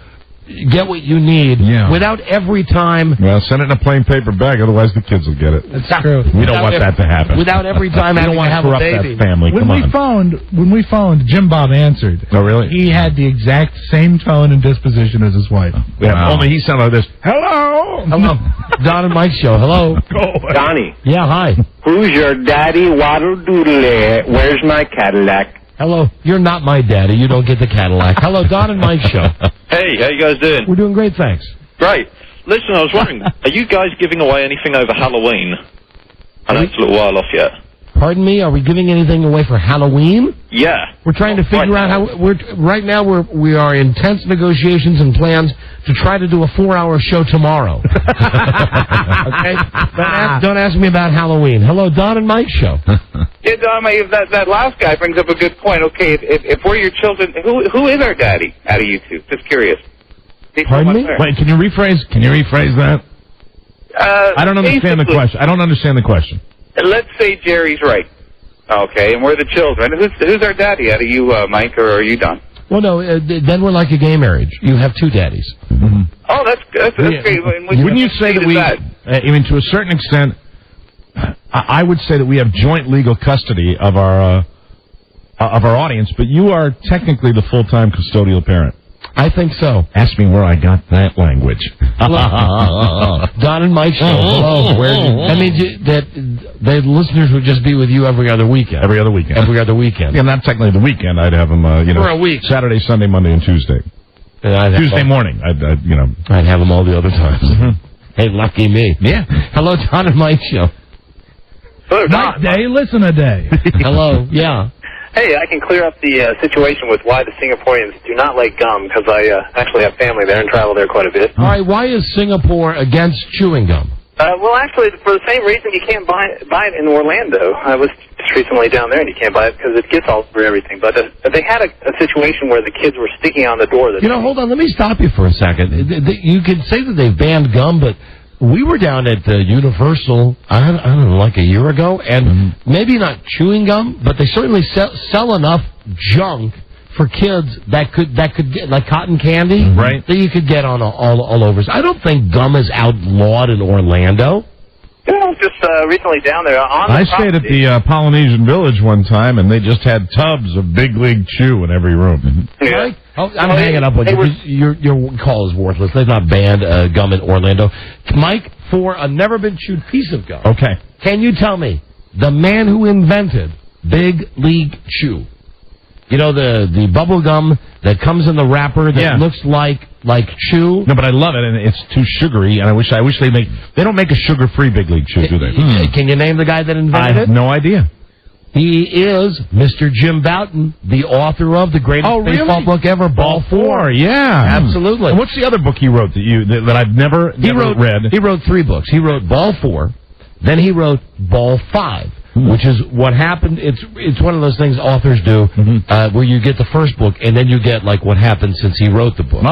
get what you need without every time. Well, send it in a plain paper bag, otherwise the kids will get it. That's true. We don't want that to happen. Without every time having to have a baby. That family. When we phoned, Jim Bob answered. Oh, really? He had the exact same tone and disposition as his wife. Yeah, only he sounded like this. Hello! Hello. Don and Mike show. Hello. Donnie. Yeah, hi. Who's your daddy waddle doodle? Where's my Cadillac? Hello. You're not my daddy. You don't get the Cadillac. Hello, Don and Mike show. Hey, how you guys doing? We're doing great, thanks. Great. Listen, I was wondering, are you guys giving away anything over Halloween? I know it's a little while off yet. Pardon me? Are we giving anything away for Halloween? Yeah. We're trying to figure out how. We are in tense negotiations and plans to try to do a 4-hour show tomorrow. Okay? Don't ask me about Halloween. Hello, Don and Mike show. Yeah, Don, that last guy brings up a good point. Okay, if we're your children, who is our daddy out of you two? Just curious. Pardon me? Wait, can you rephrase that? I don't understand the question. I don't understand the question. Let's say Jerry's right. Okay, and we're the children. Who's our daddy out of you, Mike, or are you Don? Well, no, then we're like a gay marriage. You have two daddies. Mm-hmm. Oh, that's great. Wouldn't you say that we, I mean, to a certain extent, I would say that we have joint legal custody of our audience, but you are technically the full-time custodial parent. I think so. Ask me where I got that language. Don and Mike show. Hello. That means that the listeners would just be with you every other weekend. Every other weekend. Yeah, not technically the weekend. I'd have them, for a week. Saturday, Sunday, Monday, and Tuesday. Tuesday morning. I'd have them all the other times. Mm-hmm. Hey, lucky me. Yeah. Hello, Don and Mike show. Hello, Mike Day, listen a day. Hello. Yeah. Hey, I can clear up the situation with why the Singaporeans do not like gum, because I actually have family there and travel there quite a bit. All right, why is Singapore against chewing gum? Well, actually, for the same reason you can't buy it in Orlando. I was just recently down there, and you can't buy it because it gets all over everything. But they had a situation where the kids were sticking on the door. Hold on, let me stop you for a second. You can say that they've banned gum, but we were down at Universal, I don't know, like a year ago, and maybe not chewing gum, but they certainly sell enough junk for kids that could get, like cotton candy, right? That you could get on all over. I don't think gum is outlawed in Orlando. Just recently down there. I stayed at the Polynesian Village one time, and they just had tubs of Big League Chew in every room. Yeah. I'm hanging up with you. Your call is worthless. They've not banned gum in Orlando. Mike, for a never-been-chewed piece of gum, okay, can you tell me the man who invented Big League Chew? You know, the bubble gum that comes in the wrapper that looks like chew? No, but I love it, and it's too sugary, and I wish they don't make a sugar-free Big League Chew, do they? Can you name the guy that invented it? I have no idea. He is Mr. Jim Bouton, the author of the greatest baseball book ever, Ball 4. Yeah, absolutely. And what's the other book he wrote that I've never read? He wrote 3 books. He wrote Ball 4, then he wrote Ball 5, which is what happened. It's one of those things authors do where you get the first book and then you get like what happened since he wrote the book.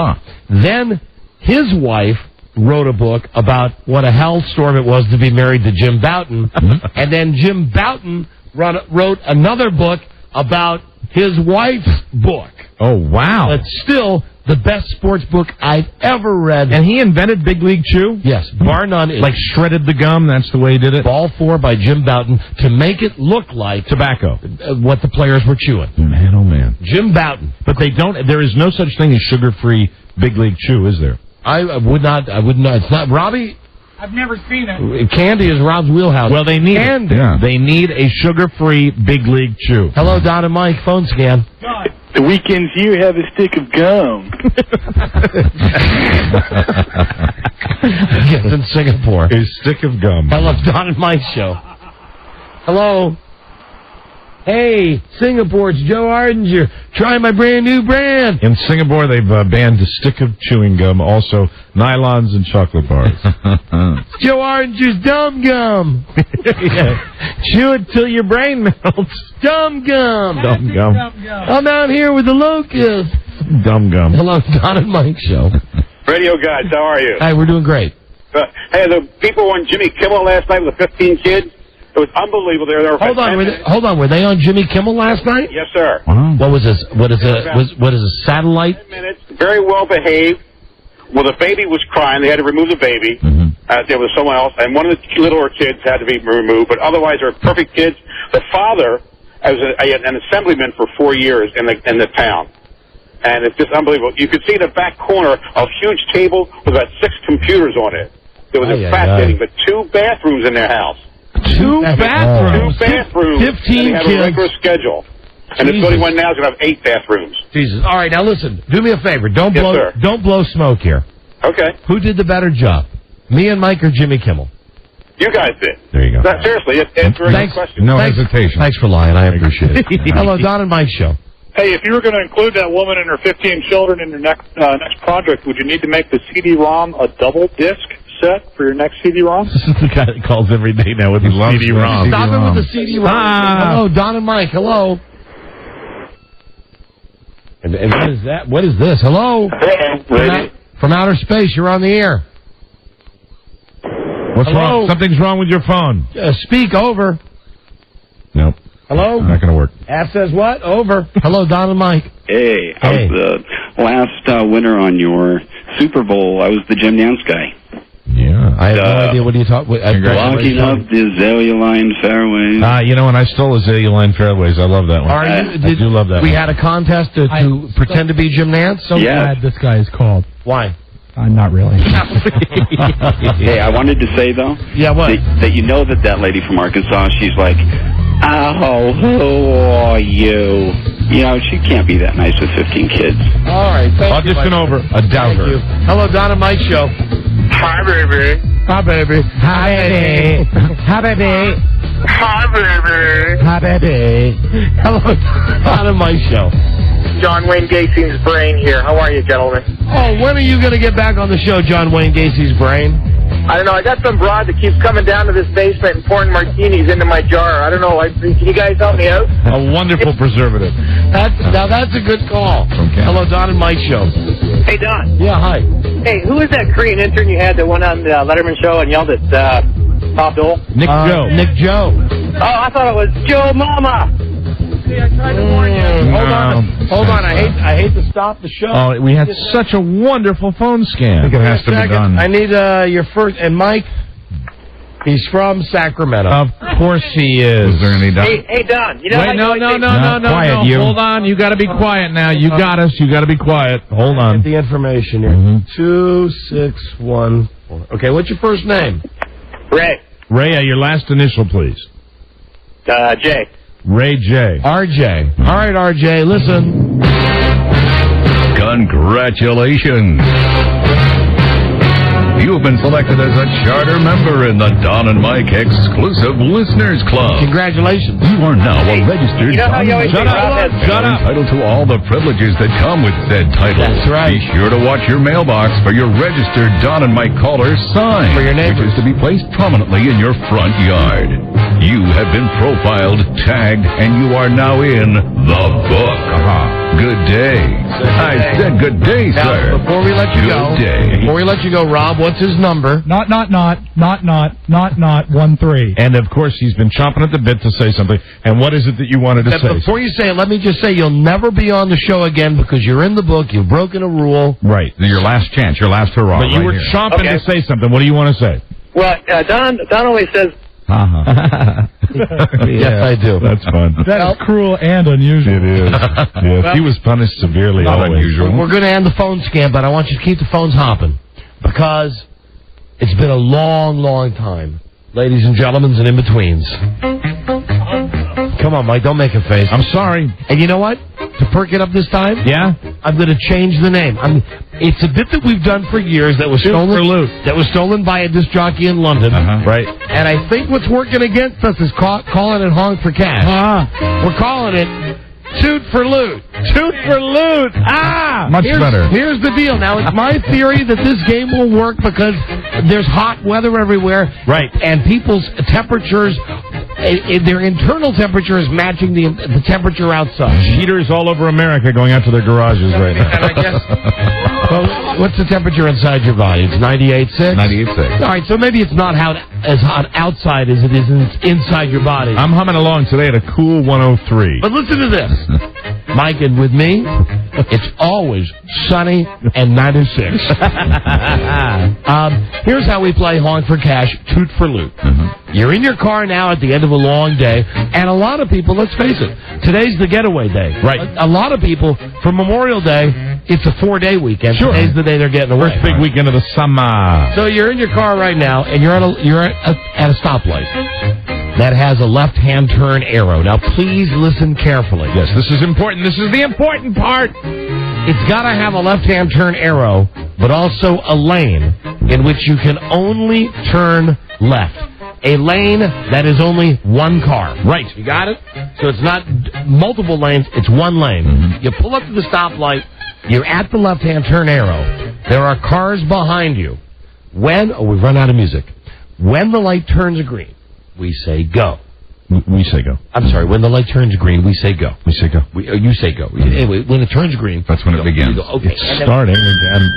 Then his wife wrote a book about what a hellstorm it was to be married to Jim Bouton, and then Jim Bouton wrote another book about his wife's book. Oh, wow. But still, the best sports book I've ever read. And he invented Big League Chew? Yes, bar none. Like shredded the gum, that's the way he did it? Ball 4 by Jim Bouton to make it look like tobacco. What the players were chewing. Man, oh man. Jim Bouton. But there is no such thing as sugar-free Big League Chew, is there? I would not. It's not. Robbie? I've never seen it. Candy is Rob's wheelhouse. Well, they need Candy. Yeah. They need a sugar-free Big League Chew. Hello, Don and Mike. Phone scan. God. The weekends here have a stick of gum. Yes, in Singapore. A stick of gum. Hello, Don and Mike show. Hello. Hey, Singapore, it's Joe Ardinger. Try my brand new brand. In Singapore, they've banned a stick of chewing gum, also nylons and chocolate bars. Joe Ardinger's Dumb Gum. Yeah. Chew it till your brain melts. Dumb Gum. Dumb gum. I'm out here with the locusts. Dumb gum. Hello, Don and Mike show. Radio guys, how are you? Hi, we're doing great. Hey, the people on Jimmy Kimmel last night with the 15 kids, it was unbelievable. They were Hold on. Were they on Jimmy Kimmel last night? Yes, sir. Wow. What was this? What is a satellite? 10 minutes, very well behaved. Well, the baby was crying. They had to remove the baby. There was someone else, and one of the littler kids had to be removed. But otherwise, they were perfect kids. The father was an assemblyman for 4 years in the town, and it's just unbelievable. You could see in the back corner a huge table with about 6 computers on it. It was fascinating, but 2 bathrooms in their house. 2 bathrooms. 2 bathrooms. 15 and they have kids. a regular schedule. And the building one now is going to have 8 bathrooms. Jesus. All right, now listen. Do me a favor. Don't blow smoke here. Okay. Who did the better job? Me and Mike or Jimmy Kimmel? You guys did. There you go. No, seriously, answer a question. No hesitation. Thanks for lying. I appreciate it. Hello, Don and Mike show. Hey, if you were going to include that woman and her 15 children in your next project, would you need to make the CD-ROM a double disc set for your next CD-ROM? This is the guy that calls every day now with the CD-ROM. Stop it with the CD-ROM. Hello, Don and Mike. Hello. And what is that? What is this? Hello? From outer space, you're on the air. What's wrong? Something's wrong with your phone. Speak over. Nope. Hello? Not going to work. App says what? Over. Hello, Don and Mike. Hey, I was the last winner on your Super Bowl. I was the Jim Nance guy. Yeah. I have no idea what you talk about. Locking up the Azalea Line fairways. And I stole Azalea Line fairways. I love that one. I do love that one. We had a contest to pretend to be Jim Nance? So glad this guy is called. Why? Not really. Hey, I wanted to say, though, that you know that lady from Arkansas, she's like, oh, who are you? You know, she can't be that nice with 15 kids. All right, thank you. Audition over. I doubt her. Hello, Don and Mike show. Hi, baby. Hi, baby. Hi, baby. Hi, baby. Hi, baby. Hi, baby. Hello, Don and Mike show. John Wayne Gacy's brain here. How are you, gentlemen? Oh, when are you going to get back on the show, John Wayne Gacy's brain? I don't know. I got some broad that keeps coming down to this basement and pouring martinis into my jar. I don't know. Can you guys help me out? A wonderful preservative. That's a good call. Hello, Don and Mike show. Hey, Don. Yeah, hi. Hey, who is that Korean intern you had that went on the Letterman show and yelled at Bob Dole? Nick Joe. Nick Joe. Oh, I thought it was Joe Mama. See, I tried to warn you. Hold on. I hate to stop the show. Oh, we had such a wonderful phone scam. I think it has to be done. I need your first. And Mike, he's from Sacramento. Of course he is. Is there any doubt? Hey, Don. You know Wait, no. Quiet, you. Hold on. You got to be quiet now. You got us. You got to be quiet. Hold on. Get the information here. 2614. Okay, what's your first name? Ray. Ray, your last initial, please. J. Ray J. RJ. All right, RJ, listen. Congratulations. You've been selected as a charter member in the Don and Mike Exclusive Listeners Club. Congratulations. You are now a registered Don and Mike. Shut up. Entitled to all the privileges that come with said title. That's right. Be sure to watch your mailbox for your registered Don and Mike caller sign. For your neighbors. Which is to be placed prominently in your front yard. You have been profiled, tagged, and you are now in the book. Good day. I said good day, Now, sir. before we let you go, Rob, what's his number? Not 13. And, of course, he's been chomping at the bit to say something. And what is it that you wanted to say? Before you say it, let me just say you'll never be on the show again because you're in the book. You've broken a rule. Right. Your last chance. Your last hurrah. But you were chomping to say something. What do you want to say? Well, Don always says... Yes, I do. That's fun. That is cruel and unusual. It is. Yes, he was punished severely. Not always. unusual. We're going to end the phone scam, but I want you to keep the phones hopping because it's been a long, long time. Ladies and gentlemen and in-betweens. Come on, Mike, don't make a face. I'm sorry. And you know what? To perk it up this time, I'm going to change the name. It's a bit that we've done for years that was stolen for loot. That was stolen by a disc jockey in London. Right. And I think what's working against us is calling it honk for cash. We're calling it toot for loot. Toot for loot. Much better. Here's the deal. Now, it's my theory that this game will work because there's hot weather everywhere. Right. And people's temperatures, their internal temperature is matching the temperature outside. Heaters all over America going out to their garages right now. And I guess, well, what's the temperature inside your body? It's 98.6? 98.6. All right, so maybe it's not as hot outside as it is inside your body. I'm humming along today at a cool 103. But listen to this. Mike, and with me, it's always sunny and 96. Here's how we play honk for cash, toot for loot. You're in your car now at the end of a long day, and a lot of people, let's face it, today's the getaway day. Right. A lot of people, for Memorial Day, it's a 4-day weekend. Sure. Today's the day they're getting away. First big weekend of the summer. So you're in your car right now, and you're at a stoplight that has a left-hand turn arrow. Now, please listen carefully. Yes, this is important. This is the important part. It's got to have a left-hand turn arrow, but also a lane in which you can only turn left. A lane that is only one car. Right. You got it? So it's not multiple lanes, it's one lane. You pull up to the stoplight, you're at the left-hand turn arrow. There are cars behind you. We've run out of music. When the light turns green, we say go. We say go. I'm sorry, when the light turns green, we say go. We say go. You say go. Anyway, when it turns green... That's when it begins. Okay. It's starting again.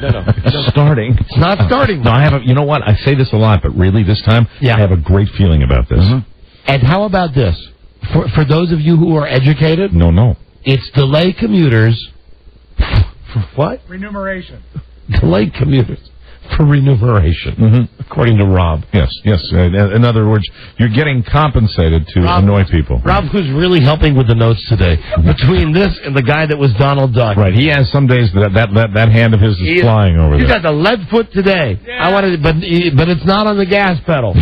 No. It's starting. It's not starting. No, you know what? I say this a lot, but really this time, I have a great feeling about this. And how about this? For those of you who are educated... No. It's delay commuters... For what? Remuneration. Delay commuters for remuneration, according to Rob. Yes. In other words, you're getting compensated to annoy people. Rob, who's really helping with the notes today, between this and the guy that was Donald Duck. Right. He has some days that hand of his is flying over there. He's got the lead foot today. Yeah. I wanted, but it's not on the gas pedal.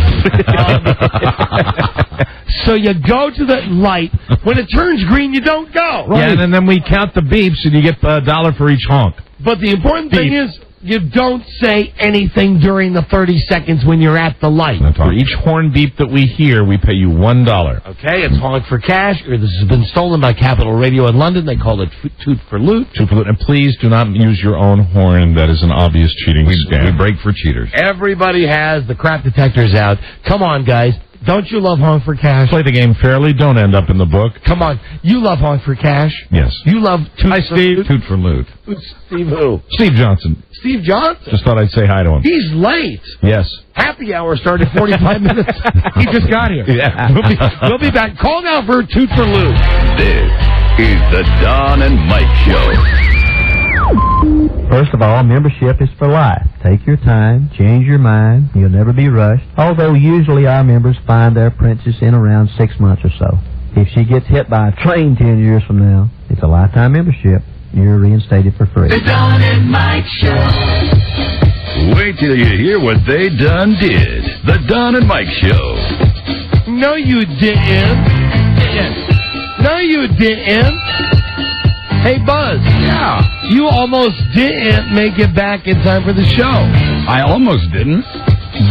So you go to the light. When it turns green, you don't go. Right. Yeah, and then we count the beeps, and you get $1 for each honk. But the important thing is, you don't say anything during the 30 seconds when you're at the light. For each horn beep that we hear, we pay you $1. Okay, it's honk for cash, or this has been stolen by Capital Radio in London. They call it toot for loot. Toot for loot. And please do not use your own horn. That is an obvious cheating scam. We break for cheaters. Everybody has the crap detectors out. Come on, guys. Don't you love honk for cash? Play the game fairly. Don't end up in the book. Come on. You love honk for cash? Yes. You love toot Hi, for Steve. loot? Toot for loot. Steve who? Steve Johnson. Steve Johnson? Just thought I'd say hi to him. He's late. Yes. Happy hour started 45 minutes. He just got here. Yeah. We'll be back. Call now for toot for loot. This is the Don and Mike Show. First of all, membership is for life. Take your time, change your mind. You'll never be rushed. Although usually our members find their princess in around 6 months or so. If she gets hit by a train 10 years from now, it's a lifetime membership. You're reinstated for free. The Don and Mike Show. Wait till you hear what they done did. The Don and Mike Show. No, you didn't. No, you didn't. Hey, Buzz. Yeah. You almost didn't make it back in time for the show. I almost didn't.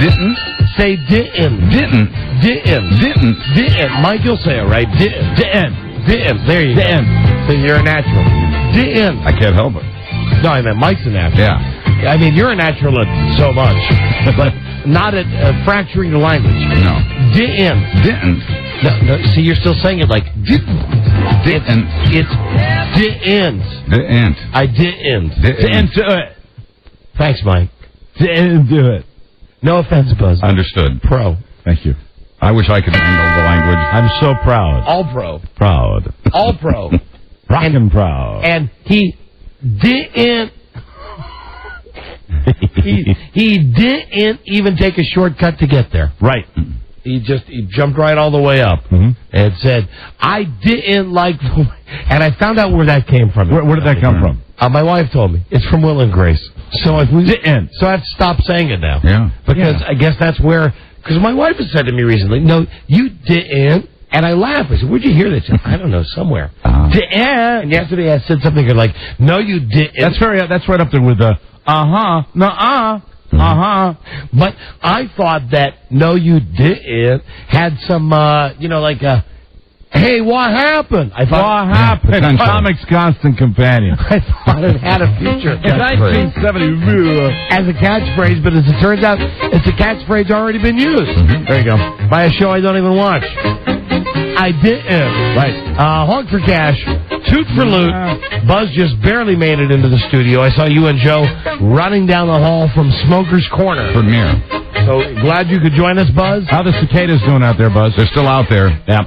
Didn't. Say didn't. Didn't. Didn't. Didn't. Didn't. Mike, you'll say it right. Didn't. Didn't. Didn't. There you go. So you're a natural. Didn't. I can't help it. No, I mean, Mike's a natural. Yeah. I mean, you're a natural at so much, but not at fracturing the language. No. Didn't. Didn't. No, see, you're still saying it like didn't. It's didn't. Didn't. I didn't. Didn't do it. Thanks, Mike. Didn't do it. No offense, Buzz. Understood. Pro. Thank you. I wish I could handle the language. I'm so proud. All pro. Proud. All pro. Rockin' proud. And he didn't. he didn't even take a shortcut to get there. Right. He jumped right all the way up and said, I didn't like, and I found out where that came from. Where did that come from? My wife told me. It's from Will and Grace. So if we didn't. So I have to stop saying it now. Yeah. Because I guess that's where, because my wife has said to me recently, no, you didn't. And I laughed. I said, where'd you hear that? She said, I don't know, somewhere. Didn't. And yesterday I said something like, no, you didn't. That's right up there with the, nuh-uh. But I thought that no, you didn't had some, like hey, what happened? I thought, what happened? Comics Constant Companion. I thought it had a future. 1970 as a catchphrase, but as it turns out, it's a catchphrase already been used. There you go. By a show I don't even watch. I didn't. Right. Honk for cash. Toot for loot. Buzz just barely made it into the studio. I saw you and Joe running down the hall from Smoker's Corner. Premiere. So glad you could join us, Buzz. How the cicadas doing out there, Buzz? They're still out there. Yeah.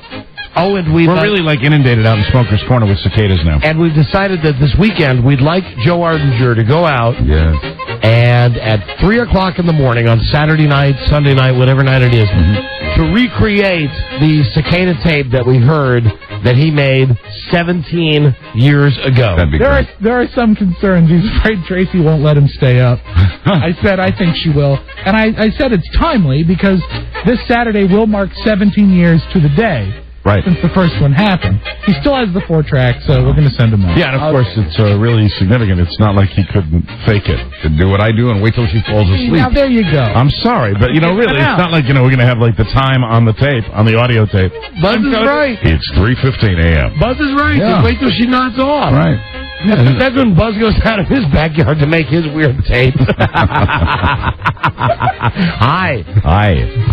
Oh, and we're really like inundated out in Smoker's Corner with cicadas now. And we've decided that this weekend we'd like Joe Ardinger to go out. Yes. And at 3 o'clock in the morning on Saturday night, Sunday night, whatever night it is, to recreate the cicada tape that we heard that he made 17 years ago. That'd be great. There are some concerns. He's afraid Tracy won't let him stay up. I said I think she will. And I said it's timely because this Saturday will mark 17 years to the day. Right. Since the first one happened. He still has the 4-track, so we're going to send him out. Yeah, and of course it's really significant. It's not like he couldn't fake it. To do what I do and wait till she falls asleep. Now, there you go. I'm sorry, but, really, it's not like, we're going to have, the time on the tape, on the audio tape. Buzz is right. It's 3:15 a.m. Buzz is right. Yeah. Just wait till she nods off. Right. That's when Buzz goes out of his backyard to make his weird tape. Hi.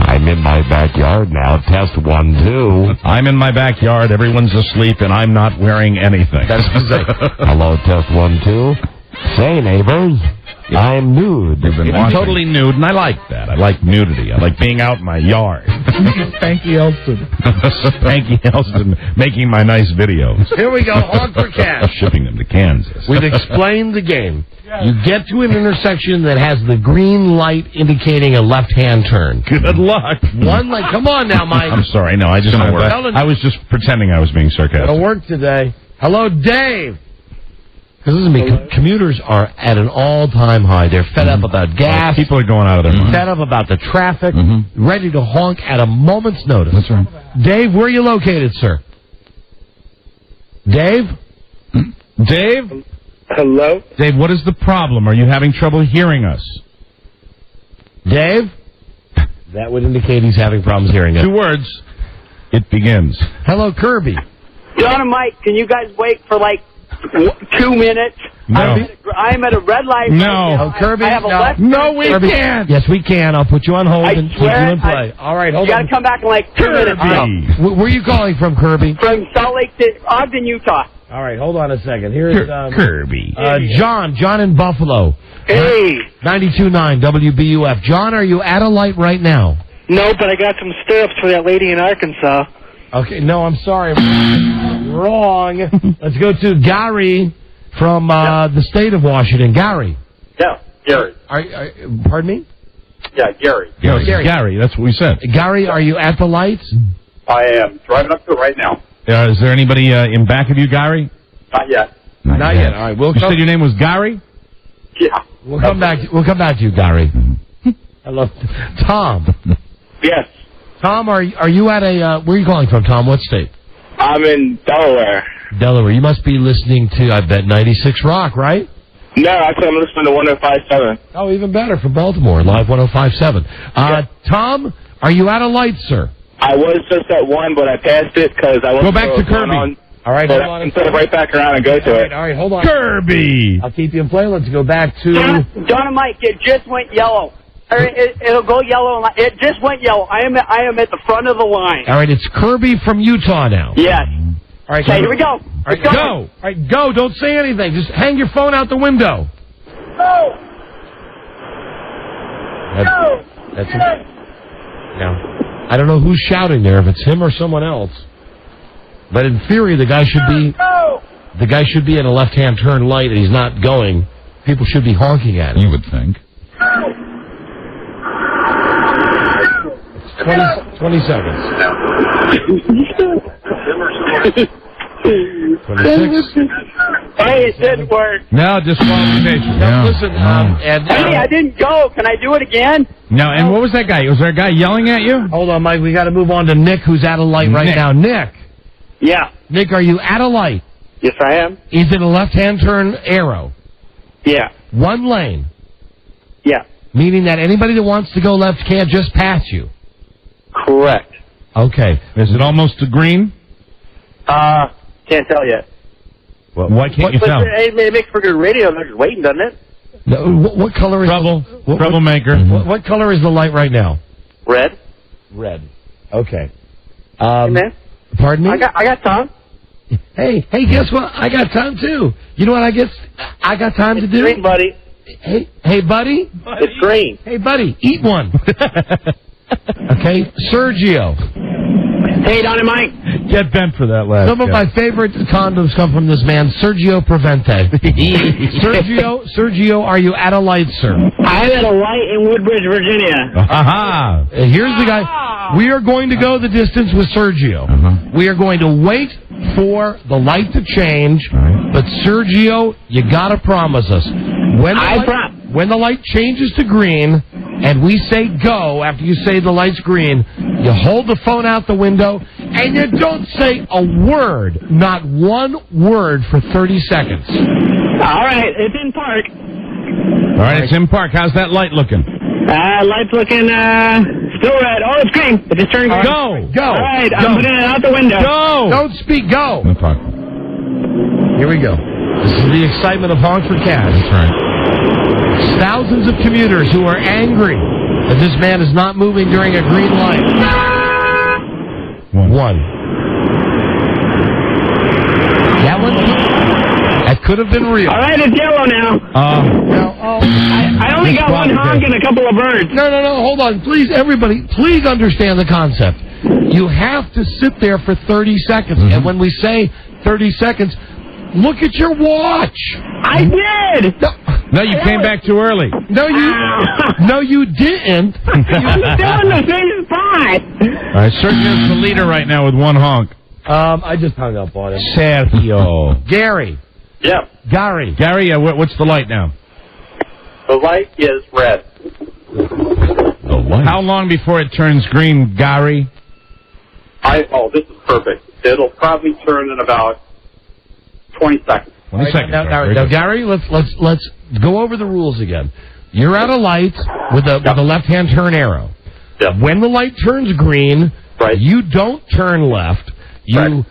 I'm in my backyard now. Test 1, 2. I'm in my backyard. Everyone's asleep, and I'm not wearing anything. That's what I'm saying. Hello, test 1, 2. Say, neighbors, I'm nude. I'm totally nude, and I like that. I like nudity. I like being out in my yard. Spanky Elston. Spanky Elston making my nice videos. Here we go. Honk for cash. Shipping them to Kansas. We've explained the game. You get to an intersection that has the green light indicating a left-hand turn. Good luck. One light. Come on now, Mike. I'm sorry. No, I was just pretending I was being sarcastic. It'll work today. Hello, Dave. Because listen to me, commuters are at an all-time high. They're fed up about gas. People are going out of their mind. Fed up about the traffic. Ready to honk at a moment's notice. That's right. Dave, where are you located, sir? Dave? Dave? Hello? Dave, what is the problem? Are you having trouble hearing us? Dave? That would indicate he's having problems hearing us. 2 words. It begins. Hello, Kirby. John and Mike, can you guys wait for 2 minutes? No. I'm at a red light. No. Right now. Kirby, I have a no. left. No, we Kirby, can't. Yes, we can. I'll put you on hold I and keep swear, you in play. All right, hold you on. got to come back in 2 minutes. Where are you calling from, Kirby? From Salt Lake City, Ogden, Utah. All right, hold on a second. Here's Kirby. John in Buffalo. Hey. 92.9 WBUF. John, are you at a light right now? No, but I got some stirrups for that lady in Arkansas. Okay, no, I'm sorry. Wrong. Let's go to Gary from the state of Washington. Gary. Yeah, Gary. Pardon me? Yeah, Gary. Gary, that's what we said. Gary, are you at the lights? I am driving up to it right now. Is there anybody in back of you, Gary? Not yet. Not yet. All right, you said your name was Gary? Yeah. We'll come back to you, Gary. Hello, Tom. Yes. Tom, are you at a? Where are you calling from, Tom? What state? I'm in Delaware. Delaware. You must be listening to, I bet, 96 Rock, right? No, actually, I'm listening to 105.7. Oh, even better, from Baltimore, live 105.7. Tom, are you at a light, sir? I was just at 1, but I passed it because I was... Go back to Kirby. All right, hold on. Instead of right back around and go to it. All right, hold on. Kirby! I'll keep you in play. Let's go back to... John and Mike, it just went yellow. It'll go yellow. It just went yellow. I am at the front of the line. All right, it's Kirby from Utah now. Yes. All right, okay, here we go. All right, go. All right, go. Don't say anything. Just hang your phone out the window. Go. That's it. Now, I don't know who's shouting there, if it's him or someone else. But in theory, the guy should be at a left-hand turn light, and he's not going. People should be honking at him. You would think. It's 20 seconds. 26. Hey, it didn't work. No, disqualification. Now, listen, Hey, I didn't go. Can I do it again? No, and what was that guy? Was there a guy yelling at you? Hold on, Mike. We got to move on to Nick, who's at a light right now. Nick. Yeah. Nick, are you at a light? Yes, I am. Is it a left-hand turn arrow? Yeah. One lane? Yeah. Meaning that anybody that wants to go left can't just pass you? Correct. Okay. Is it almost to green? Can't tell yet. Well, why can't you tell? It makes for good radio. They're just waiting, doesn't it? No, what color is Troublemaker. What color is the light right now? Red. Red. Okay. Hey, man. Pardon me? I got time. Hey, guess what? I got time too. You know what I got time to do? Green, buddy. Hey, buddy. It's green. Hey, buddy, eat one. Okay, Sergio. Hey, Don and Mike. Get bent for that last. Some of my favorite condoms come from this man, Sergio Prevente. Sergio, are you at a light, sir? I'm at a light in Woodbridge, Virginia. Aha! Here's the guy. We are going to go the distance with Sergio. We are going to wait for the light to change. But Sergio, you got to promise us when the light changes to green and we say go after you say the light's green, you hold the phone out the window and you don't say a word, not one word for 30 seconds. All right, it's in park. All right, it's in park. How's that light looking? Light's looking still red. Oh, it's green. It just turned green. Go. All right, go. I'm putting it out the window. Go. Don't speak. Go. In park. Here we go. This is the excitement of Honk for Cash. That's right. Thousands of commuters who are angry that this man is not moving during a green light. One. That could have been real. All right, it's yellow now. I only got one honk and a couple of birds. No. Hold on. Please, everybody, please understand the concept. You have to sit there for 30 seconds. And when we say 30 seconds, look at your watch. I did. No, you came back too early. No, you didn't. I'm still in the same spot. All right, Sergio's the leader right now with one honk. I just hung up on him. Sergio. Gary. Yeah. Gary, what's the light now? The light is red. The light. How long before it turns green, Gary? This is perfect. It'll probably turn in about 20 seconds. 20 seconds. Now, Gary, let's go over the rules again. You're at a light with a left-hand turn arrow. Yep. When the light turns green, you don't turn left. You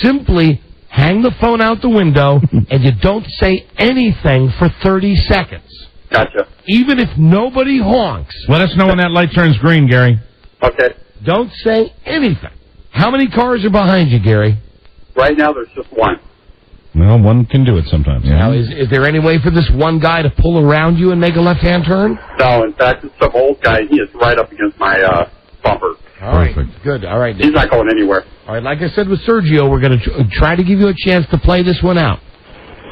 simply hang the phone out the window, and you don't say anything for 30 seconds. Gotcha. Even if nobody honks. Let us know when that light turns green, Gary. Okay. Don't say anything. How many cars are behind you, Gary? Right now, there's just one. Well, one can do it sometimes. Now, is there any way for this one guy to pull around you and make a left-hand turn? No, in fact, it's some old guy. He is right up against my bumper. All right, good. All right. He's not going anywhere. All right, like I said with Sergio, we're going to try to give you a chance to play this one out.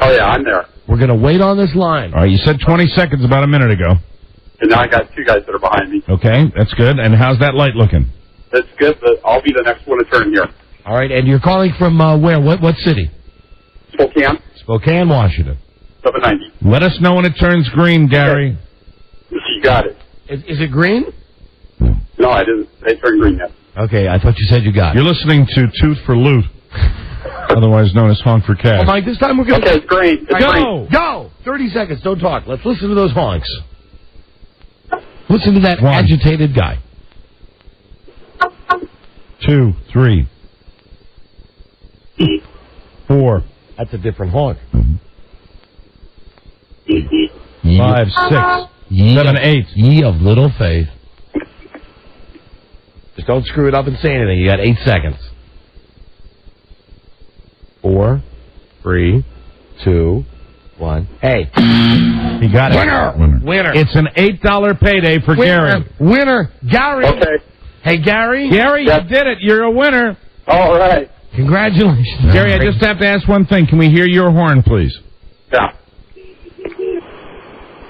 Oh, yeah, I'm there. We're going to wait on this line. All right, you said 20 seconds about a minute ago. And now I got two guys that are behind me. Okay, that's good. And how's that light looking? That's good, but I'll be the next one to turn here. All right, and you're calling from where? What city? Spokane. Spokane, Washington. 790. Let us know when it turns green, Gary. Okay. You got it. Is it green? No, I didn't. They turned green yet. Okay, I thought you said you got it. You're listening to Toot for Loot, otherwise known as Honk for Cash. Oh, Mike, this time we're going to... Okay, it's green. Go! 30 seconds, don't talk. Let's listen to those honks. Listen to that agitated guy. 2, 3, 4. That's a different honk. 5, 6. 7-8. Ye of little faith. Just don't screw it up and say anything. You got 8 seconds. 4, 3, 2, 1. Hey. He got it. Winner. It's an $8 payday for Gary. Winner. Gary. Okay. Hey, Gary. Gary, you did it. You're a winner. All right. Congratulations. Gary, I just have to ask one thing. Can we hear your horn, please? Yeah.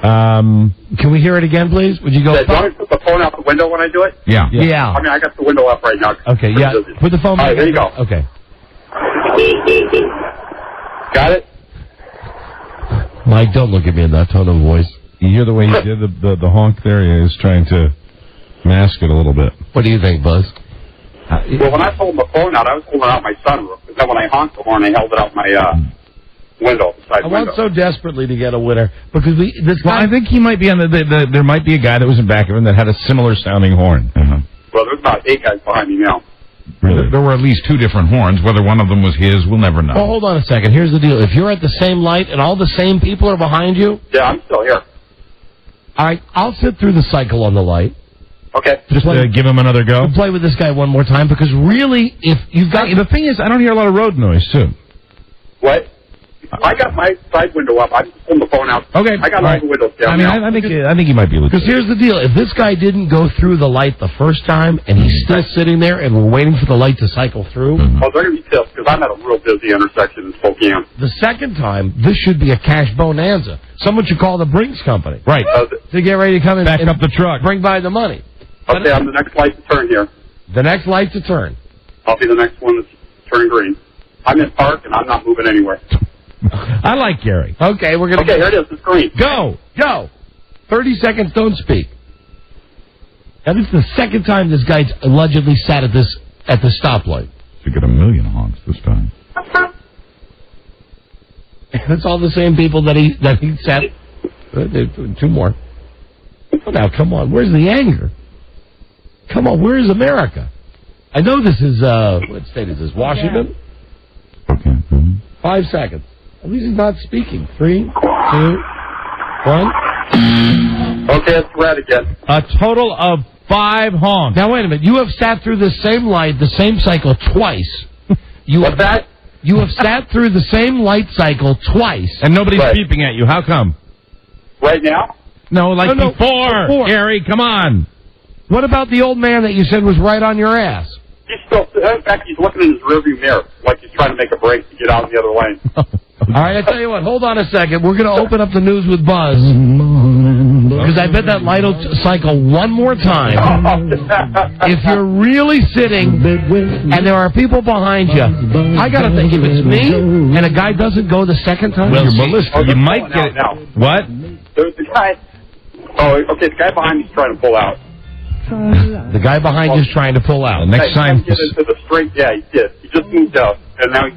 Can we hear it again, please? Would you go? Do you want me to put the phone out the window when I do it? Yeah. Yeah. I mean, I got the window up right now. Okay, yeah. Put the phone back. All right, there you go. Okay. Got it? Mike, don't look at me in that tone of voice. You hear the way he did the honk there? He was trying to mask it a little bit. What do you think, Buzz? Well, when I pulled the phone out, I was holding out my sunroof. But then when I honked the horn, I held it out my window, side I window. want so desperately to get a winner because I think he might be on there might be a guy that was in back of him that had a similar sounding horn. Well, there's about 8 guys behind me now. Really? There were at least 2 different horns. Whether one of them was his, we'll never know. Well, hold on a second. Here's the deal. If you're at the same light and all the same people are behind you... Yeah, I'm still here. All right, I'll sit through the cycle on the light. Okay. Just give him another go? Play with this guy one more time because really, if you've got... The thing is, I don't hear a lot of road noise, too. What? I got my side window up. I'm pulling the phone out. Okay. I got all the windows down. I mean, I think he might be legit. Because here's the deal. If this guy didn't go through the light the first time and he's still sitting there and we're waiting for the light to cycle through... Oh, they're going to be pissed because I'm at a real busy intersection in Spokane. The second time, this should be a cash bonanza. Someone should call the Brinks Company. Right. To get ready to come in back up the truck. Bring by the money. Okay, I'm the next light to turn here. The next light to turn. I'll be the next one that's turning green. I'm in park and I'm not moving anywhere. I like Gary. Okay, we're going to... Okay, here it is. It's green. Go! 30 seconds, don't speak. Now, this is the second time this guy's allegedly sat at the stoplight. You get 1,000,000 honks this time. That's all the same people that he sat... 2 more. Oh, now, come on. Where's the anger? Come on, where is America? I know this is, what state is this? Washington? Okay. 5 seconds. At least he's not speaking. 3, 2, 1. Okay, it's red again. A total of 5 honks. Now, wait a minute. You have sat through the same light, the same cycle twice. What's that? You have sat through the same light cycle twice. And nobody's beeping at you. How come? Right now? No, before. Gary, come on. What about the old man that you said was right on your ass? He's still, in fact, he's looking in his rearview mirror like he's trying to make a break to get out in the other lane. All right, I tell you what. Hold on a second. We're going to open up the news with Buzz. Because I bet that light will cycle one more time. If you're really sitting and there are people behind you, I got to think if it's me and a guy doesn't go the second time, well, you're molested. you might get it. Now. What? There's the guy. Oh, okay, the guy behind me's trying to pull out. The guy behind you is trying to pull out. Next time. Get into the straight. Yeah, he did. He just moved out, and now he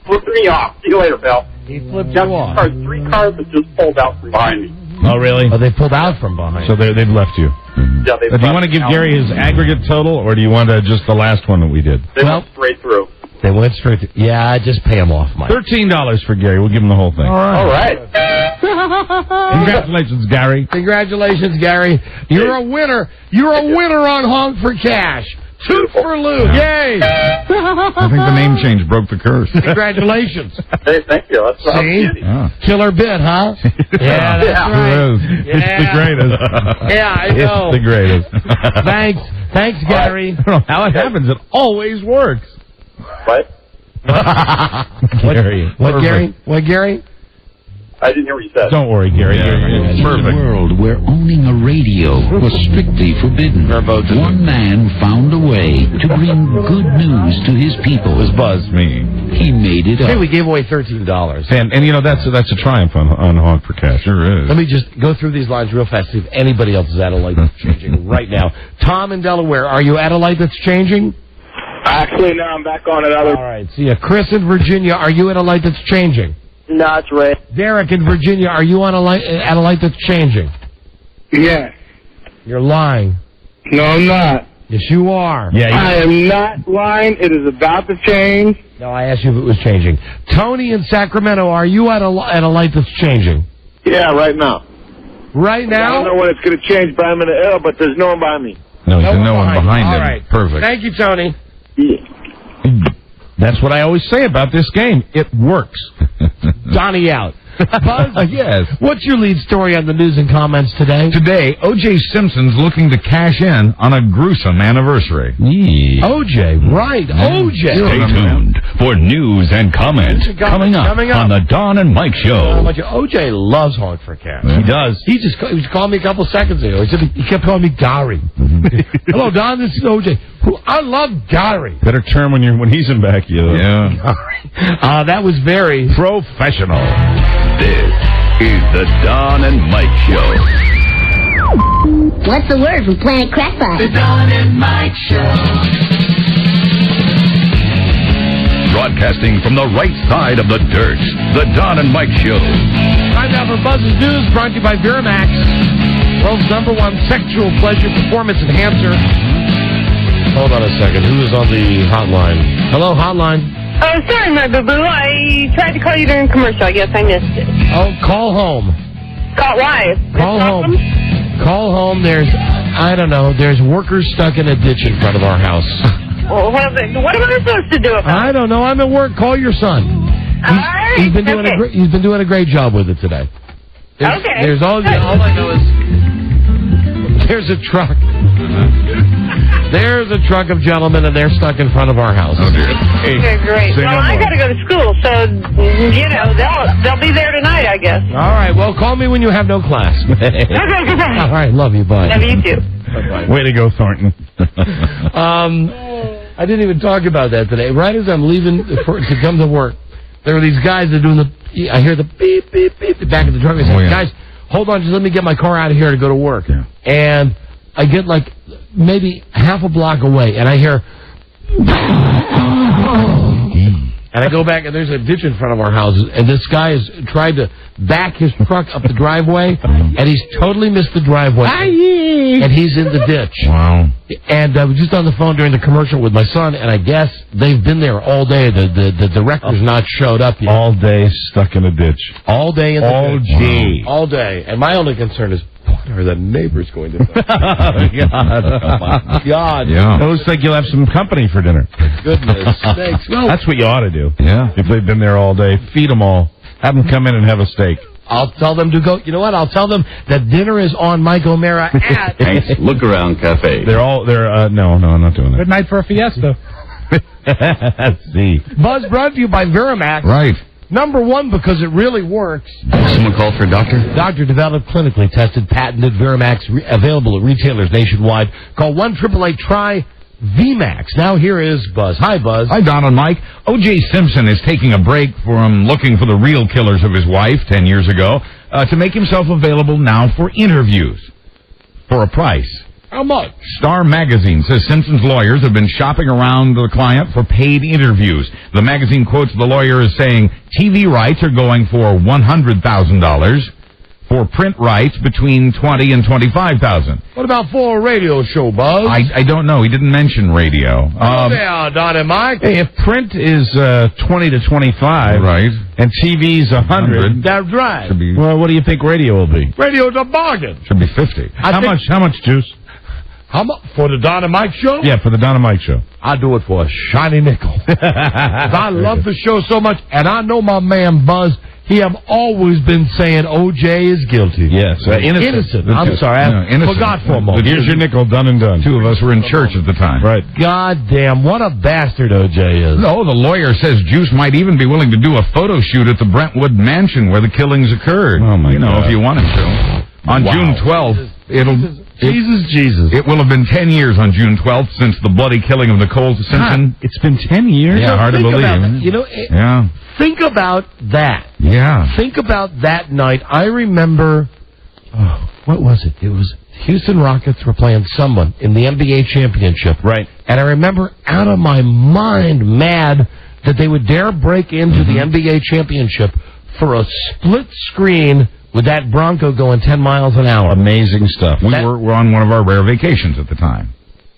flipped me off. See you later, pal. He flipped Now, you off. 3 cars that just pulled out from behind me. Oh, really? Oh, they pulled out from behind. So they've left you. Yeah, they. Do you want to give Gary his aggregate total, or do you want just the last one that we did? They went straight through. They went straight to... Yeah, just pay him off, Mike. $13 for Gary. We'll give him the whole thing. All right. Congratulations, Gary. Congratulations, Gary. You're a winner. You're a winner on Honk for Cash. Toot for Lou. Yay. I think the name change broke the curse. Congratulations. Hey, thank you. That's See? Killer bid, huh? Yeah, that's right. It is. Yeah. It's the greatest. Yeah, I know. It's the greatest. Thanks, Gary. I don't know how it happens. It always works. What? Gary. What, Gary? What, Gary? I didn't hear what you said. Don't worry, Gary. In a world where owning a radio was strictly forbidden, one man found a way to bring good news to his people. It was Buzz. Me. He made it up. Hey, we gave away $13. And you know, that's a triumph on Honk for Cash. Sure is. Let me just go through these lines real fast, see if anybody else is at a light that's changing right now. Tom in Delaware, are you at a light that's changing? Actually, no, I'm back on it. All right, see ya. Chris in Virginia, are you at a light that's changing? No, it's red. Derek in Virginia, are you on at a light that's changing? Yes. You're lying. No, I'm not. Yes, you are. Yeah, I am not lying. It is about to change. No, I asked you if it was changing. Tony in Sacramento, are you at a light that's changing? Yeah, right now. Right now? I don't know when it's going to change, but I'm in the L, but there's no one by me. No, there's no one behind All him. right. Perfect. Thank you, Tony. Yeah. That's what I always say about this game. It works. Donnie out. Buzz, yes. What's your lead story on the news and comments today? Today, O.J. Simpson's looking to cash in on a gruesome anniversary. O.J., right. O.J. Stay tuned for news and comments coming up on the Don and Mike Show. O.J. loves Hard for Cash. He does. He just called me a couple seconds ago. He kept calling me Gary. Hello, Don. This is O.J. I love Gary. Better turn when he's in back of you. Yeah. That was very professional. This is the Don and Mike Show. What's the word from Planet Crackpot? The Don and Mike Show. Broadcasting from the right side of the dirt, the Don and Mike Show. Time now for Buzz's News, brought to you by Viramax, world's #1 sexual pleasure performance enhancer. Hold on a second. Who is on the hotline? Hello, hotline. Oh, sorry, my boo-boo. I tried to call you during commercial. I guess I missed it. Oh, call home. Call live. Call home. Call home. There's workers stuck in a ditch in front of our house. Well, what am I supposed to do about it? I don't know. I'm at work. Call your son. He's been doing a great job with it today. There's all I know is there's a truck. There's a truck of gentlemen, and they're stuck in front of our house. Oh, dear. Okay, great. Well, I got to go to school, so, they'll be there tonight, I guess. All right, well, call me when you have no class. Okay, goodbye. All right, love you, bye. Love you, too. Bye-bye. Way to go, Thornton. I didn't even talk about that today. Right as I'm leaving to come to work, there were these guys that are doing I hear the beep, beep, beep, the back of the truck. I say, guys, hold on, just let me get my car out of here to go to work. Yeah. And I get like maybe half a block away, and I hear, and I go back, and there's a ditch in front of our house, and this guy has tried to back his truck up the driveway, and he's totally missed the driveway, and he's in the ditch. Wow. And I was just on the phone during the commercial with my son, and I guess they've been there all day. The director's not showed up yet. All day stuck in a ditch. All day in the ditch. All day. All day. And my only concern is, what are the neighbors going to do? Oh, my God. Yeah. It looks like you'll have some company for dinner. Goodness sakes. Well, that's what you ought to do. Yeah. If they've been there all day, feed them all. Have them come in and have a steak. I'll tell them to go. You know what? I'll tell them that dinner is on Mike O'Mara at... Thanks. Look Around Cafe. No, I'm not doing that. Good night for a fiesta. See. Buzz brought to you by Viramax. Right. #1 because it really works. Someone called for a doctor? Doctor developed, clinically tested, patented Viramax, available at retailers nationwide. Call 1-888-TRY-VMAX. Now here is Buzz. Hi, Buzz. Hi, Don and Mike. O.J. Simpson is taking a break from looking for the real killers of his wife 10 years ago to make himself available now for interviews for a price. How much? Star Magazine says Simpson's lawyers have been shopping around the client for paid interviews. The magazine quotes the lawyer as saying TV rights are going for $100,000, for print rights between $20,000 and $25,000. What about for a radio show, Buzz? I don't know. He didn't mention radio. Yeah, Don and Mike. Hey, if print is 20 to 25, right, and TV's 100, that's right. Well, what do you think radio will be? Radio's a bargain. Should be 50. How much, Juice? How much for the Don and Mike show? Yeah, for the Don and Mike show. I do it for a shiny nickel. I love the show so much, and I know my man Buzz. He have always been saying O.J. is guilty. Yes, innocent. I'm sorry, I forgot for a moment. Here's your nickel, done and done. Two of us were in church at the time. Right. God damn, what a bastard O.J. is. No, the lawyer says Juice might even be willing to do a photo shoot at the Brentwood mansion where the killings occurred. Oh, my God. If you want him to. On June 12th, Jesus. It will have been 10 years on June 12th since the bloody killing of Nicole Simpson. God, it's been 10 years? Yeah, hard to believe. You know, think about that. Yeah. Think about that night. I remember, what was it? It was Houston Rockets were playing someone in the NBA championship. Right. And I remember out of my mind mad that they would dare break into the NBA championship for a split screen with that Bronco going 10 miles an hour. Amazing stuff. We were on one of our rare vacations at the time.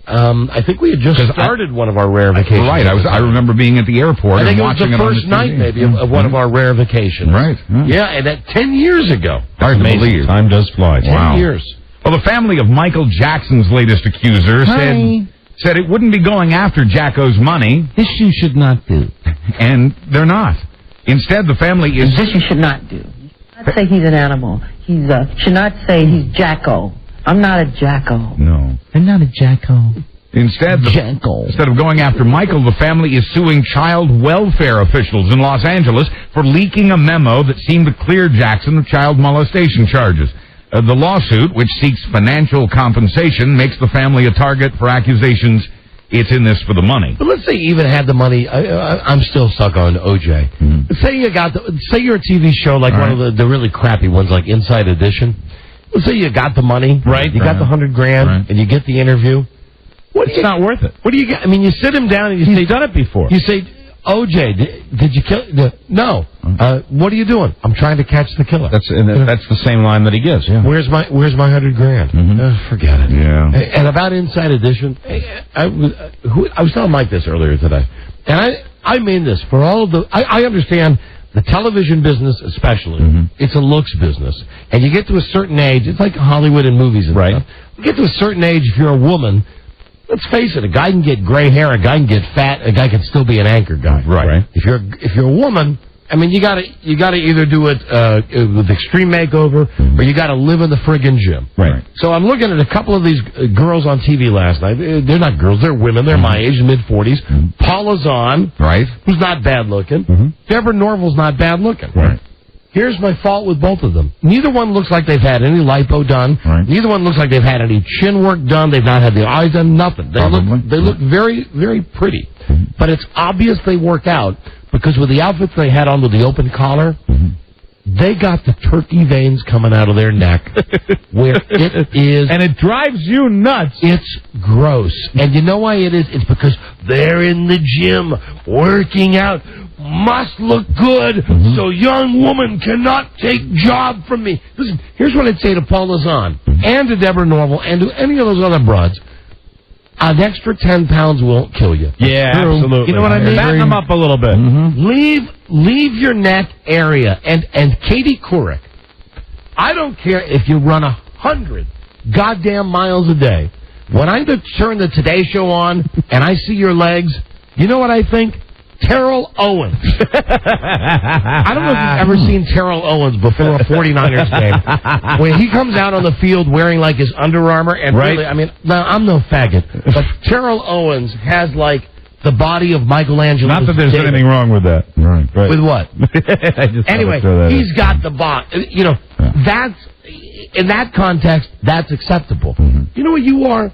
I think we had just started one of our rare vacations. Right. I remember being at the airport and watching it on the first night, maybe, of one of our rare vacations. Right. Yeah, and that 10 years ago. Hard to believe. Time does fly. 10 years. Well, the family of Michael Jackson's latest accuser said it wouldn't be going after Jacko's money. This you should not do. And they're not. Instead, the family is... This you should not do. Not say he's an animal. He's should not say he's Jacko. I'm not a Jacko. No. I'm not a Jacko. Instead of going after Michael, the family is suing child welfare officials in Los Angeles for leaking a memo that seemed to clear Jackson of child molestation charges. The lawsuit, which seeks financial compensation, makes the family a target for accusations it's in this for the money. But let's say you even had the money. I'm still stuck on O.J. Say you're a TV show like one of the really crappy ones, like Inside Edition. Let's say you got the money, right? You got the $100,000, and you get the interview. It's not worth it. What do you get? I mean, you sit him down and you say, "He's done it before." You say, "O.J., did you kill?" No. What are you doing? I'm trying to catch the killer. That's the same line that he gives. Yeah. Where's my $100,000? Forget it. Yeah. And about Inside Edition, I was telling Mike this earlier today, and I mean this for all of the. I understand the television business, especially. It's a looks business, and you get to a certain age. It's like Hollywood and movies and stuff. You get to a certain age, if you're a woman. Let's face it, a guy can get gray hair, a guy can get fat, a guy can still be an anchor guy. Right. If you're a woman, I mean, you gotta either do it with extreme makeover, or you gotta live in the friggin' gym. Right. So I'm looking at a couple of these girls on TV last night. They're not girls, they're women. They're my age, mid-40s. Paula Zahn, who's not bad looking. Deborah Norville's not bad looking. Right. Here's my fault with both of them. Neither one looks like they've had any lipo done. Neither one looks like they've had any chin work done. They've not had the eyes done. Nothing. They look very, very pretty. But it's obvious they work out because with the outfits they had on with the open collar, they got the turkey veins coming out of their neck where it is. And it drives you nuts. It's gross. And you know why it is? It's because they're in the gym working out. Must look good, so young woman cannot take job from me. Listen, here's what I'd say to Paula Zahn and to Deborah Norville and to any of those other broads. An extra 10 pounds won't kill you. Yeah, absolutely. You know what I mean? Fatten them up a little bit. Leave your neck area. And Katie Couric, I don't care if you run 100 goddamn miles a day. When I turn the Today Show on and I see your legs, you know what I think? Terrell Owens. I don't know if you've ever seen Terrell Owens before a 49ers game. When he comes out on the field wearing like his Under Armour and really, I mean, no, I'm no faggot, but Terrell Owens has like the body of Michelangelo. Not that there's anything wrong with that. Right. With what? Anyway, he's got the body. You know, that's in that context, that's acceptable. You know what you are?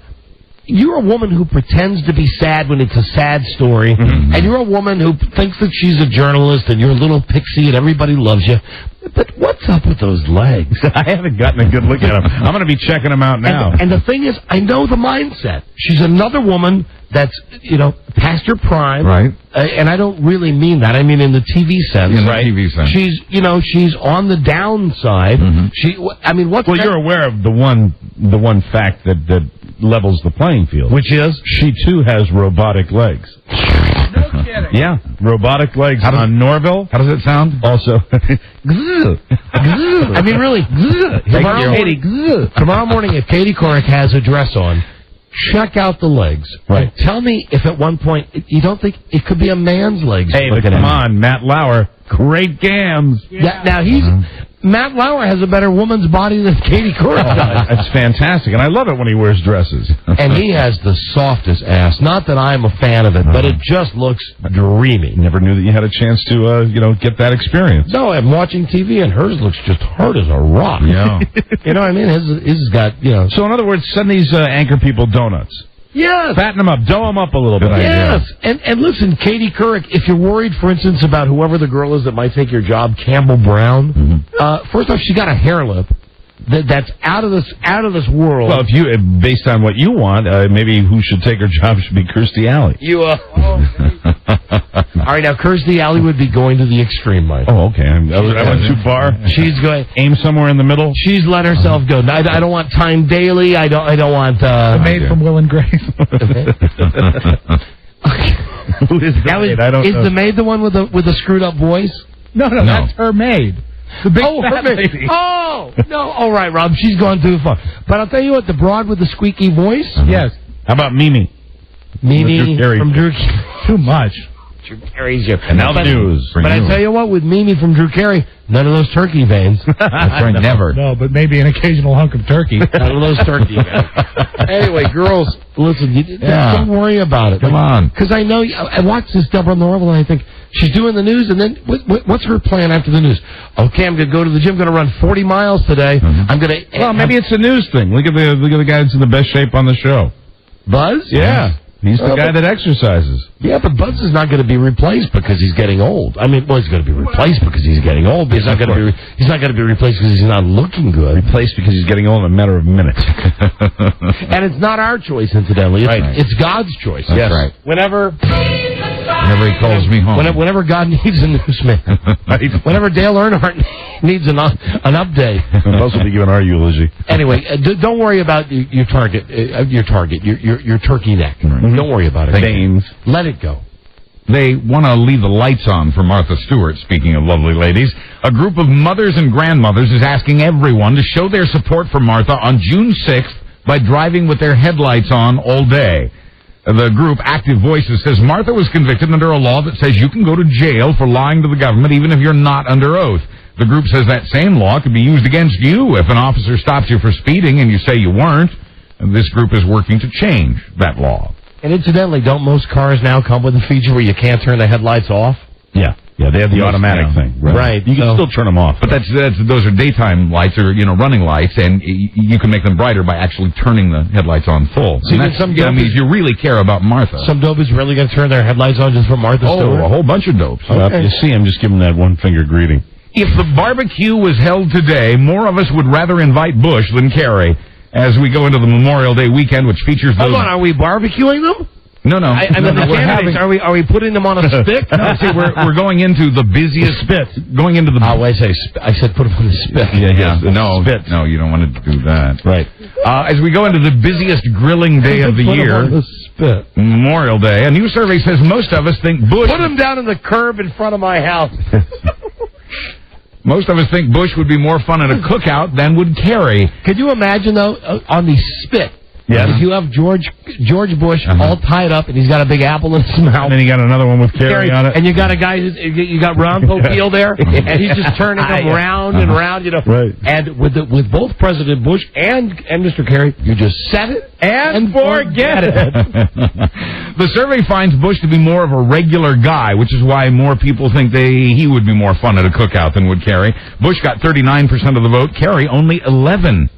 You're a woman who pretends to be sad when it's a sad story, and you're a woman who thinks that she's a journalist, and you're a little pixie, and everybody loves you. But what's up with those legs? I haven't gotten a good look at them. I'm going to be checking them out now. And the thing is, I know the mindset. She's another woman that's, past her prime. Right. And I don't really mean that. I mean in the TV sense. In the TV sense. She's on the downside. Well, you're aware of the one fact that levels the playing field. Which is? She, too, has robotic legs. No kidding. Yeah, robotic legs on Norville. How does it sound? Also, I mean, really. Tomorrow morning, if Katie Couric has a dress on, check out the legs. Right. And tell me if at one point you don't think it could be a man's legs. Hey, but come on, Matt Lauer, great gams. Yeah. Now Matt Lauer has a better woman's body than Katie Couric does. That's fantastic, and I love it when he wears dresses. And he has the softest ass. Not that I'm a fan of it, but it just looks dreamy. Never knew that you had a chance to, get that experience. No, I'm watching TV, and hers looks just hard as a rock. Yeah. You know what I mean? His has got, So, in other words, send these anchor people donuts. Yes. Fatten them up. Dough them up a little bit. Yes. And listen, Katie Couric, if you're worried, for instance, about whoever the girl is that might take your job, Campbell Brown, first off, she got a hair lip that's out of this world. Well, based on what you want, maybe who should take her job should be Kirstie Alley. All right, now Kirstie Alley would be going to the extreme, Mike. Oh, okay. I went too far. She's going aim somewhere in the middle. She's let herself go. I don't want Time Daily. I don't want the maid from Will and Grace. Who is the maid? I don't know. Is the maid the one with the screwed up voice? No, that's her maid. The big fat lady. Oh, no. All right, Rob. She's gone too far. But I'll tell you what, the broad with the squeaky voice? Yes. How about Mimi? Mimi from Drew Too much. Drew Carey's here. And now the news. But I tell you what, with Mimi from Drew Carey, none of those turkey veins. That's right, never. No, but maybe an occasional hunk of turkey. None of those turkey veins. Anyway, girls, listen, don't worry about it. Come on. Because I know, I watch this Deborah Norville and I think, she's doing the news, and then what's her plan after the news? Okay, I'm going to go to the gym, going to run 40 miles today. I'm going to... Well, maybe it's a news thing. Look at the guy that's in the best shape on the show. Buzz? Yeah. He's the guy that exercises. Yeah, but Buzz is not going to be replaced because he's getting old. I mean, well, he's going to be replaced because he's getting old, but he's not going to be replaced because he's not looking good. Replaced because he's getting old in a matter of minutes. And it's not our choice, incidentally. It's God's choice. That's right. Whenever he calls me home. Whenever God needs a newsman. Whenever Dale Earnhardt needs an update. Buzz will be giving our eulogy. Anyway, don't worry about your target, your turkey neck. Don't worry about it. Veins. Let it go. They want to leave the lights on for Martha Stewart, speaking of lovely ladies. A group of mothers and grandmothers is asking everyone to show their support for Martha on June 6th by driving with their headlights on all day. The group, Active Voices, says Martha was convicted under a law that says you can go to jail for lying to the government even if you're not under oath. The group says that same law could be used against you if an officer stops you for speeding and you say you weren't. And this group is working to change that law. And incidentally, don't most cars now come with a feature where you can't turn the headlights off? Yeah. Yeah, they have the automatic thing. Right. You can still turn them off. But those are daytime lights or, running lights, and you can make them brighter by actually turning the headlights on full. See, I mean, if you really care about Martha. Some dope is really going to turn their headlights on just for Martha Stewart? Oh, a whole bunch of dopes. Okay. You see him just give him that one-finger greeting. If the barbecue was held today, more of us would rather invite Bush than Kerry. As we go into the Memorial Day weekend, which features those... Hold on, are we barbecuing them? No. I mean, the candidates, are we putting them on a spit? No, see, we're going into the busiest spit. Going into the... Oh, I said put them on the spit. Yeah. Spit. No, you don't want to do that. Right. As we go into the busiest grilling day of the year, on the spit. Memorial Day, a new survey says most of us think Bush... Put them down in the curb in front of my house. Most of us think Bush would be more fun at a cookout than would Kerry. Could you imagine, though, on the spit? Yeah. If you have George Bush all tied up and he's got a big apple in his mouth. And then you got another one with Kerry on it. And you got a guy, you got Ron Popeil there, and he's just turning them round and round, Right. And with both President Bush and Mr. Kerry, you just set it and forget it. The survey finds Bush to be more of a regular guy, which is why more people think he would be more fun at a cookout than would Kerry. Bush got 39% of the vote, Kerry only 11%.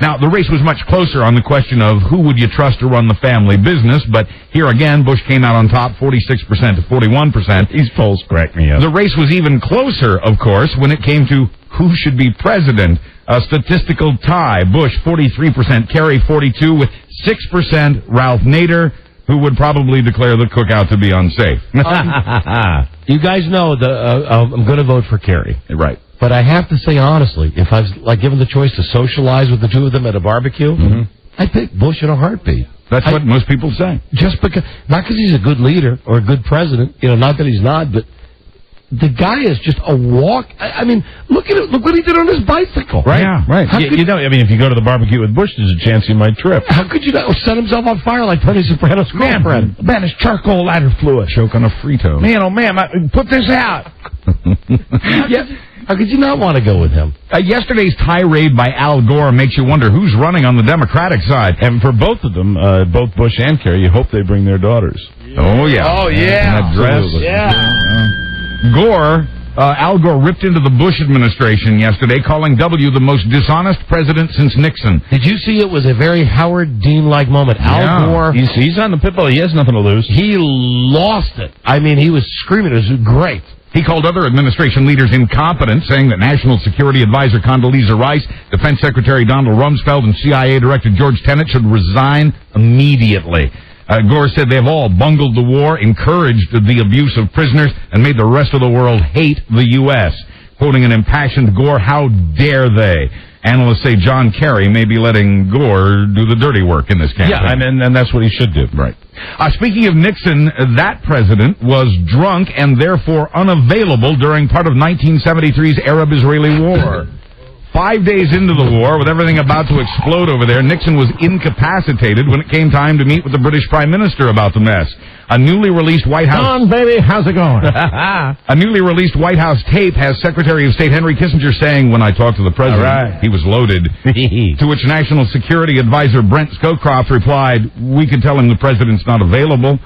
Now, the race was much closer on the question of who would you trust to run the family business, but here again, Bush came out on top, 46% to 41%. These polls crack me up. The race was even closer, of course, when it came to who should be president. A statistical tie, Bush 43%, Kerry 42%, with 6% Ralph Nader, who would probably declare the cookout to be unsafe. You guys know I'm going to vote for Kerry. Right. But I have to say honestly, if I was given the choice to socialize with the two of them at a barbecue, I'd pick Bush in a heartbeat. That's what most people say. Just because, not because he's a good leader or a good president, not that he's not, but the guy is just a walk. I mean, look what he did on his bicycle. Right. Yeah, right. If you go to the barbecue with Bush, there's a chance he might trip. How could you not set himself on fire like Tony Soprano's girlfriend? Man, it's charcoal lighter fluid. Choke on a Frito. Man, oh man, put this out. How could you not want to go with him? Yesterday's tirade by Al Gore makes you wonder who's running on the Democratic side. And for both of them, both Bush and Kerry, you hope they bring their daughters. Oh, yeah. Oh, yeah. That dress. Gore, Al Gore ripped into the Bush administration yesterday, calling W the most dishonest president since Nixon. Did you see it was a very Howard Dean-like moment? Al Gore. He's on the pit bull. He has nothing to lose. He lost it. I mean, he was screaming. It was great. He called other administration leaders incompetent, saying that National Security Advisor Condoleezza Rice, Defense Secretary Donald Rumsfeld, and CIA Director George Tenet should resign immediately. Gore said they've all bungled the war, encouraged the abuse of prisoners, and made the rest of the world hate the U.S. Quoting an impassioned Gore, "How dare they?" Analysts say John Kerry may be letting Gore do the dirty work in this campaign. Yeah, and that's what he should do. Right. Speaking of Nixon, that president was drunk and therefore unavailable during part of 1973's Arab-Israeli War. 5 days into the war, with everything about to explode over there, Nixon was incapacitated when it came time to meet with the British Prime Minister about the mess. A newly released White House... Don, baby, how's it going? A newly released White House tape has Secretary of State Henry Kissinger saying, when I talked to the president, he was loaded. To which National Security Advisor Brent Scowcroft replied, we could tell him the president's not available.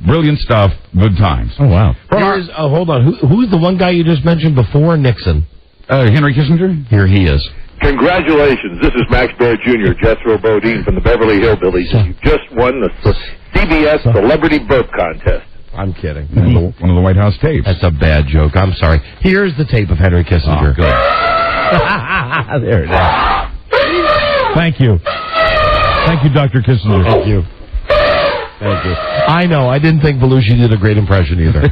Brilliant stuff. Good times. Oh, wow. Hold on. Who's the one guy you just mentioned before Nixon? Henry Kissinger? Here he is. Congratulations. This is Max Baer Jr., Jethro Bodine from the Beverly Hillbillies. You just won the CBS Celebrity Burp Contest. I'm kidding. One of the White House tapes. That's a bad joke. I'm sorry. Here's the tape of Henry Kissinger. Oh, good. There it is. Thank you. Thank you, Dr. Kissinger. Thank you. Thank you. I know. I didn't think Belushi did a great impression either.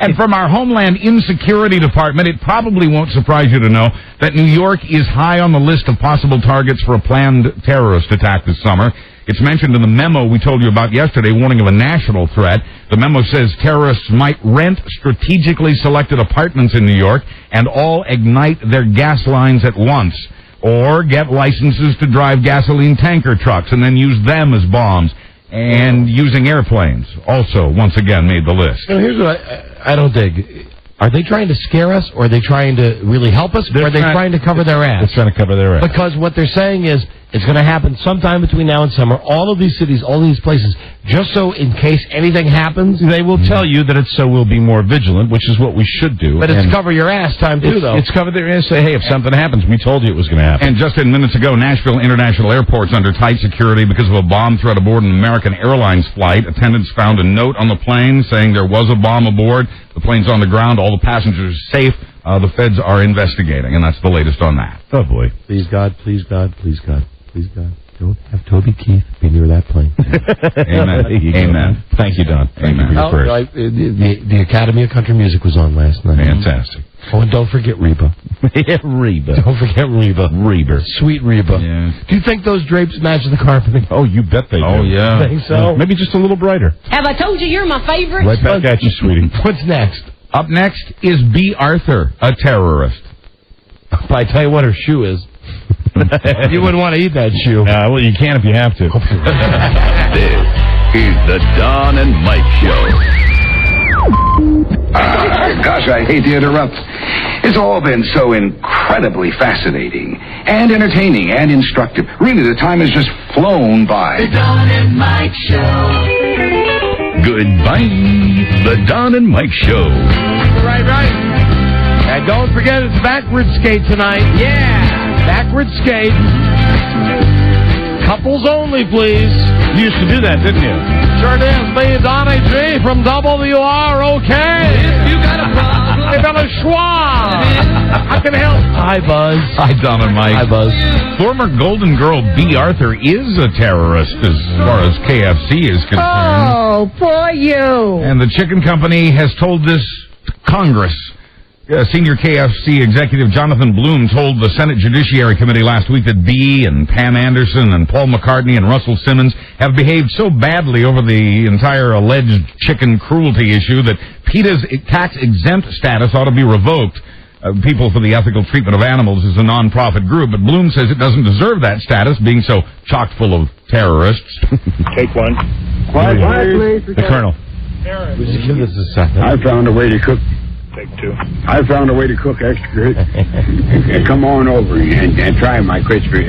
And from our Homeland Insecurity Department, it probably won't surprise you to know that New York is high on the list of possible targets for a planned terrorist attack this summer. It's mentioned in the memo we told you about yesterday, warning of a national threat. The memo says terrorists might rent strategically selected apartments in New York and all ignite their gas lines at once, or get licenses to drive gasoline tanker trucks and then use them as bombs. And using airplanes also, once again, made the list. Now, here's what I don't dig. Are they trying to scare us, or are they trying to really help us, or are they trying to cover their ass? They're trying to cover their ass. Because what they're saying is, it's going to happen sometime between now and summer. All of these cities, all these places, just so in case anything happens. They will tell you that it's so we'll be more vigilant, which is what we should do. But it's cover your ass time, too, though. It's cover their ass. Say, hey, if something happens, we told you it was going to happen. And just minutes ago, Nashville International Airport's under tight security because of a bomb threat aboard an American Airlines flight. Attendants found a note on the plane saying there was a bomb aboard. The plane's on the ground. All the passengers are safe. The feds are investigating, and that's the latest on that. Oh, boy. Please, God, please, God, please, God, please, God. Don't have Toby Keith be near that plane. Amen. Amen. Thank you, Don. Thank you for your prayers. The Academy of Country Music was on last night. Fantastic. Oh, and don't forget Reba. Reba. Don't forget Reba. Reba. Sweet Reba. Yeah. Do you think those drapes match the carpeting? Oh, you bet they do. Oh, yeah. I think so. Maybe just a little brighter. Have I told you you're my favorite? Right back at you, sweetie. What's next? Up next is B. Arthur, a terrorist. I tell you what her shoe is. You wouldn't want to eat that shoe. Well, you can if you have to. This is the Don and Mike Show. Gosh, I hate to interrupt. It's all been so incredibly fascinating and entertaining and instructive. Really, the time has just flown by. The Don and Mike Show. Goodbye. The Don and Mike Show. Right. And don't forget it's backward skate tonight. Yeah. Backward skate. Couples only, please. You used to do that, didn't you? Sure is. Me, Donnie G from WROK. You got a problem. Hey, Bella Schwab. I can help. Hi, Buzz. Hi, Don and Mike. Hi, Buzz. Former Golden Girl B. Arthur is a terrorist as far as KFC is concerned. Oh, poor you. And the chicken company has told this to Congress. Senior KFC executive Jonathan Bloom told the Senate Judiciary Committee last week that B. and Pam Anderson and Paul McCartney and Russell Simmons have behaved so badly over the entire alleged chicken cruelty issue that PETA's tax-exempt status ought to be revoked. People for the Ethical Treatment of Animals is a non-profit group, but Bloom says it doesn't deserve that status, being so chock full of terrorists. Take one. Quiet, please. The Colonel. Give us a second. I found a way to cook. Take two. I found a way to cook extra good. Come on over and try my crispy.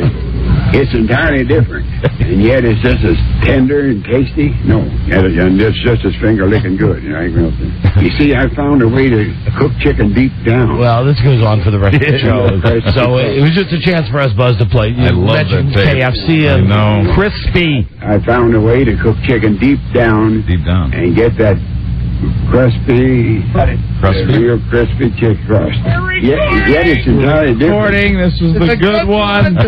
It's entirely different, and yet it's just as tender and tasty. No, and it's just as finger licking good. You see, I found a way to cook chicken deep down. Well, this goes on for the rest of the show. So it was just a chance for us, Buzz, to play. You mentioned KFC and crispy. I found a way to cook chicken deep down. Deep down. And get that crispy, real crispy chicken crust. Yet it's entirely different. This was the good one.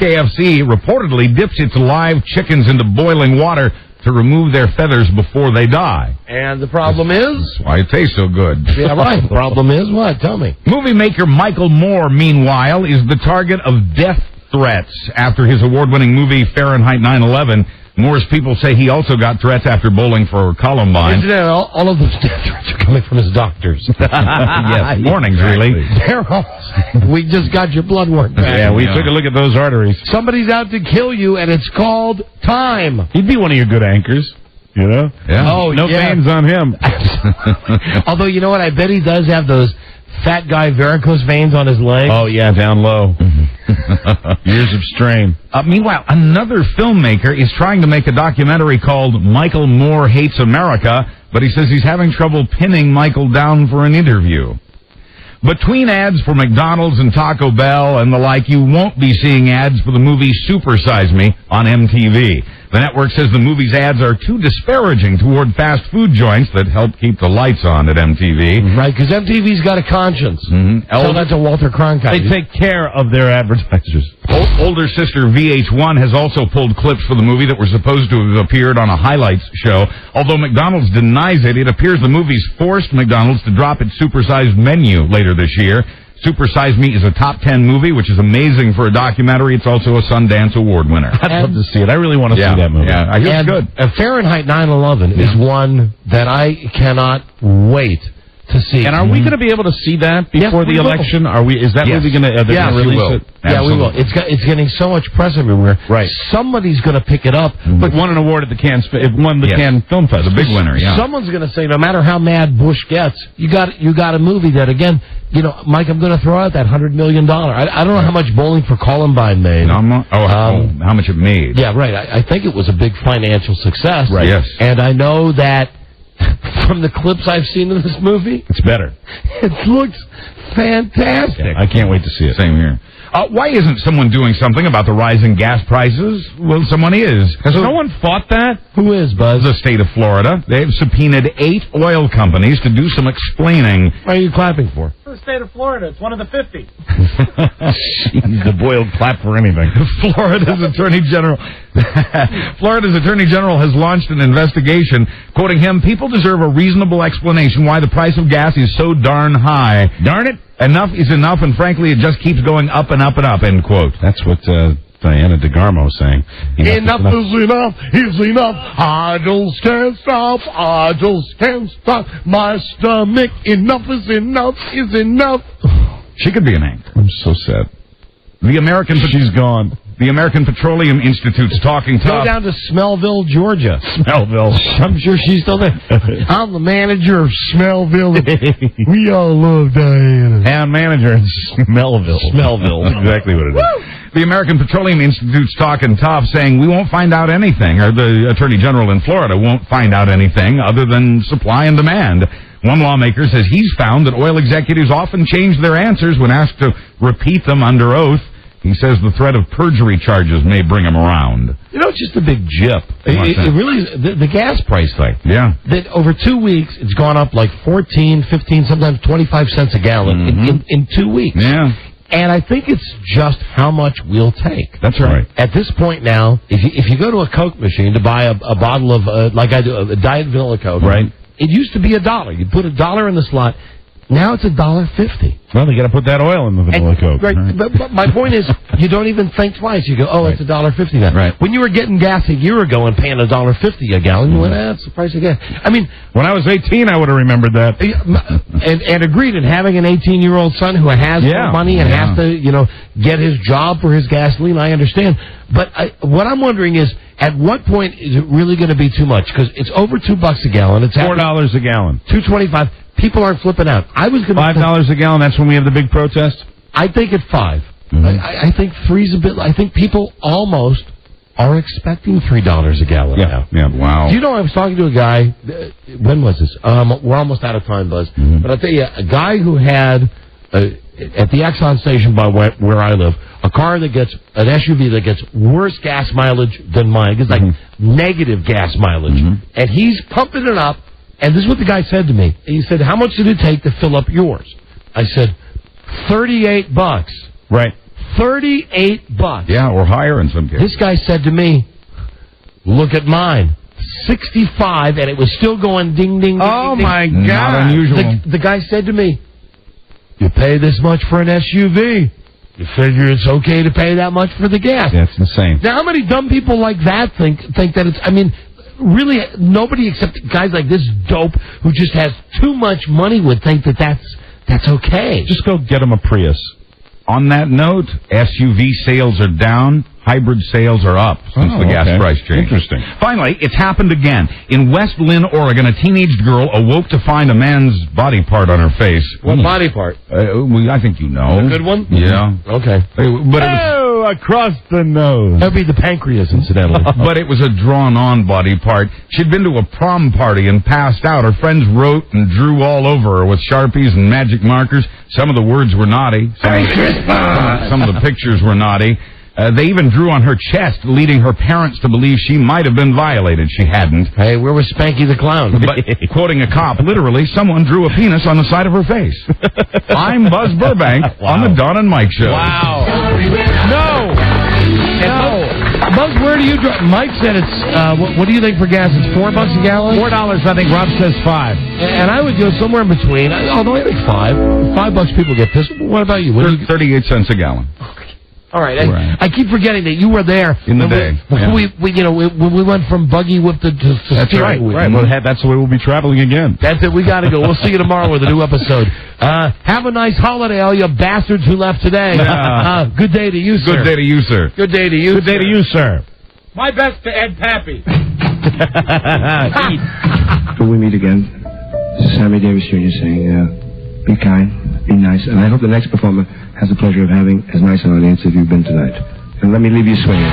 KFC reportedly dips its live chickens into boiling water to remove their feathers before they die. And the problem is? That's why it tastes so good. Yeah, right. The problem is what? Tell me. Movie maker Michael Moore, meanwhile, is the target of death threats after his award-winning movie Fahrenheit 9/11. Moore's people say he also got threats after bowling for Columbine. Isn't it all of those death threats are coming from his doctors? Yes, warnings, really. We just got your blood work back. Yeah, we took a look at those arteries. Somebody's out to kill you, and it's called time. He'd be one of your good anchors, you know? Yeah. Oh, no veins on him. Although, you know what? I bet he does have those fat guy varicose veins on his leg. Oh, yeah, down low. Years of strain. Meanwhile, another filmmaker is trying to make a documentary called Michael Moore Hates America, but he says he's having trouble pinning Michael down for an interview. Between ads for McDonald's and Taco Bell and the like, you won't be seeing ads for the movie Super Size Me on MTV. The network says the movie's ads are too disparaging toward fast food joints that help keep the lights on at MTV. Right, because MTV's got a conscience. Tell that to Walter Cronkite. They take care of their advertisers. Older sister VH1 has also pulled clips for the movie that were supposed to have appeared on a highlights show. Although McDonald's denies it, it appears the movie's forced McDonald's to drop its supersized menu later this year. Super Size Me is a top 10 movie, which is amazing for a documentary. It's also a Sundance Award winner. I'd love to see it. I really want to see that movie. Yeah, I hear it's good. Fahrenheit 9/11 is one that I cannot wait to see. And are we going to be able to see that before the election? Are we? Is that movie going to release it? Yeah, we will. It's getting so much press everywhere. Right. Somebody's going to pick it up. But won an award at the Cannes Film Festival. The big winner, yeah. Someone's going to say, no matter how mad Bush gets, you got a movie that, again, you know, Mike, I'm going to throw out that $100 million. I don't know how much Bowling for Columbine made. How much it made. Yeah, right. I think it was a big financial success. Right. Yes. And I know that from the clips I've seen of this movie, it's better. It looks fantastic. Yeah, I can't wait to see it. Same here. Why isn't someone doing something about the rising gas prices? Well, someone is. Has no one fought that? Who is, Buzz? The state of Florida. They've subpoenaed 8 oil companies to do some explaining. What are you clapping for? The state of Florida. It's one of the 50. The boy will clap for anything. Florida's Attorney General has launched an investigation. Quoting him, people deserve a reasonable explanation why the price of gas is so darn high. Darn it. Enough is enough, and frankly, it just keeps going up and up and up, end quote. That's what Diana Duggar was saying. Enough is enough. I just can't stop. I just can't stop. My stomach. Enough is enough. She could be an anchor. I'm so sad. She's gone. The American Petroleum Institute's talking tough. Go down to Smellville, Georgia. Smellville. I'm sure she's still there. I'm the manager of Smellville. We all love Diana. Town manager in Smellville. Smellville. Exactly what it is. The American Petroleum Institute's talking tough, saying we won't find out anything, or the Attorney General in Florida won't find out anything other than supply and demand. One lawmaker says he's found that oil executives often change their answers when asked to repeat them under oath. He says the threat of perjury charges may bring him around. You know, it's just a big jip. It really is. The gas price thing. Yeah. That over 2 weeks, it's gone up like 14, 15, sometimes 25 cents a gallon in 2 weeks. Yeah. And I think it's just how much we'll take. That's right. At this point now, if you go to a Coke machine to buy a bottle of, like I do, a Diet Vanilla Coke. Right. It used to be $1. You'd put $1 in the slot. Now it's $1.50. Well, they got to put that oil in the vanilla Coke. Right, but my point is, you don't even think twice. You go, it's $1.50 now. Right. When you were getting gas a year ago and paying $1.50 a gallon, you went, that's the price of gas. I mean, when I was 18, I would have remembered that. And agreed. And having an 18-year-old son who has more money and has to, get his job for his gasoline, I understand. But what I'm wondering is, at what point is it really going to be too much? Because it's over $2 a gallon. It's $4 a gallon. $2.25. People aren't flipping out. I was going to $5 a gallon. That's when we have the big protest. I think at $5. I think $3's a bit. I think people almost are expecting $3 a gallon now. Yeah. Wow. Do you know I was talking to a guy? When was this? We're almost out of time, Buzz. But I'll tell you, a guy who had at the Exxon station by where I live, an SUV that gets worse gas mileage than mine. It's like negative gas mileage, and he's pumping it up. And this is what the guy said to me. He said, how much did it take to fill up yours? I said, $38. Right. $38. Yeah, or higher in some cases. This guy said to me, look at mine, 65, and it was still going ding, ding, ding. Oh, ding, my ding. God. Not unusual. The guy said to me, "You pay this much for an SUV. You figure it's okay to pay that much for the gas." Yeah, it's insane. Now, how many dumb people like that think that it's... I mean, really, nobody except guys like this dope who just has too much money would think that's okay. Just go get him a Prius. On that note, SUV sales are down. Hybrid sales are up since the gas price change. Interesting. Finally, it's happened again. In West Lynn, Oregon, a teenage girl awoke to find a man's body part on her face. What body part? I think you know. A good one? Yeah. Okay. But it was, across the nose. That would be the pancreas, incidentally. but it was a drawn-on body part. She'd been to a prom party and passed out. Her friends wrote and drew all over her with Sharpies and magic markers. Some of the words were naughty. Some of the pictures were naughty. They even drew on her chest, leading her parents to believe she might have been violated. She hadn't. Hey, where was Spanky the Clown? But, quoting a cop, literally, someone drew a penis on the side of her face. I'm Buzz Burbank on the Don and Mike Show. Wow. No. Buzz, where do you drive? Mike said it's, what do you think for gas? It's $4 a gallon? $4, I think. Rob says $5. And I would go somewhere in between. Although I think $5 people get pissed. What about you? 38 cents a gallon. All right. I keep forgetting that you were there in the day. When we went from buggy whip to that's steering wheel. Right. Well, that's the way we'll be traveling again. That's it. We got to go. We'll see you tomorrow with a new episode. Have a nice holiday, all you bastards who left today. Good day to you, sir. Good day to you, sir. Good day to you. Good day to you, sir. My best to Ed Pappy. Till we meet again, this is Sammy Davis Jr. saying, be kind, be nice, and I hope the next performer has the pleasure of having as nice an audience as you've been tonight. And let me leave you swinging.